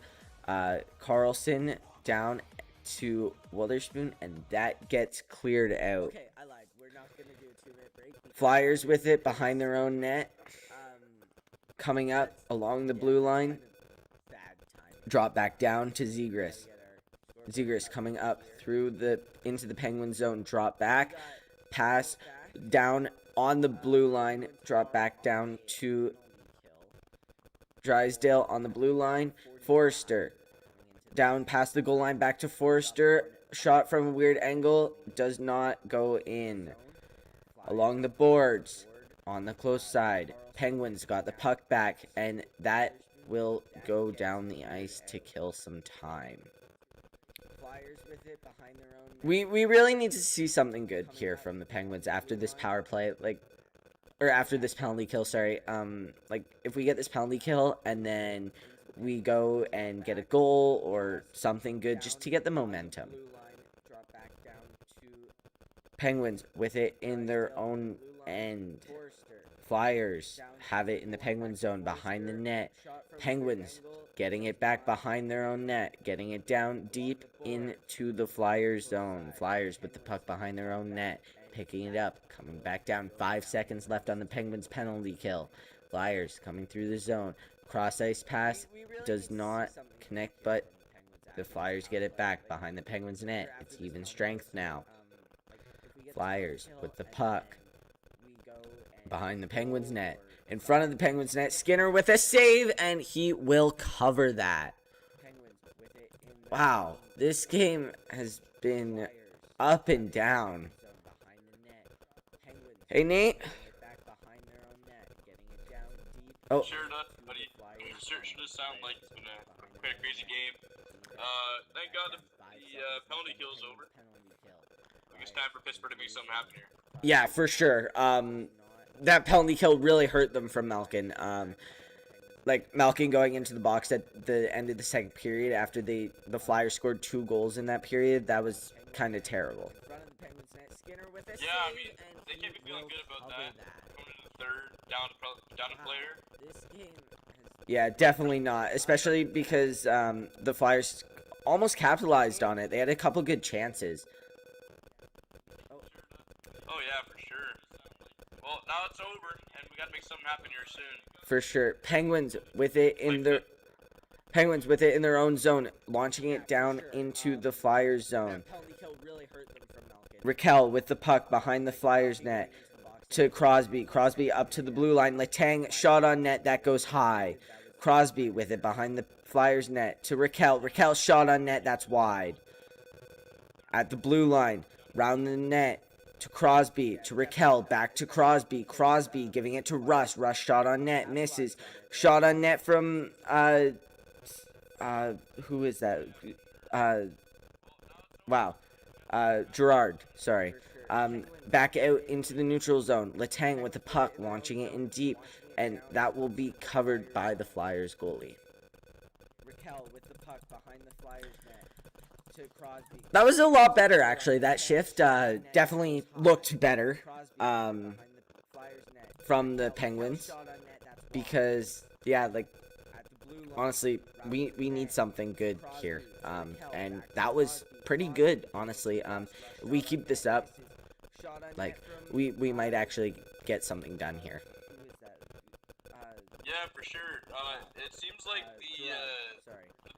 Carlson down to Witherspoon, and that gets cleared out. Okay, I lied. We're not going to do a 2-minute break. Flyers with it behind their own net. Coming up along the blue line. Drop back down to Zegras. Zegras coming up into the Penguin zone. Drop back. Pass down on the blue line. Drop back down to Drysdale on the blue line. Forrester. Down past the goal line. Back to Forrester. Shot from a weird angle. Does not go in. Along the boards. On the close side. Penguins got the puck back. And that will go down the ice to kill some time. We really need to see something good here from the Penguins after this power play, or after this penalty kill, sorry. If we get this penalty kill and then we go and get a goal or something good just to get the momentum. Penguins with it in their own end. Flyers have it in the Penguin zone behind the net. Penguins getting it back behind their own net, getting it down deep into the Flyers zone. Flyers with the puck behind their own net, picking it up, coming back down. 5 seconds left on the Penguins penalty kill. Flyers coming through the zone. Cross ice pass does not connect, but the Flyers get it back behind the Penguins net. It's even strength now. Flyers with the puck behind the Penguins net. In front of the Penguins net, Skinner with a save, and he will cover that. Wow, this game has been up and down. Hey, Nate. Oh. Sure enough, buddy. Sure does sound like it's been quite a crazy game. Thank God the penalty kill is over. I guess time for Pittsburgh to make something happen here. Yeah, for sure. That penalty kill really hurt them from Malkin. Like Malkin going into the box at the end of the second period after the Flyers scored 2 goals in that period. That was kind of terrible. Yeah, I mean, they can't be feeling good about that. Coming into the third, down a player. Yeah, definitely not. Especially because the Flyers almost capitalized on it. They had a couple good chances. Oh yeah, for sure. Well, now it's over, and we gotta make something happen here soon. For sure. Penguins with it in their own zone, launching it down into the Flyers zone. Raquel with the puck behind the Flyers net to Crosby. Crosby up to the blue line. Letang shot on net. That goes high. Crosby with it behind the Flyers net to Raquel. Raquel shot on net. That's wide. At the blue line. Round the net to Crosby. To Raquel. Back to Crosby. Crosby giving it to Russ. Russ shot on net. Misses. Shot on net from, who is that? Wow. Gerard, sorry. Back out into the neutral zone. Letang with the puck, launching it in deep, and that will be covered by the Flyers goalie. Raquel with the puck behind the Flyers net to Crosby. That was a lot better, actually. That shift definitely looked better from the Penguins because, yeah, like, honestly, we need something good here, and that was pretty good, honestly. If we keep this up, like, we might actually get something done here. Yeah, for sure. It seems like the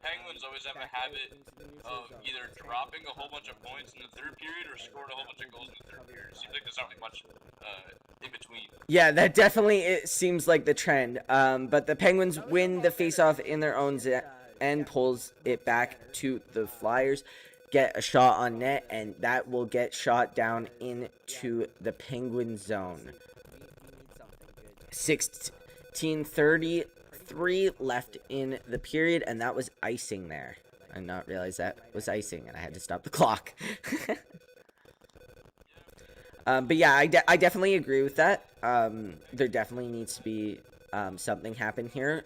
Penguins always have a habit of either dropping a whole bunch of points in the third period or scoring a whole bunch of goals in the third period. It seems like there's not really much in between. Yeah, that definitely it seems like the trend. But the Penguins win the faceoff in their own end, pulls it back to the Flyers, get a shot on net, and that will get shot down into the Penguin zone. 16:33 left in the period, and that was icing there. I did not realize that was icing, and I had to stop the clock. But yeah, I definitely agree with that. There definitely needs to be something happen here.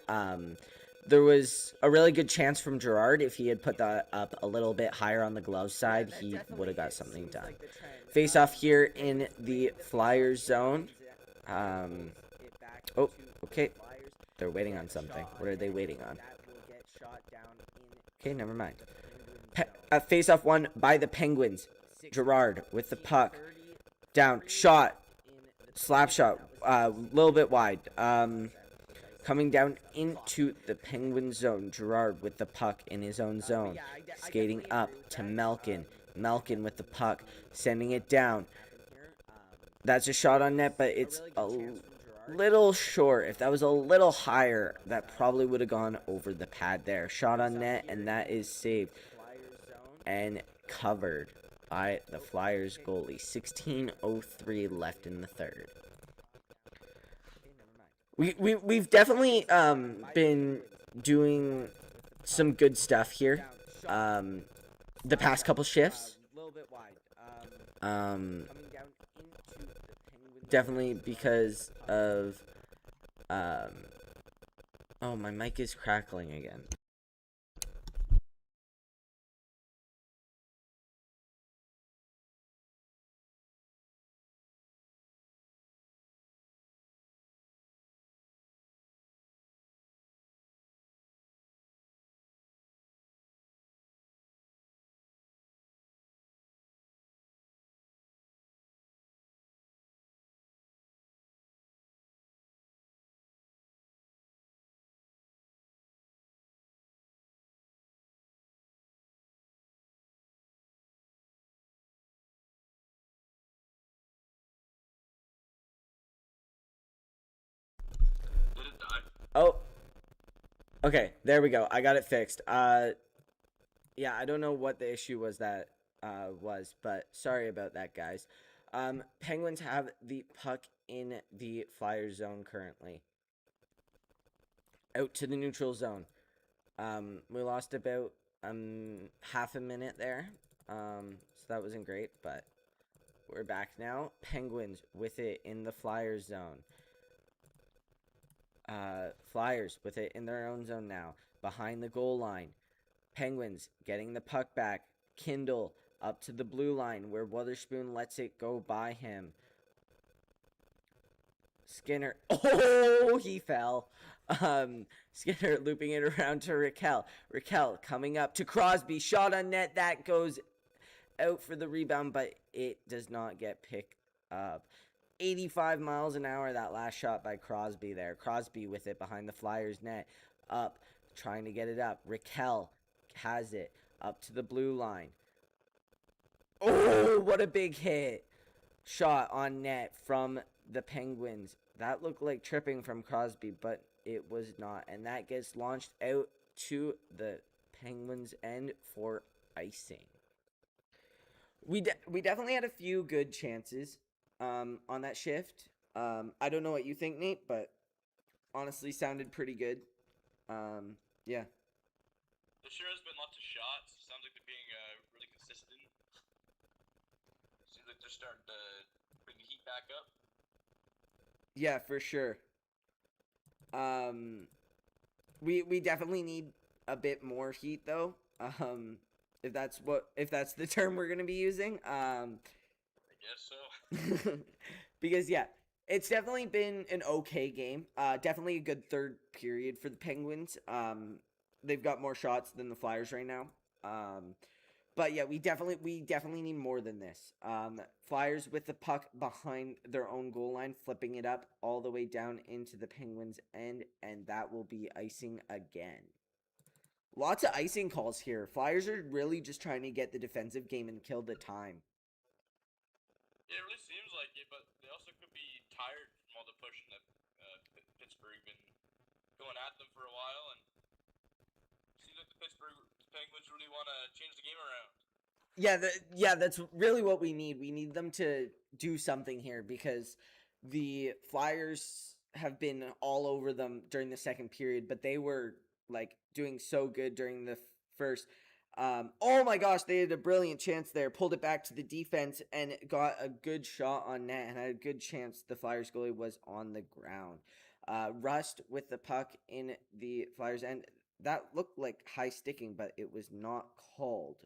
There was a really good chance from Gerard. If he had put that up a little bit higher on the glove side, he would have got something done. Face off here in the Flyers zone. Oh, okay. They're waiting on something. What are they waiting on? Okay, never mind. Face off won by the Penguins. Gerard with the puck. Down. Shot. Slap shot. A little bit wide. Coming down into the Penguin zone. Gerard with the puck in his own zone. Skating up to Malkin. Malkin with the puck. Sending it down. That's a shot on net, but it's a little short. If that was a little higher, that probably would have gone over the pad there. Shot on net, and that is saved. And covered by the Flyers goalie. 16:03 left in the third. We've definitely been doing some good stuff here the past couple shifts. Definitely because of oh, my mic is crackling again. Okay, there we go. I got it fixed. Yeah, I don't know what the issue was but sorry about that, guys. Penguins have the puck in the Flyers zone currently. Out to the neutral zone. We lost about half a minute there. So that wasn't great, but we're back now. Penguins with it in the Flyers zone. Flyers with it in their own zone now. Behind the goal line. Penguins getting the puck back. Kindle up to the blue line where Wotherspoon lets it go by him. Skinner. Oh, he fell. Skinner looping it around to Raquel. Raquel coming up to Crosby. Shot on net. That goes out for the rebound, but it does not get picked up. 85 miles an hour, that last shot by Crosby there. Crosby with it behind the Flyers net. Up, trying to get it up. Raquel has it up to the blue line. Oh, what a big hit. Shot on net from the Penguins. That looked like tripping from Crosby, but it was not. And that gets launched out to the Penguins' end for icing. We definitely had a few good chances on that shift. I don't know what you think, Nate, but honestly sounded pretty good. Yeah. There sure has been lots of shots. Sounds like they're being really consistent. Seems like they're starting to bring the heat back up. Yeah, for sure. We definitely need a bit more heat though. If that's the term we're gonna be using. I guess so. Because yeah, it's definitely been an okay game. Definitely a good third period for the Penguins. They've got more shots than the Flyers right now. But yeah, we definitely need more than this. Flyers with the puck behind their own goal line, flipping it up all the way down into the Penguins' end, and that will be icing again. Lots of icing calls here. Flyers are really just trying to get the defensive game and kill the time. Yeah, it really seems like it, but they also could be tired from all the pushing that Pittsburgh been going at them for a while, and it seems like the Pittsburgh Penguins really want to change the game around. Yeah, that's really what we need. We need them to do something here because the Flyers have been all over them during the second period, but they were like doing so good during the first. Oh my gosh, they had a brilliant chance there. Pulled it back to the defense and got a good shot on net and had a good chance the Flyers goalie was on the ground. Rust with the puck in the Flyers end. That looked like high sticking, but it was not called.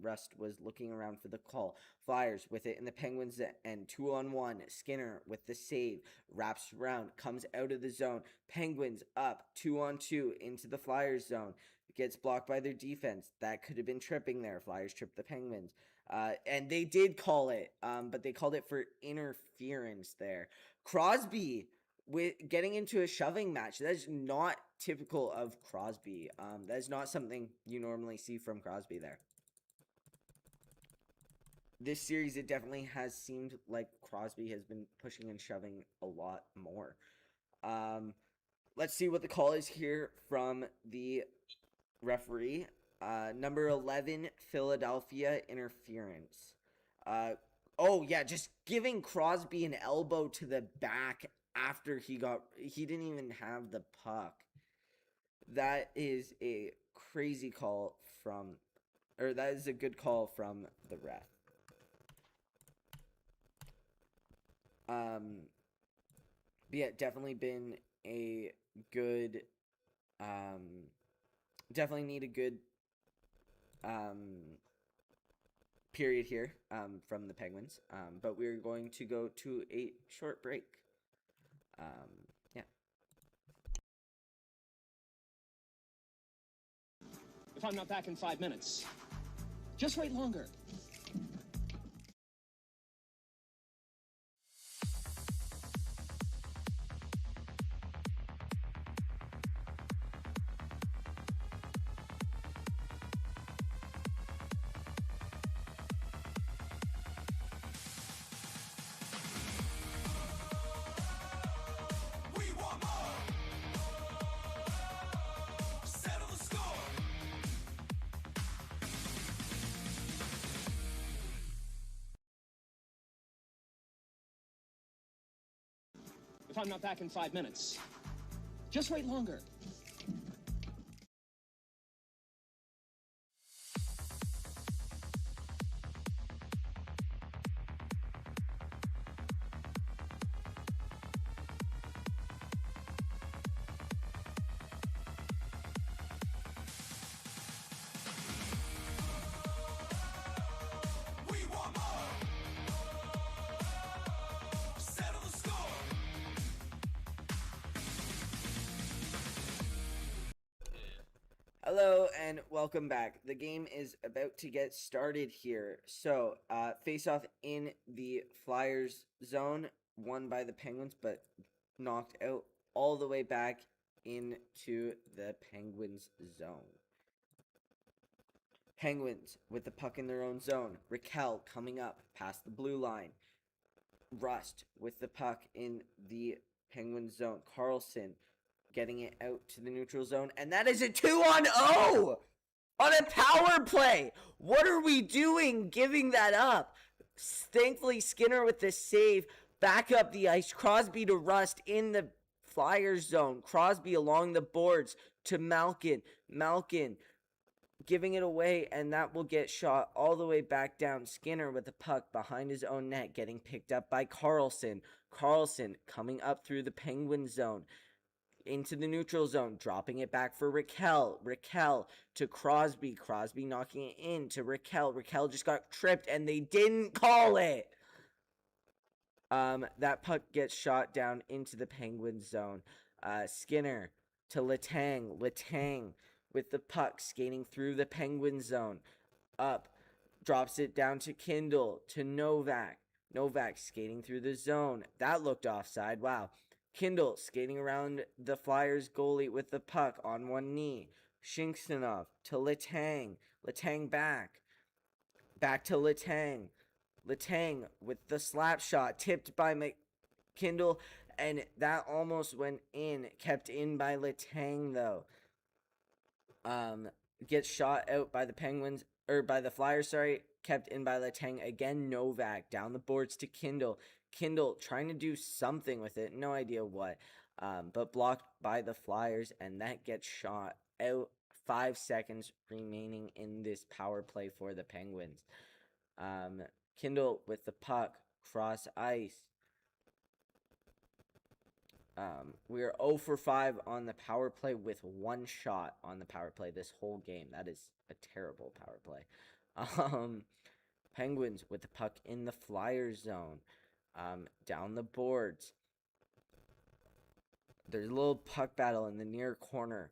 Rust was looking around for the call. Flyers with it in the Penguins end. 2-on-1. Skinner with the save. Wraps around. Comes out of the zone. Penguins up. 2-on-2 into the Flyers zone. Gets blocked by their defense. That could have been tripping there. Flyers tripped the Penguins. And they did call it, but they called it for interference there. Crosby with getting into a shoving match. That is not typical of Crosby. That is not something you normally see from Crosby there. This series, it definitely has seemed like Crosby has been pushing and shoving a lot more. Let's see what the call is here from the referee. Number 11, Philadelphia, interference. Oh yeah, just giving Crosby an elbow to the back after he didn't even have the puck. That is a crazy call that is a good call from the ref. But yeah, definitely been a good, definitely need a good, period here, from the Penguins. But we're going to go to a short break. Yeah. If I'm not back in 5 minutes, just wait longer. if I'm not back in 5 minutes. Just wait longer. Hello and welcome back. The game is about to get started here. So, face off in the Flyers zone, won by the Penguins, but knocked out all the way back into the Penguins zone. Penguins with the puck in their own zone. Raquel coming up past the blue line. Rust with the puck in the Penguins zone. Carlson getting it out to the neutral zone, and that is a 2-on-0 on a power play. What are we doing giving that up? Thankfully, Skinner with the save, back up the ice. Crosby to Rust in the Flyers zone. Crosby along the boards to Malkin. Malkin giving it away, and that will get shot all the way back down. Skinner with the puck behind his own net, getting picked up by Carlson. Carlson coming up through the Penguin zone into the neutral zone, dropping it back for Raquel. Raquel to Crosby. Crosby knocking it in to Raquel. Raquel just got tripped, and they didn't call it. That puck gets shot down into the Penguin zone. Skinner to Letang. Letang with the puck skating through the Penguin zone. Up. Drops it down to Kindle. To Novak. Novak skating through the zone. That looked offside. Wow. Kindle skating around the Flyers goalie with the puck on one knee. Shinksonov to Letang. Letang back. Back to Letang. Letang with the slap shot. Tipped by Kindle. And that almost went in. Kept in by Letang, though. Gets shot out by the Penguins. Or by the Flyers, sorry. Kept in by Letang. Again, Novak. Down the boards to Kindle. Kindle trying to do something with it. No idea what. But blocked by the Flyers. And that gets shot out. 5 seconds remaining in this power play for the Penguins. Kindle with the puck. Cross ice. We are 0 for 5 on the power play with 1 shot on the power play this whole game. That is a terrible power play. Penguins with the puck in the Flyers zone. Down the boards. There's a little puck battle in the near corner.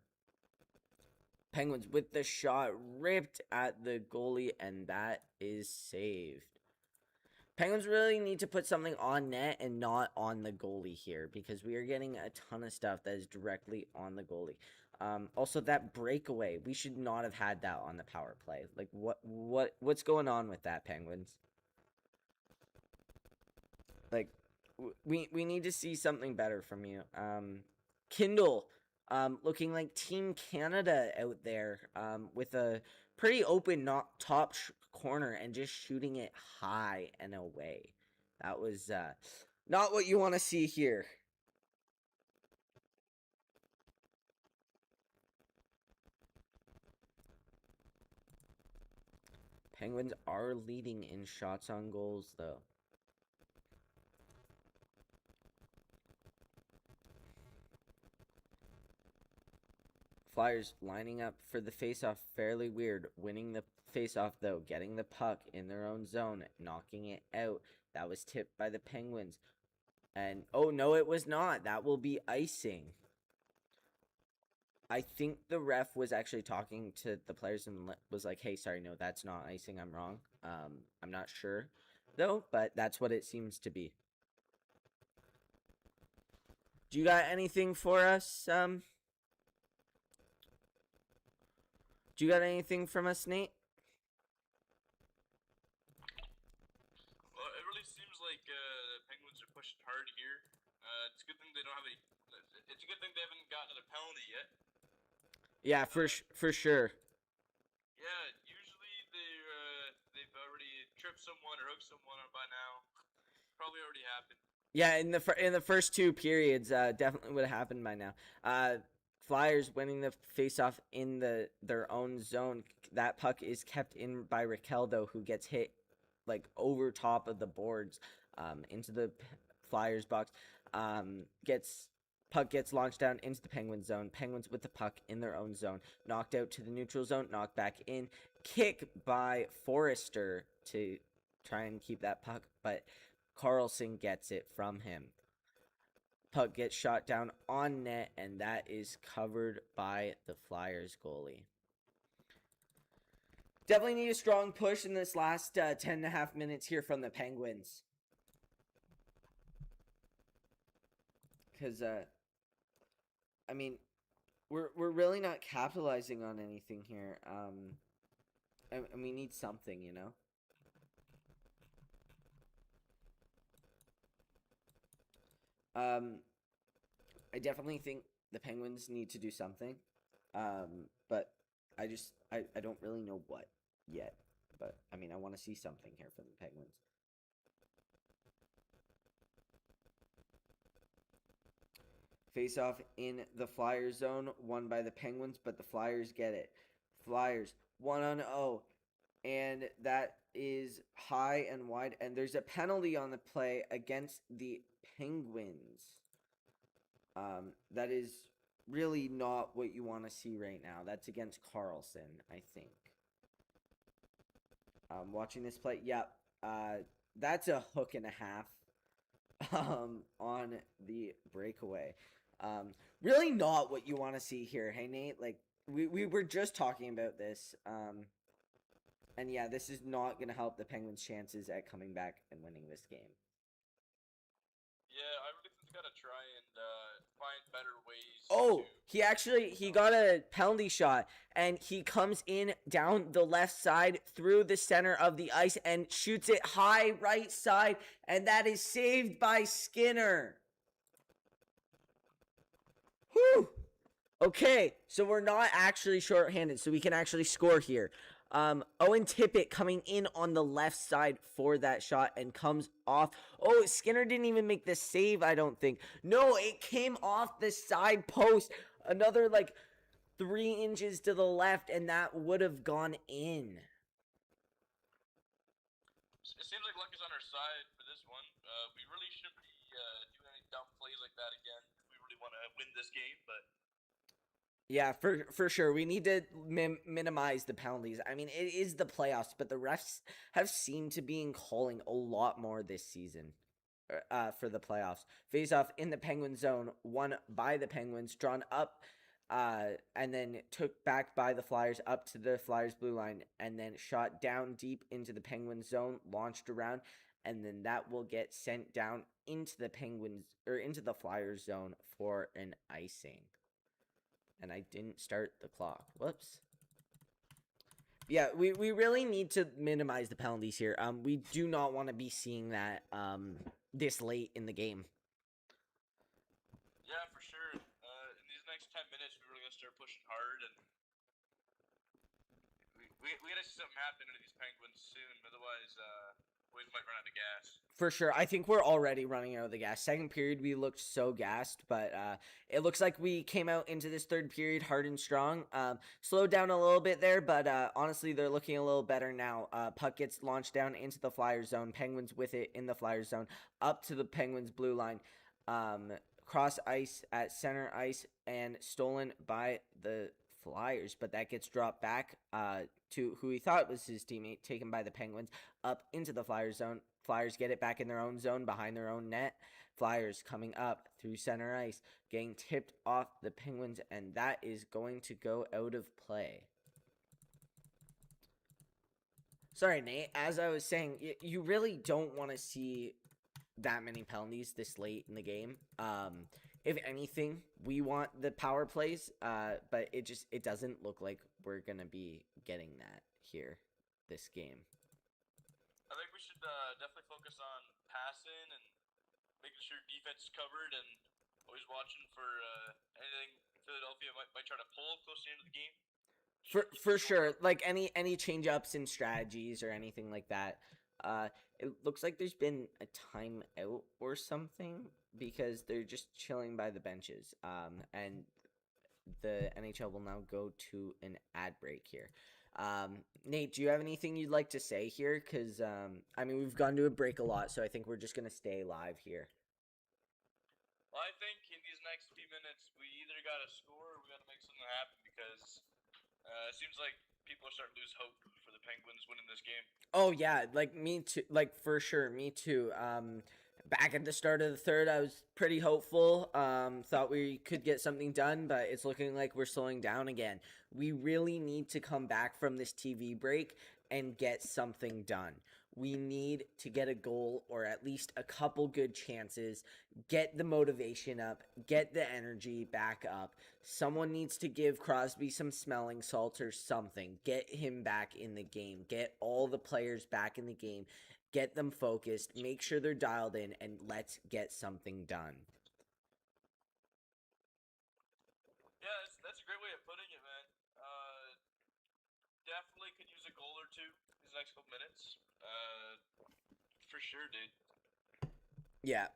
Penguins with the shot ripped at the goalie, and that is saved. Penguins really need to put something on net and not on the goalie here, because we are getting a ton of stuff that is directly on the goalie. Also, that breakaway, we should not have had that on the power play. Like, what's going on with that, Penguins? Like, we need to see something better from you. Kindle, looking like Team Canada out there, with a pretty open top corner and just shooting it high and away. That was not what you want to see here. Penguins are leading in shots on goals, though. Flyers lining up for the faceoff, fairly weird. Winning the faceoff, though. Getting the puck in their own zone. Knocking it out. That was tipped by the Penguins. And, oh, no, it was not. That will be icing. I think the ref was actually talking to the players and was like, hey, sorry, no, that's not icing. I'm wrong. I'm not sure, though, but that's what it seems to be. Do you got anything for us? Do you got anything from us, Nate? Well, it really seems like the Penguins are pushing hard here. It's a good thing they don't have any. It's a good thing they haven't gotten a penalty yet. Yeah, for sure. Yeah, usually they've already tripped someone or hooked someone by now. Probably already happened. Yeah, in the first 2 periods, definitely would have happened by now. Flyers winning the faceoff in their own zone. That puck is kept in by Raqueldo, who gets hit like over top of the boards, into the Flyers box. Puck gets launched down into the Penguins zone. Penguins with the puck in their own zone, knocked out to the neutral zone, knocked back in. Kick by Forrester to try and keep that puck, but Carlson gets it from him. Puck gets shot down on net, and that is covered by the Flyers goalie. Definitely need a strong push in this last 10.5 minutes here from the Penguins. Because, I mean, we're really not capitalizing on anything here. And we need something, you know? I definitely think the Penguins need to do something. But I don't really know what yet. But, I mean, I want to see something here from the Penguins. Face-off in the Flyers zone, won by the Penguins, but the Flyers get it. Flyers, 1-0. And that is high and wide. And there's a penalty on the play against the Penguins. That is really not what you want to see right now. That's against Carlson, I think. Watching this play, yep. That's a hook and a half on the breakaway. Really not what you want to see here. Hey, Nate, like, we were just talking about this. And yeah, this is not going to help the Penguins' chances at coming back and winning this game. Yeah, I really think they gotta try and find better ways. Oh, he got a penalty shot, and he comes in down the left side through the center of the ice and shoots it high right side, and that is saved by Skinner. Whew. Okay, so we're not actually shorthanded, so we can actually score here. Owen Tippett coming in on the left side for that shot and comes off. Oh, Skinner didn't even make the save, I don't think. No, it came off the side post. Another, like, 3 inches to the left, and that would have gone in. It seems like luck is on our side for this one. We really shouldn't be doing any dumb plays like that again if we really want to win this game, but... Yeah, for sure. We need to minimize the penalties. I mean, it is the playoffs, but the refs have seemed to be calling a lot more this season for the playoffs. Face-off in the Penguin zone, won by the Penguins, drawn up, and then took back by the Flyers up to the Flyers blue line, and then shot down deep into the Penguin zone, launched around, and then that will get sent down into the Penguins, or into the Flyers zone for an icing. And I didn't start the clock. Whoops. Yeah, we really need to minimize the penalties here. We do not want to be seeing that this late in the game. Yeah, for sure. In these next 10 minutes, we really got to start pushing hard, and we got to see something happen to these Penguins soon. Otherwise, boys might run out of gas. For sure. I think we're already running out of the gas. Second period, we looked so gassed, but it looks like we came out into this third period hard and strong. Slowed down a little bit there, but honestly, they're looking a little better now. Puck gets launched down into the Flyers zone. Penguins with it in the Flyers zone, up to the Penguins blue line. Cross ice at center ice and stolen by the Flyers, but that gets dropped back to who he thought was his teammate, taken by the Penguins, up into the Flyers zone. Flyers get it back in their own zone, behind their own net. Flyers coming up through center ice, getting tipped off the Penguins, and that is going to go out of play. Sorry, Nate. As I was saying, you really don't want to see that many penalties this late in the game. If anything, we want the power plays, but it doesn't look like we're gonna be getting that here this game. I think we should definitely focus on passing and making sure defense is covered, and always watching for anything Philadelphia might try to pull close to the end of the game. For sure, like any change ups in strategies or anything like that. It looks like there's been a timeout or something because they're just chilling by the benches. And the NHL will now go to an ad break here. Nate, do you have anything you'd like to say here? Because, we've gone to a break a lot, so I think we're just going to stay live here. Well, I think in these next few minutes, we either got to score or we got to make something happen because it seems like people are starting to lose hope for the Penguins winning this game. Oh, yeah, like, me too. Like, for sure, me too. Back at the start of the third, I was pretty hopeful. Thought we could get something done, but it's looking like we're slowing down again. We really need to come back from this TV break and get something done. We need to get a goal or at least a couple good chances, get the motivation up, get the energy back up. Someone needs to give Crosby some smelling salts or something. Get him back in the game. Get all the players back in the game. Get them focused. Make sure they're dialed in, and let's get something done. Yeah, that's a great way of putting it, man. Definitely could use a goal or two these next couple minutes. For sure, dude. Yeah.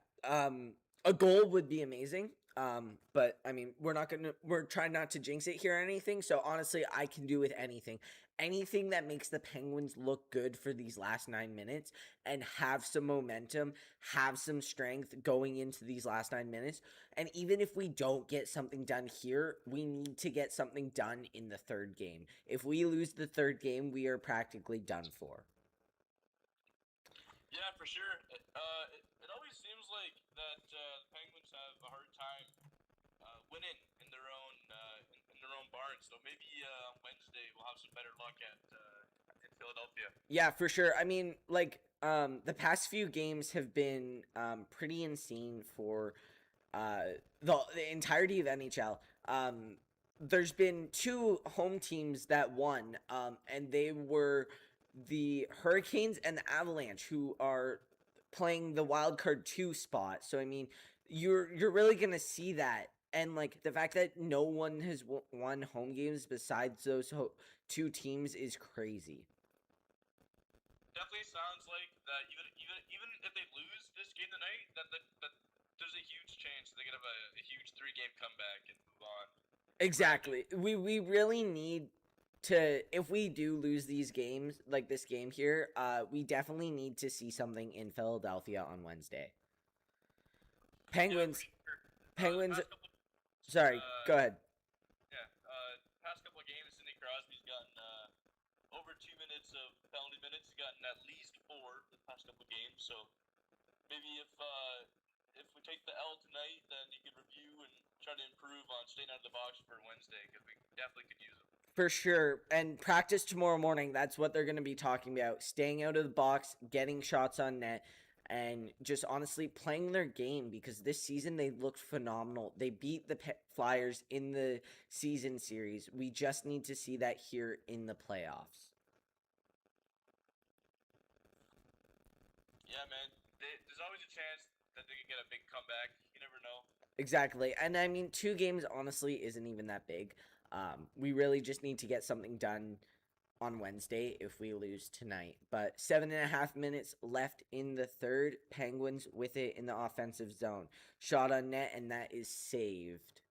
A goal would be amazing. But I mean, we're trying not to jinx it here or anything. So honestly, I can do with anything. Anything that makes the Penguins look good for these last 9 minutes and have some momentum, have some strength going into these last 9 minutes. And even if we don't get something done here, we need to get something done in the third game. If we lose the third game, we are practically done for. Yeah, for sure. It always seems like that the Penguins have a hard time winning in their own barns. So maybe on Wednesday we'll have some better luck in Philadelphia. Yeah, for sure. I mean, the past few games have been pretty insane for the entirety of NHL. There's been 2 home teams that won, and they were the Hurricanes and the Avalanche, who are playing the wild card 2 spot. So I mean, you're really gonna see that, and like the fact that no one has won home games besides those 2 teams is crazy. Definitely sounds like that. Even if they lose this game tonight, that there's a huge chance they could have a huge 3-game comeback and move on. Exactly. We really need to, if we do lose these games, like this game here, we definitely need to see something in Philadelphia on Wednesday. Penguins. Yeah, for sure. Penguins. Past Sorry, go ahead. Yeah, past couple of games, Sidney Crosby's gotten over 2 minutes of penalty minutes. He's gotten at least 4 the past couple of games. So maybe if we take the L tonight, then you can review and try to improve on staying out of the box for Wednesday because we definitely could use them. For sure. And practice tomorrow morning, that's what they're going to be talking about. Staying out of the box, getting shots on net, and just honestly playing their game, because this season they looked phenomenal. They beat the Flyers in the season series. We just need to see that here in the playoffs. Yeah, man. There's always a chance that they can get a big comeback. You never know. Exactly. And I mean, 2 games honestly isn't even that big. We really just need to get something done on Wednesday if we lose tonight. But 7.5 minutes left in the third. Penguins with it in the offensive zone. Shot on net, and that is saved.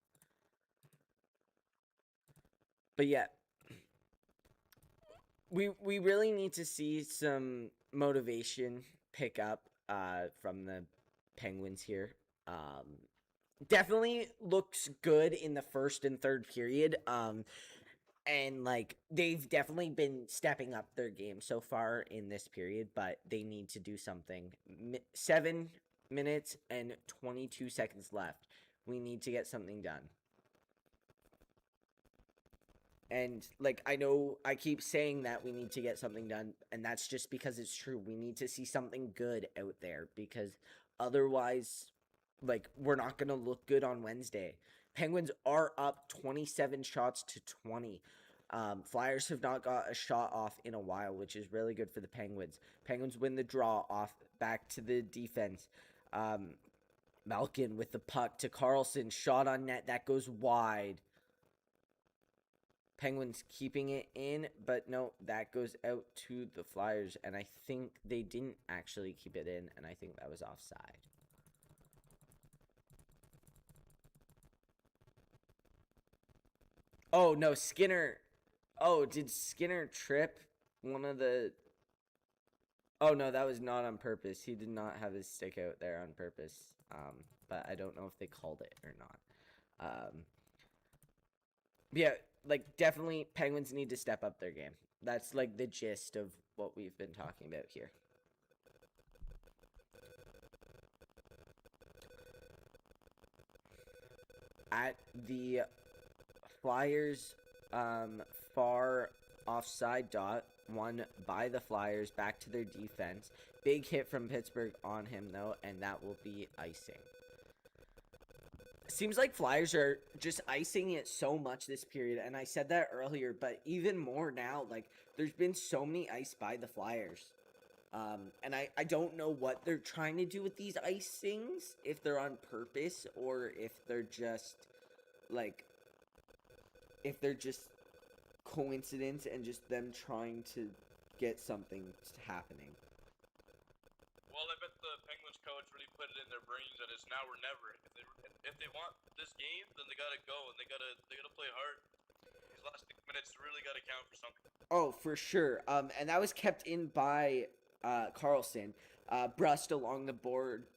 But yeah, we really need to see some motivation pick up from the Penguins here. Definitely looks good in the first and third period. And like they've definitely been stepping up their game so far in this period, but they need to do something. 7 minutes and 22 seconds left. We need to get something done. And like I know I keep saying that we need to get something done, and that's just because it's true. We need to see something good out there, because otherwise, like, we're not going to look good on Wednesday. Penguins are up 27 shots to 20. Flyers have not got a shot off in a while, which is really good for the Penguins. Penguins win the draw off back to the defense. Malkin with the puck to Carlson. Shot on net. That goes wide. Penguins keeping it in, but no, that goes out to the Flyers, and I think they didn't actually keep it in, and I think that was offside. Oh, no, Skinner. Oh, did Skinner trip one of the... Oh, no, that was not on purpose. He did not have his stick out there on purpose, but I don't know if they called it or not. Yeah, like, definitely Penguins need to step up their game. That's, like, the gist of what we've been talking about here. At the Flyers far offside dot, won by the Flyers, back to their defense. Big hit from Pittsburgh on him, though, and that will be icing. Seems like Flyers are just icing it so much this period, and I said that earlier, but even more now. Like, there's been so many ice by the Flyers. And I don't know what they're trying to do with these icings, if they're on purpose, or if they're just, like, if they're just coincidence and just them trying to get something happening. Well, I bet the Penguins coach really put it in their brains that it's now or never. If they want this game, then they gotta go and they gotta play hard. These last 6 minutes really gotta count for something. Oh, for sure. And that was kept in by Carlson. Rust along the boards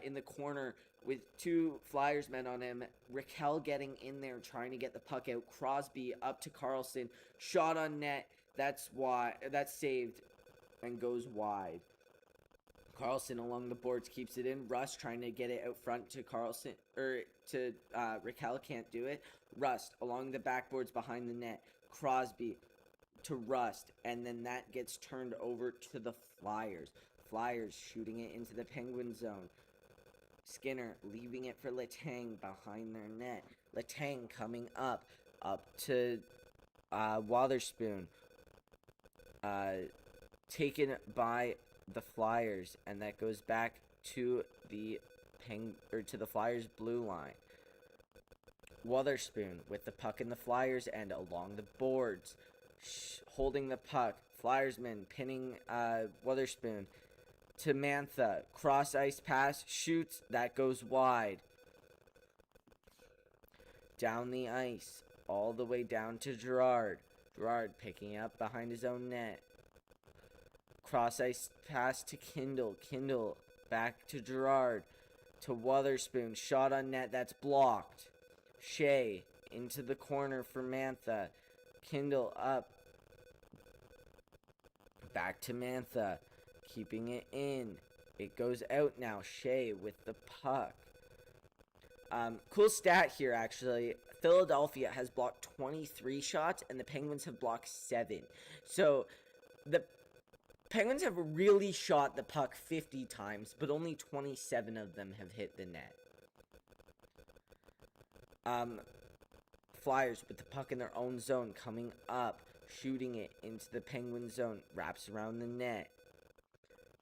in the corner with two Flyers men on him. Raquel getting in there, trying to get the puck out. Crosby up to Carlson. Shot on net. That's saved and goes wide. Carlson along the boards keeps it in. Rust trying to get it out front to Carlson, or to Raquel, can't do it. Rust along the backboards behind the net. Crosby to Rust, and then that gets turned over to the Flyers. Flyers shooting it into the Penguin zone. Skinner leaving it for Letang behind their net. Letang coming up to Wotherspoon. Taken by the Flyers, and that goes back to the Flyers blue line. Wotherspoon with the puck in the Flyers end along the boards, holding the puck. Flyersman pinning Wotherspoon to Mantha. Cross ice pass, shoots, that goes wide. Down the ice, all the way down to Gerard. Gerard picking up behind his own net. Cross ice pass to Kindle. Kindle back to Gerard. To Wotherspoon. Shot on net. That's blocked. Shea into the corner for Mantha. Kindle up. Back to Mantha. Keeping it in. It goes out now. Shea with the puck. Cool stat here, actually. Philadelphia has blocked 23 shots, and the Penguins have blocked 7. So, the Penguins have really shot the puck 50 times, but only 27 of them have hit the net. Flyers with the puck in their own zone, coming up, shooting it into the Penguin zone, wraps around the net.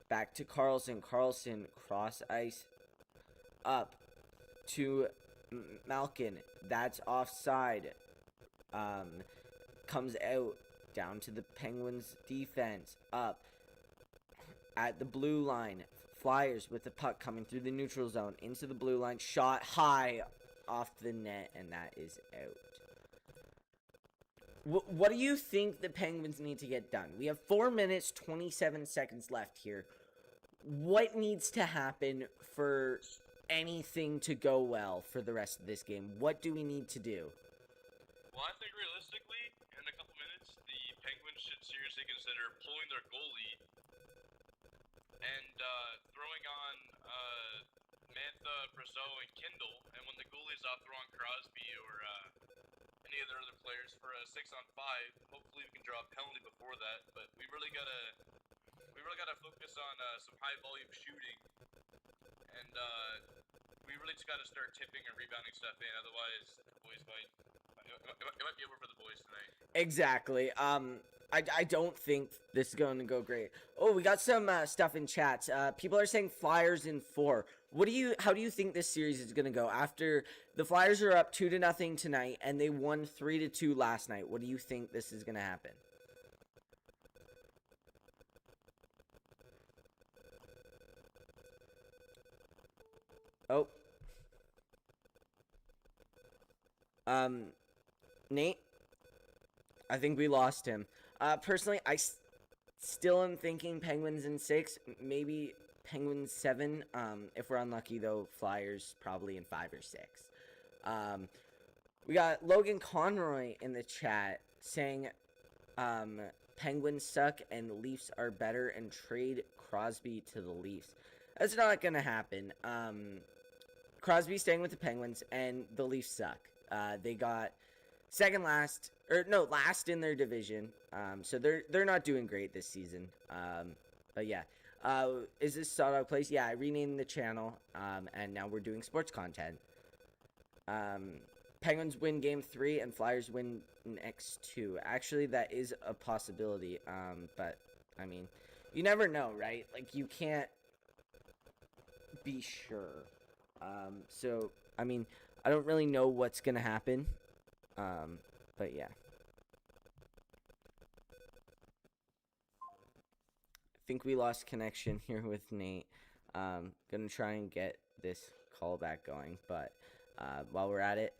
Back to Carlson. Carlson, cross ice, up to Malkin. That's offside. Comes out, down to the Penguins defense, up at the blue line. Flyers with the puck coming through the neutral zone into the blue line. Shot high off the net, and that is out. What do you think the Penguins need to get done? We have 4 minutes, 27 seconds left here. What needs to happen for anything to go well for the rest of this game? What do we need to do? Well, I think realistically, in a couple minutes, the Penguins should seriously consider pulling their goalie and throwing on Mantha, Brazeau, and Kindle. And when the goalie's off, throw on Crosby or any of their other players for a 6-on-5. Hopefully, we can draw a penalty before that. But we really gotta focus on some high volume shooting, and we really just gotta start tipping and rebounding stuff in. Otherwise, the boys might. It might be over for the boys tonight. Exactly. I don't think this is going to go great. Oh, we got some stuff in chat. People are saying Flyers in 4. How do you think this series is going to go after the Flyers are up 2-0 tonight and they won 3-2 last night? What do you think this is going to happen? Oh. Nate, I think we lost him. Personally, still am thinking Penguins in 6, maybe Penguins 7. If we're unlucky, though, Flyers probably in 5 or 6. We got Logan Conroy in the chat saying Penguins suck and Leafs are better and trade Crosby to the Leafs. That's not going to happen. Crosby's staying with the Penguins, and the Leafs suck. They got last in their division. So they're not doing great this season. But yeah. Is this Sawdog Place? Yeah, I renamed the channel, and now we're doing sports content. Penguins win game 3 and Flyers win next 2. Actually, that is a possibility. But I mean, you never know, right? Like, you can't be sure. So I mean, I don't really know what's gonna happen. But yeah. I think we lost connection here with Nate. Gonna try and get this call back going, but while we're at it,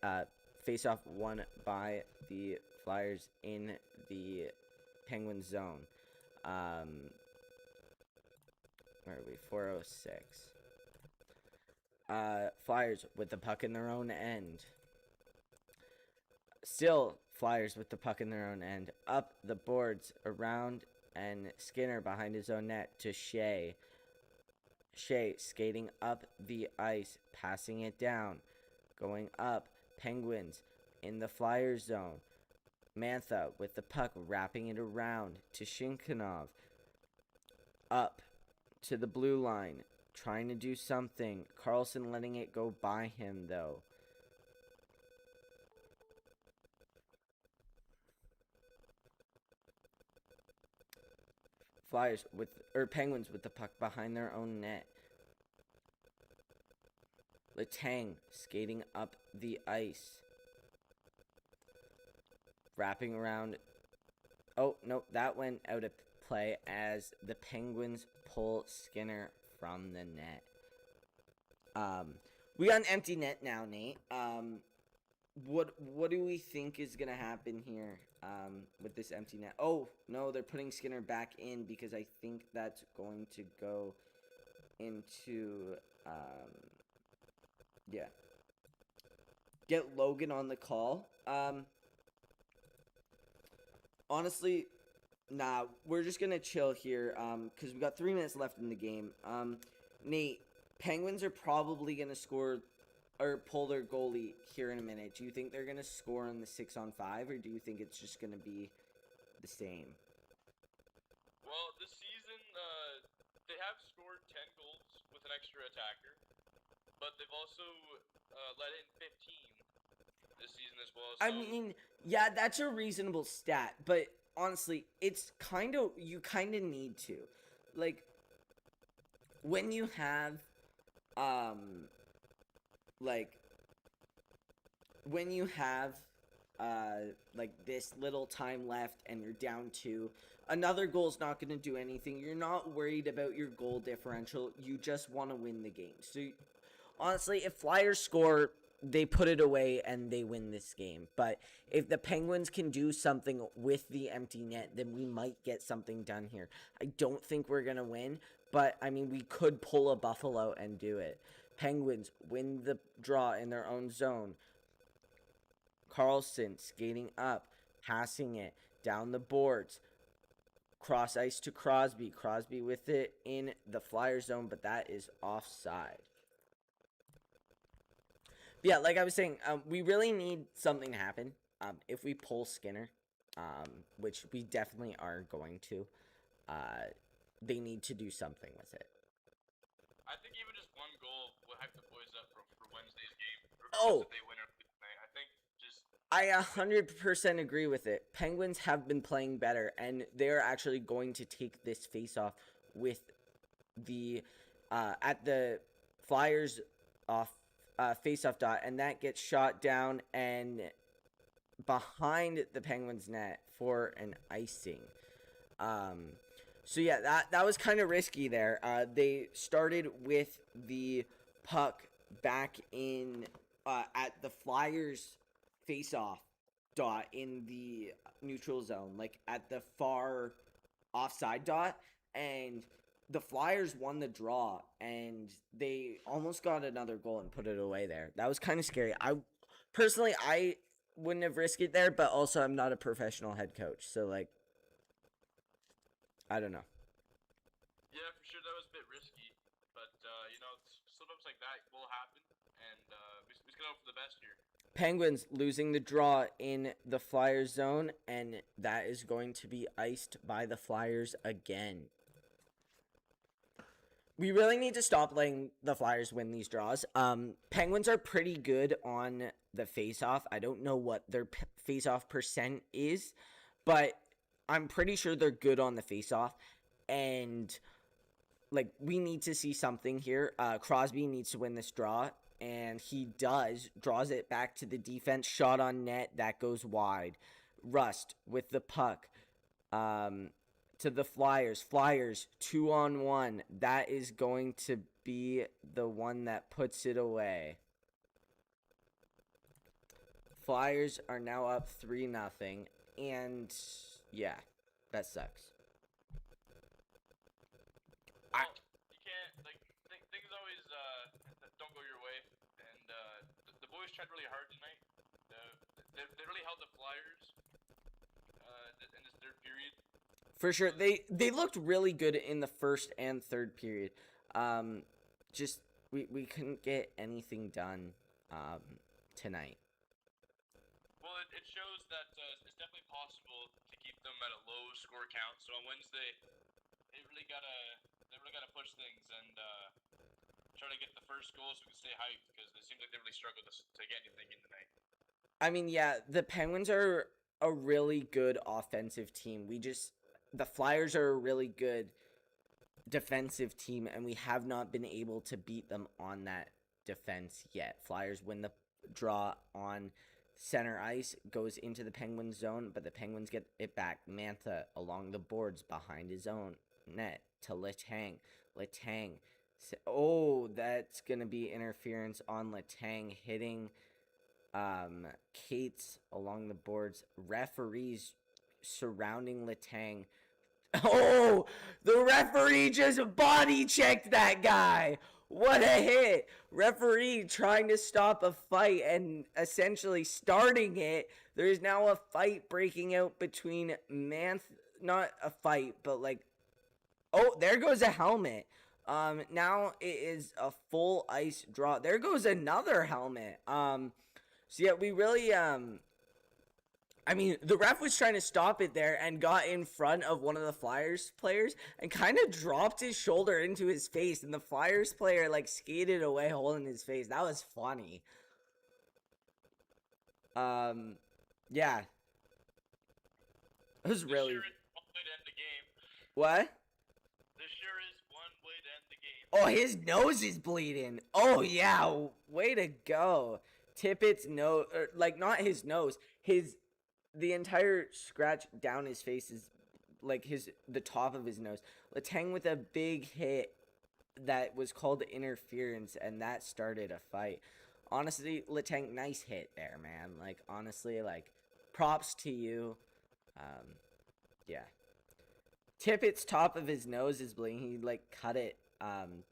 face-off won by the Flyers in the Penguins zone. Where are we? 406. Flyers with the puck in their own end. Still Flyers with the puck in their own end. Up the boards, around, and Skinner behind his own net to Shea. Shea skating up the ice, passing it down. Going up, Penguins in the Flyers zone. Mantha with the puck, wrapping it around to Shinkanov. Up to the blue line, trying to do something. Carlson letting it go by him, though. Penguins with the puck behind their own net. Letang skating up the ice. Wrapping around. Oh, no, that went out of play as the Penguins pull Skinner from the net. We got an empty net now, Nate. What do we think is gonna happen here with this empty net? Oh no, they're putting Skinner back in because I think that's going to go into yeah. Get Logan on the call. Honestly, nah, we're just gonna chill here because we got 3 minutes left in the game. Nate, Penguins are probably gonna score or pull their goalie here in a minute. Do you think they're going to score on the 6-on-5, or do you think it's just going to be the same? Well, this season, they have scored 10 goals with an extra attacker, but they've also let in 15 this season as well. So... I mean, yeah, that's a reasonable stat, but honestly, it's you kind of need to. Like, when you have, like this little time left and you're down 2, another goal's not going to do anything. You're not worried about your goal differential. You just want to win the game. So honestly, if Flyers score, they put it away and they win this game. But if the Penguins can do something with the empty net, then we might get something done here. I don't think we're going to win, but I mean, we could pull a Buffalo and do it. Penguins win the draw in their own zone. Carlson skating up, passing it down the boards. Cross ice to Crosby. Crosby with it in the Flyer zone, but that is offside. Yeah, like I was saying, we really need something to happen. If we pull Skinner, which we definitely are going to, they need to do something with it. I think even just one goal will hype the boys up for Wednesday's game. Oh! If they win or lose tonight. I think just... I 100% agree with it. Penguins have been playing better, and they're actually going to take this face-off with the at the Flyers off face-off dot, and that gets shot down and behind the Penguins net for an icing. So yeah, that was kind of risky there. They started with the puck back in at the Flyers face-off dot in the neutral zone, like at the far offside dot, and the Flyers won the draw, and they almost got another goal and put it away there. That was kind of scary. Personally, I wouldn't have risked it there, but also I'm not a professional head coach, so like, I don't know. Yeah, for sure, that was a bit risky, but you know, sometimes like that will happen, and we just gotta hope for the best here. Penguins losing the draw in the Flyers zone, and that is going to be iced by the Flyers again. We really need to stop letting the Flyers win these draws. Penguins are pretty good on the face-off. I don't know what their face-off percent is, but I'm pretty sure they're good on the face-off. And, like, we need to see something here. Crosby needs to win this draw, and he does. Draws it back to the defense. Shot on net. That goes wide. Rust with the puck. To the Flyers. Flyers, 2-on-1. That is going to be the one that puts it away. Flyers are now up 3-0. And, yeah, that sucks. Well, you can't, like, things always don't go your way, and the boys tried really hard tonight. They really held the Flyers in this third period. For sure. They looked really good in the first and third period. Just, we couldn't get anything done tonight. Well, it shows that it's definitely possible to keep them at a low score count. So on Wednesday, they really gotta push things and try to get the first goal so we can stay hyped, because it seems like they really struggled to get anything in tonight. I mean, yeah, the Penguins are a really good offensive team. The Flyers are a really good defensive team, and we have not been able to beat them on that defense yet. Flyers win the draw on center ice, goes into the Penguins zone, but the Penguins get it back. Mantha along the boards behind his own net to Letang. Letang. Oh, that's going to be interference on Letang, hitting Cates along the boards. Referees surrounding Letang. Oh, the referee just body checked that guy. What a hit. Referee trying to stop a fight and essentially starting it. There is now a fight breaking out between not a fight, but like, oh, there goes a helmet. Now it is a full ice draw. There goes another helmet. So yeah, we really, I mean, the ref was trying to stop it there and got in front of one of the Flyers players and kind of dropped his shoulder into his face, and the Flyers player, like, skated away holding his face. That was funny. Yeah. It was really... Sure is one way to end the game. What? This sure is one way to end the game. Oh, his nose is bleeding. Oh, yeah. Way to go. Tippett's nose, like, not his nose, the entire scratch down his face is like the top of his nose. Letang with a big hit that was called interference, and that started a fight. Honestly, Letang, nice hit there, man. Like, honestly, like, props to you. Yeah. Tippett's top of his nose is bleeding. He, like, cut it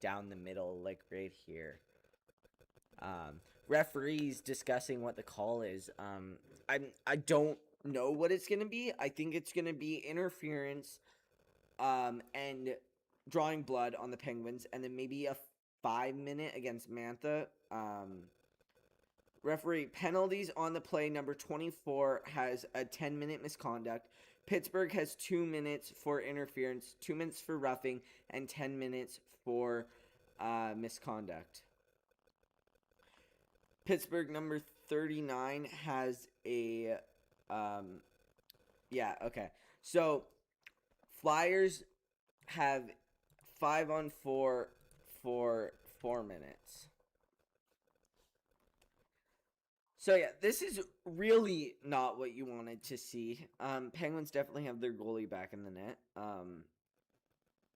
down the middle, like, right here. Referees discussing what the call is. I don't know what it's gonna be. I think it's gonna be interference, and drawing blood on the Penguins, and then maybe a 5-minute against Mantha. Referee penalties on the play. Number 24 has a 10-minute misconduct. Pittsburgh has 2 minutes for interference, 2 minutes for roughing, and 10 minutes for misconduct. Pittsburgh number 39 has a yeah, okay. So Flyers have 5-on-4 for 4 minutes. So yeah, this is really not what you wanted to see. Penguins definitely have their goalie back in the net.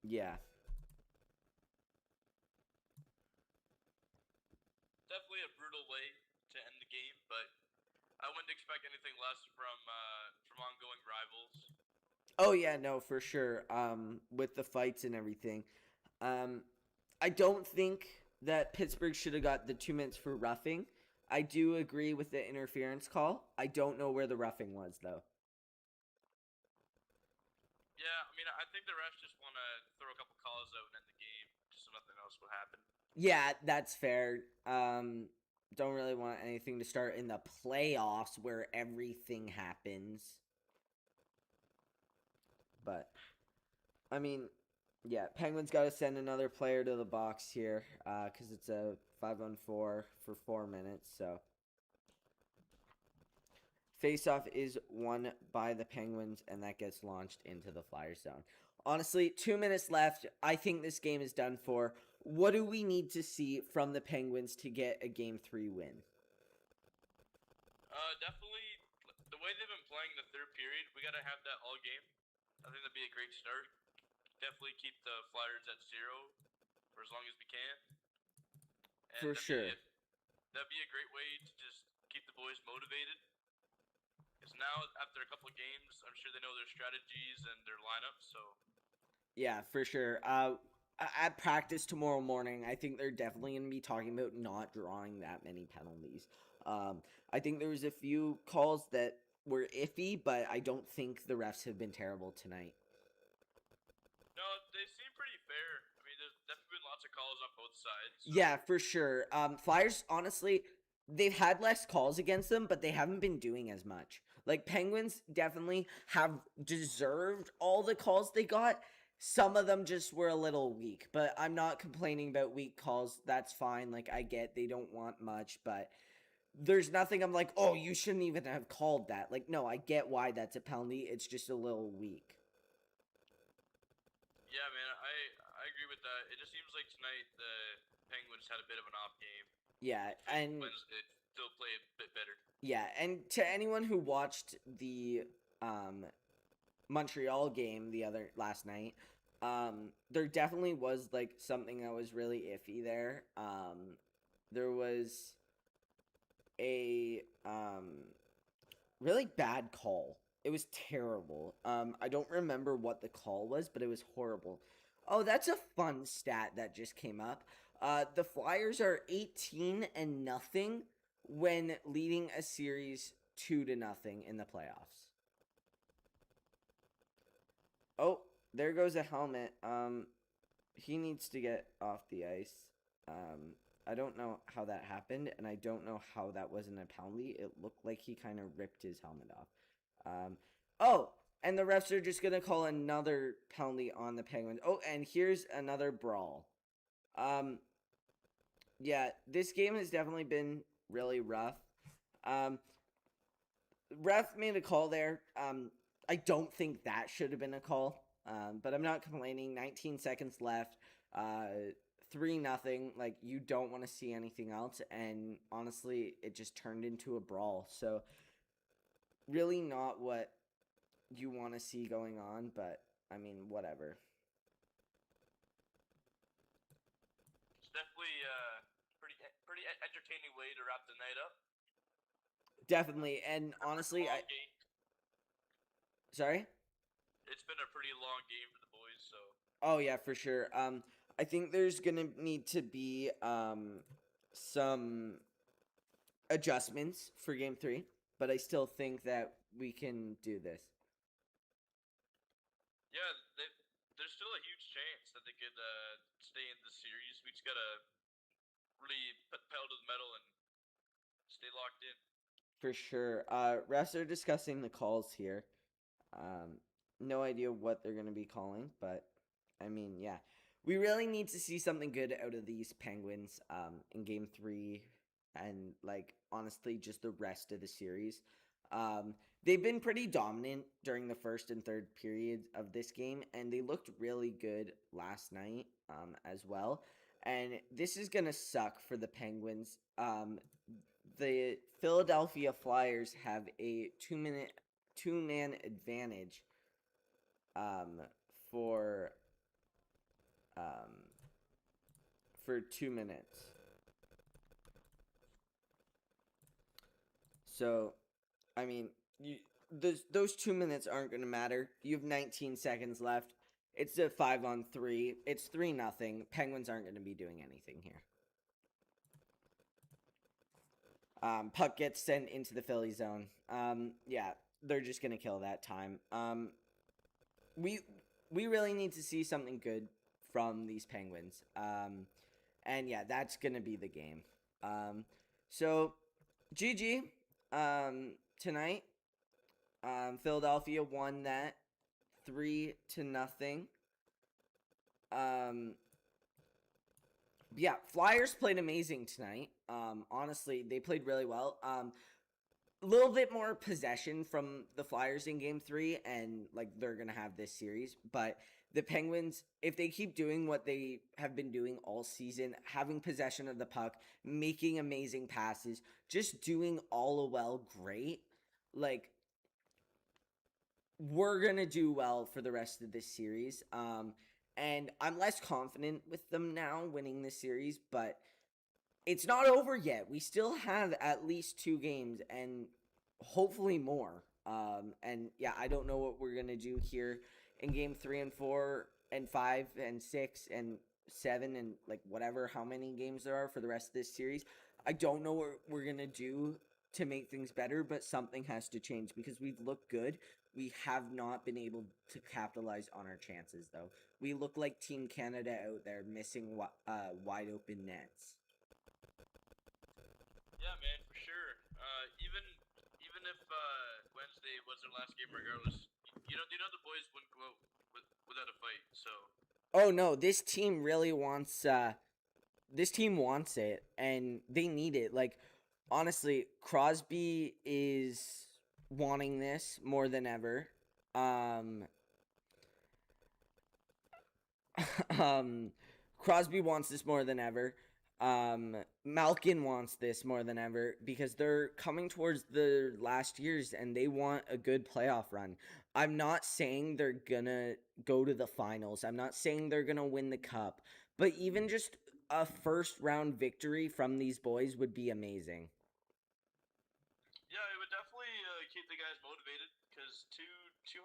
Yeah. Definitely a brutal way to end the game, but I wouldn't expect anything less from ongoing rivals. Oh yeah, no, for sure. With the fights and everything. I don't think that Pittsburgh should have got the 2 minutes for roughing. I do agree with the interference call. I don't know where the roughing was though. Yeah, I mean, I think the refs just want to throw a couple calls out and end the game, just so nothing else will happen. Yeah, that's fair. Don't really want anything to start in the playoffs where everything happens. But, I mean, yeah, Penguins got to send another player to the box here because it's a 5-on-4 for 4 minutes. So, faceoff is won by the Penguins, and that gets launched into the Flyers zone. Honestly, 2 minutes left. I think this game is done for. What do we need to see from the Penguins to get a Game 3 win? Definitely, the way they've been playing the third period, we got to have that all game. I think that'd be a great start. Definitely keep the Flyers at 0 for as long as we can. And For sure. That'd be a great way to just keep the boys motivated. Because now, after a couple of games, I'm sure they know their strategies and their lineups. So Yeah, for sure. At practice tomorrow morning, I think they're definitely going to be talking about not drawing that many penalties. I think there was a few calls that were iffy, but I don't think the refs have been terrible tonight. no, they seem pretty fair. I mean, there's definitely been lots of calls on both sides. So. Yeah, for sure. Flyers, honestly, they've had less calls against them, but they haven't been doing as much. Like, Penguins definitely have deserved all the calls they got. Some of them just were a little weak, but I'm not complaining about weak calls. That's fine. Like, I get they don't want much, but there's nothing I'm like, oh, you shouldn't even have called that. Like, no, I get why that's a penalty. It's just a little weak. Yeah, man, I agree with that. It just seems like tonight the Penguins had a bit of an off game. Yeah, and Wednesday still play a bit better. yeah, and to anyone who watched the Montreal game last night, there definitely was like something that was really iffy there. There was a really bad call. It was terrible. I don't remember what the call was, but it was horrible. Oh, that's a fun stat that just came up. The Flyers are 18-0 when leading a series 2-0 in the playoffs. Oh, there goes a helmet. He needs to get off the ice. I don't know how that happened, and I don't know how that wasn't a penalty. It looked like he kind of ripped his helmet off. Oh, and the refs are just gonna call another penalty on the Penguins. Oh, and here's another brawl. Yeah, this game has definitely been really rough. Ref made a call there. I don't think that should have been a call. But I'm not complaining. 19 seconds left. 3-0. Like, you don't want to see anything else. And honestly, it just turned into a brawl. So, really not what you want to see going on. But, I mean, whatever. It's definitely pretty entertaining way to wrap the night up. Definitely. And honestly, Sorry? It's been a pretty long game for the boys, so. Oh yeah, for sure. I think there's gonna need to be some adjustments for Game 3, but I still think that we can do this. Yeah, there's still a huge chance that they could stay in the series. We just gotta really put pedal to the metal and stay locked in. For sure. Refs are discussing the calls here. No idea what they're gonna be calling, but I mean, yeah. We really need to see something good out of these Penguins in Game 3 and, like, honestly, just the rest of the series. They've been pretty dominant during the first and third periods of this game, and they looked really good last night as well. and this is gonna suck for the Penguins. The Philadelphia Flyers have a 2-man advantage for 2 minutes. So, I mean, those 2 minutes aren't going to matter. You have 19 seconds left. It's a 5-on-3. It's 3-0. Penguins aren't going to be doing anything here. Puck gets sent into the Philly zone. Yeah, they're just going to kill that time. We really need to see something good from these Penguins. And yeah, that's going to be the game. So, GG. Tonight, Philadelphia won that 3-0. Yeah, Flyers played amazing tonight. Honestly, they played really well. A little bit more possession from the Flyers in game 3, and like they're gonna have this series. But the Penguins, if they keep doing what they have been doing all season, having possession of the puck, making amazing passes, just doing all well great, like we're gonna do well for the rest of this series. And I'm less confident with them now winning this series, but it's not over yet. We still have at least 2 games and hopefully more. And yeah, I don't know what we're going to do here in game 3 and 4 and 5 and 6 and 7 and like whatever, how many games there are for the rest of this series. I don't know what we're going to do to make things better, but something has to change because we've looked good. We have not been able to capitalize on our chances, though. We look like Team Canada out there missing wide open nets. Yeah, man, for sure. Even if Wednesday was their last game, regardless, you know the boys wouldn't go out without a fight. So. Oh no, this team really wants. This team wants it, and they need it. Like, honestly, Crosby is wanting this more than ever. Crosby wants this more than ever. Malkin wants this more than ever because they're coming towards the last years and they want a good playoff run. I'm not saying they're gonna go to the finals. I'm not saying they're gonna win the cup, but even just a first round victory from these boys would be amazing. Yeah, it would definitely keep the guys motivated because two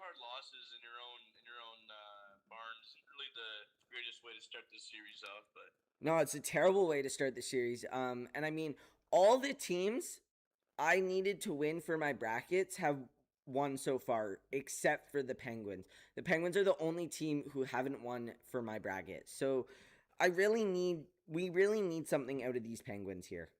hard losses in your own barn isn't really the greatest way to start this series off. But no, it's a terrible way to start the series. And I mean, all the teams I needed to win for my brackets have won so far, except for the Penguins. The Penguins are the only team who haven't won for my bracket. So we really need something out of these Penguins here.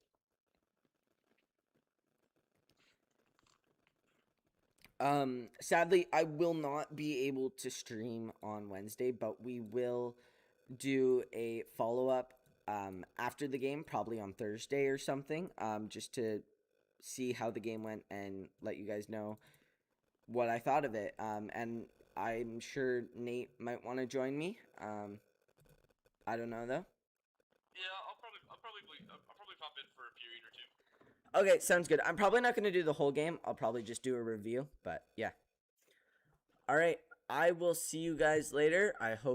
Sadly, I will not be able to stream on Wednesday, but we will do a follow-up after the game, probably on Thursday or something, just to see how the game went and let you guys know what I thought of it. And I'm sure Nate might want to join me. I don't know though. yeah, I'll probably pop in for a period or 2. Okay, sounds good. I'm probably not going to do the whole game. I'll probably just do a review, but yeah. All right, I will see you guys later. I hope